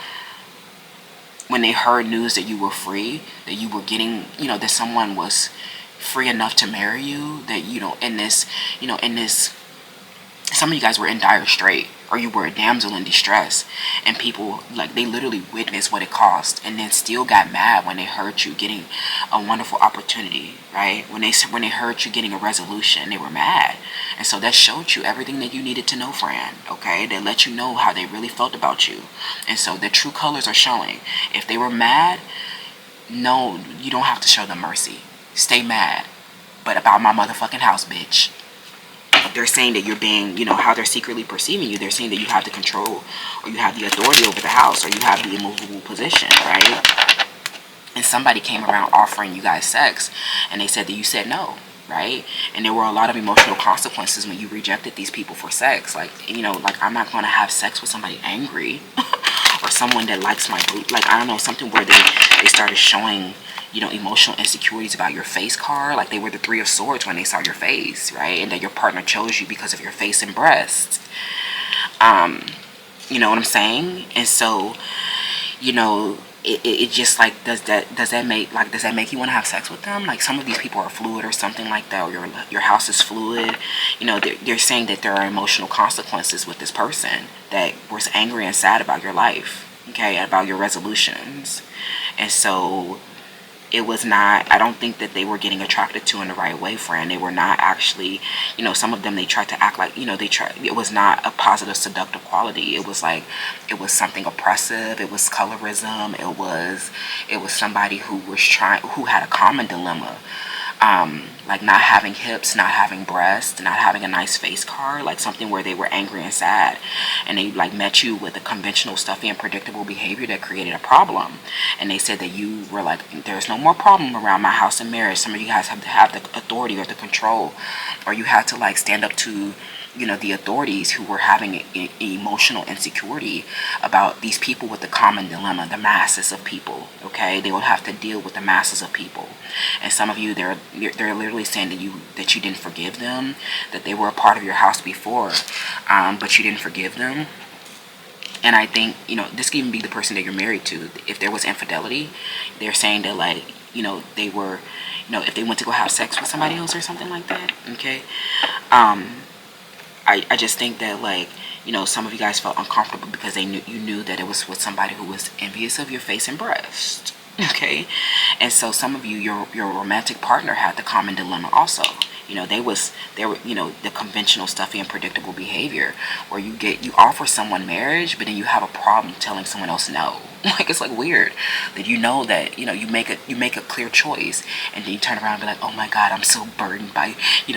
when they heard news that you were free, that you were getting, that someone was free enough to marry you, that, in this, some of you guys were in dire strait, or you were a damsel in distress, and people, like, they literally witnessed what it cost, and then still got mad when they heard you getting a wonderful opportunity, right? When they heard you getting a resolution, they were mad. And so that showed you everything that you needed to know, Fran, okay? They let you know how they really felt about you. And so their true colors are showing. If they were mad, no, you don't have to show them mercy. Stay mad. But about my motherfucking house, bitch. They're saying that you're being, how they're secretly perceiving you. They're saying that you have the control, or you have the authority over the house, or you have the immovable position, right? And somebody came around offering you guys sex, and they said that you said no, right? And there were a lot of emotional consequences when you rejected these people for sex. Like, like, I'm not going to have sex with somebody angry or someone that likes my boot. Like, I don't know, something where they started showing, emotional insecurities about your face card. Like, they were the Three of Swords when they saw your face, right? And that your partner chose you because of your face and breasts. You know what I'm saying? And so, it just, like, does that make you want to have sex with them? Like, some of these people are fluid or something like that, or your house is fluid. They're saying that there are emotional consequences with this person that was angry and sad about your life, okay, about your resolutions. And so it was not, I don't think that they were getting attracted to in the right way, friend. They were not actually, some of them, they tried to act like, it was not a positive seductive quality. It was like, it was something oppressive. It was colorism. It was somebody who had a common dilemma. Like not having hips, not having breasts, not having a nice face card, like something where they were angry and sad, and they like met you with a conventional, stuffy, and predictable behavior that created a problem. And they said that you were like, there's no more problem around my house and marriage. Some of you guys have to have the authority or the control, or you had to like stand up to the authorities who were having emotional insecurity about these people with the common dilemma, the masses of people, okay? They will have to deal with the masses of people. And some of you, they're literally saying that you didn't forgive them, that they were a part of your house before, but you didn't forgive them. And I think, this could even be the person that you're married to. If there was infidelity, they're saying that, like, they were, if they went to go have sex with somebody else or something like that, okay? I just think that, like, some of you guys felt uncomfortable because you knew that it was with somebody who was envious of your face and breast, okay? And so some of you, your romantic partner had the common dilemma also. They were, the conventional, stuffy, and predictable behavior where you offer someone marriage, but then you have a problem telling someone else no. Like, it's like weird that that you make a clear choice, and then you turn around and be like, oh my God, I'm so burdened by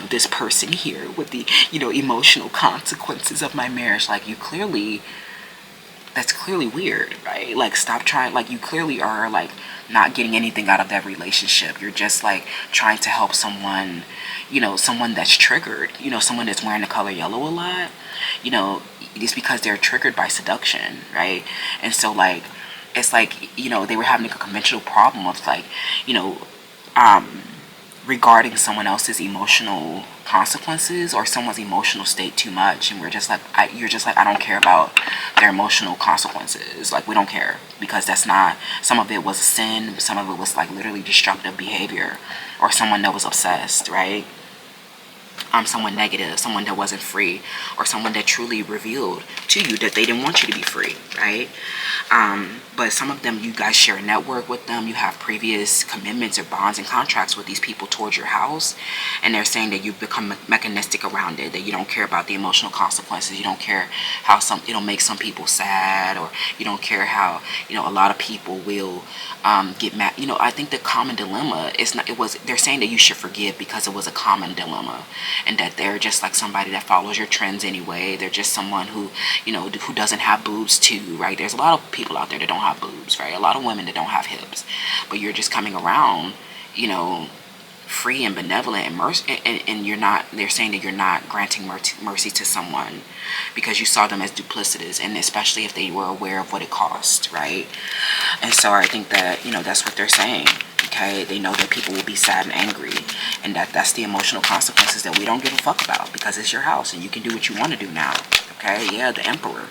this person here with the emotional consequences of my marriage. Like, that's clearly weird, right? Like, stop trying. Like, you clearly are like not getting anything out of that relationship. You're just like trying to help someone, someone that's triggered, someone that's wearing the color yellow a lot, it's because they're triggered by seduction, right? And so, like, it's like, they were having a conventional problem of, like, regarding someone else's emotional consequences or someone's emotional state too much, and you're just like, I don't care about their emotional consequences. Like, we don't care, because that's not, some of it was a sin, some of it was like literally destructive behavior, or someone that was obsessed, right? someone negative, someone that wasn't free, or someone that truly revealed to you that they didn't want you to be free, right? But some of them, you guys share a network with them. You have previous commitments or bonds and contracts with these people towards your house, and they're saying that you've become mechanistic around it, that you don't care about the emotional consequences. You don't care how it'll make some people sad, or you don't care how, a lot of people will get mad. I think the common dilemma is not, they're saying that you should forgive because it was a common dilemma, and that they're just like somebody that follows your trends anyway. They're just someone who, who doesn't have boobs too, right? There's a lot of people out there that don't have boobs, right? A lot of women that don't have hips, but you're just coming around, free and benevolent and mercy, and you're not, they're saying that you're not granting mercy to someone because you saw them as duplicitous, and especially if they were aware of what it cost, right? And so I think that, that's what they're saying. Okay, they know that people will be sad and angry, and that's the emotional consequences that we don't give a fuck about, because it's your house and you can do what you want to do now. Okay, yeah, the emperor.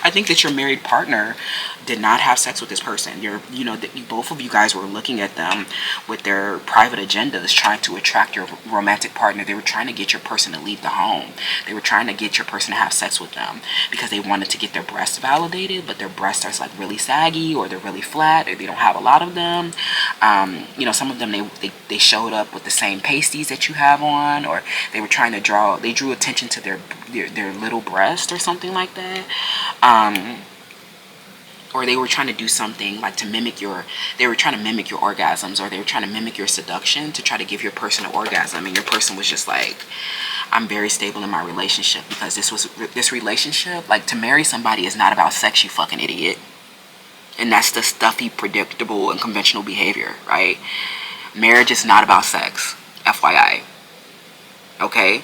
I think that your married partner did not have sex with this person. Both of you guys were looking at them with their private agendas, trying to attract your romantic partner. They were trying to get your person to leave the home. They were trying to get your person to have sex with them because they wanted to get their breasts validated, but their breasts are like really saggy, or they're really flat, or they don't have a lot of them. Some of them, they showed up with the same pasties that you have on, or they were trying to they drew attention to their little breast or something like that. Or they were trying to do something like they were trying to mimic your orgasms, or they were trying to mimic your seduction to try to give your person an orgasm. And your person was just like, I'm very stable in my relationship, because this relationship, like, to marry somebody is not about sex, you fucking idiot. And that's the stuffy, predictable, and conventional behavior, right? Marriage is not about sex, FYI. Okay?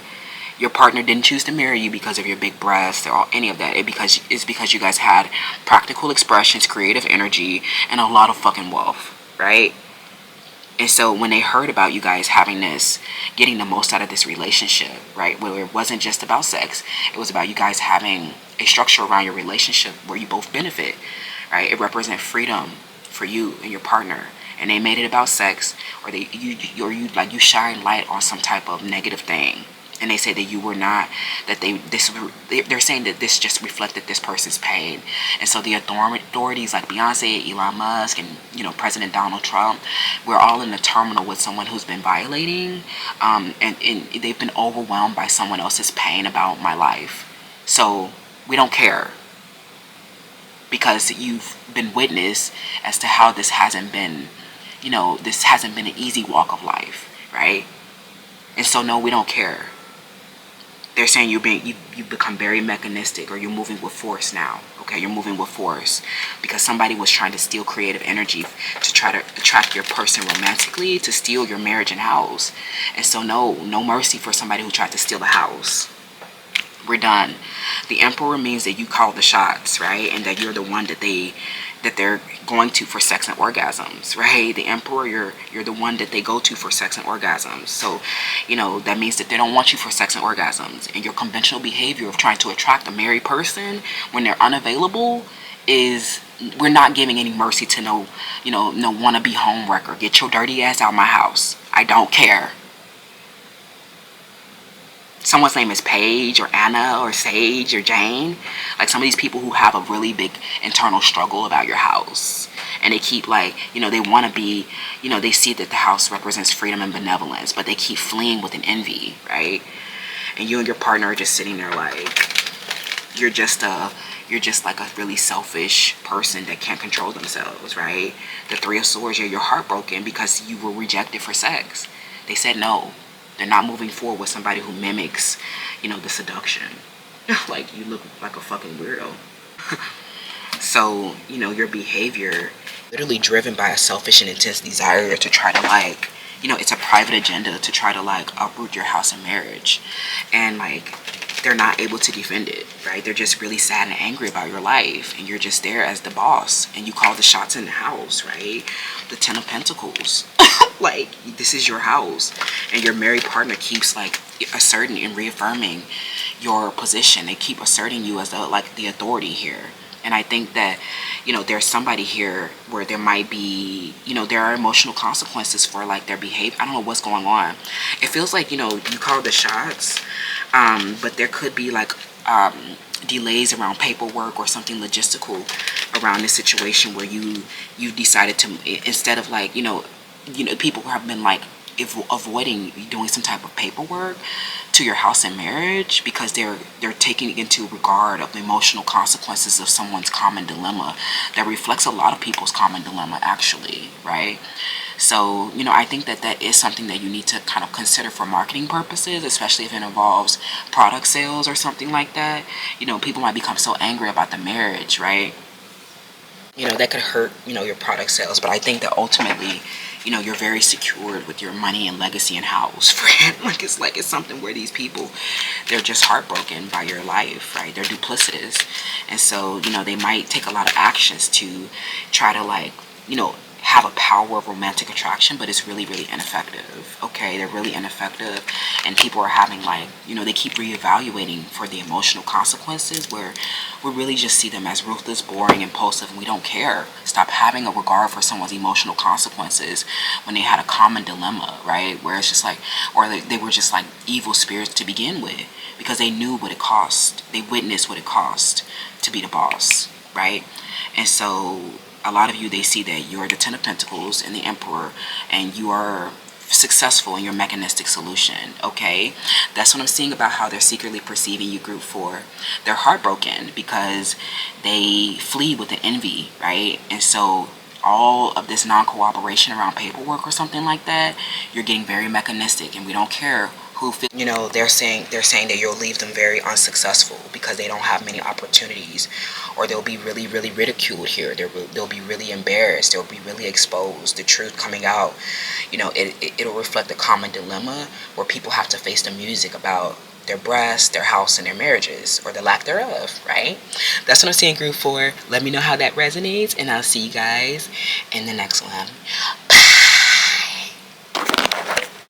Your partner didn't choose to marry you because of your big breasts or any of that. It's because you guys had practical expressions, creative energy, and a lot of fucking wealth, right? And so when they heard about you guys having this, getting the most out of this relationship, right, where it wasn't just about sex, it was about you guys having a structure around your relationship where you both benefit, right? It represents freedom for you and your partner. And they made it about sex, or you shine light on some type of negative thing. And they say that you were not, that they're saying that this just reflected this person's pain. And so the authorities like Beyonce, Elon Musk, and President Donald Trump, we're all in the terminal with someone who's been violating, and they've been overwhelmed by someone else's pain about my life. So we don't care, because you've been witness as to how this hasn't been, this hasn't been an easy walk of life, right? And so no, we don't care. They're saying you've become very mechanistic, or you're moving with force now. Okay, you're moving with force because somebody was trying to steal creative energy to try to attract your person romantically, to steal your marriage and house. And so no mercy for somebody who tried to steal the house. We're done. The emperor means that you call the shots, right? And that you're the one that they're going to for sex and orgasms, right? The emperor, you're the one that they go to for sex and orgasms. So, that means that they don't want you for sex and orgasms. And your conventional behavior of trying to attract a married person when they're unavailable is, we're not giving any mercy to no wannabe home wrecker. Get your dirty ass out of my house. I don't care. Someone's name is Paige or Anna or Sage or Jane. Like some of these people who have a really big internal struggle about your house. And they keep they want to be, they see that the house represents freedom and benevolence, but they keep fleeing with an envy, right? And you and your partner are just sitting there like, you're just like a really selfish person that can't control themselves, right? The Three of Swords, you're heartbroken because you were rejected for sex. They said no. They're not moving forward with somebody who mimics, the seduction. Like, you look like a fucking weirdo. So, your behavior literally driven by a selfish and intense desire to try to it's a private agenda to try to uproot your house and marriage. And they're not able to defend it, right? They're just really sad and angry about your life, and you're just there as the boss, and you call the shots in the house, right? The Ten of Pentacles. This is your house, and your married partner keeps asserting and reaffirming your position. They keep asserting you as the authority here. And I think that, there's somebody here where there might be, there are emotional consequences for like their behavior. I don't know what's going on. It feels like, you call the shots, but there could be like delays around paperwork or something logistical around this situation where you decided to, instead of like, people have been like avoiding doing some type of paperwork to your house and marriage because they're taking into regard of the emotional consequences of someone's common dilemma that reflects a lot of people's common dilemma, actually, right? So, I think that that is something that you need to kind of consider for marketing purposes, especially if it involves product sales or something like that. People might become so angry about the marriage, right? That could hurt, your product sales. But I think that ultimately, you're very secured with your money and legacy and house, friend. It's something where these people, they're just heartbroken by your life, right? They're duplicitous. And so, they might take a lot of actions to try to like, have a power of romantic attraction, but it's really, really ineffective. Okay, they're really ineffective, and people are having like, they keep reevaluating for the emotional consequences, where we really just see them as ruthless, boring, impulsive, and we don't care. Stop having a regard for someone's emotional consequences when they had a common dilemma, right? Where it's just like, or they were just like evil spirits to begin with because they knew what it cost. They witnessed what it cost to be the boss, right? And so a lot of you, they see that you're the Ten of Pentacles and the Emperor, and you are successful in your mechanistic solution. Okay, that's what I'm seeing about how they're secretly perceiving you, group 4. They're heartbroken because they flee with an envy, right? And so all of this non-cooperation around paperwork or something like that, you're getting very mechanistic, and we don't care who they're saying that you'll leave them very unsuccessful because they don't have many opportunities, or they'll be really, really ridiculed here. They'll be really embarrassed. They'll be really exposed. The truth coming out, it'll reflect a common dilemma where people have to face the music about their breasts, their house, and their marriages, or the lack thereof, right? That's what I'm seeing, group 4. Let me know how that resonates, and I'll see you guys in the next one.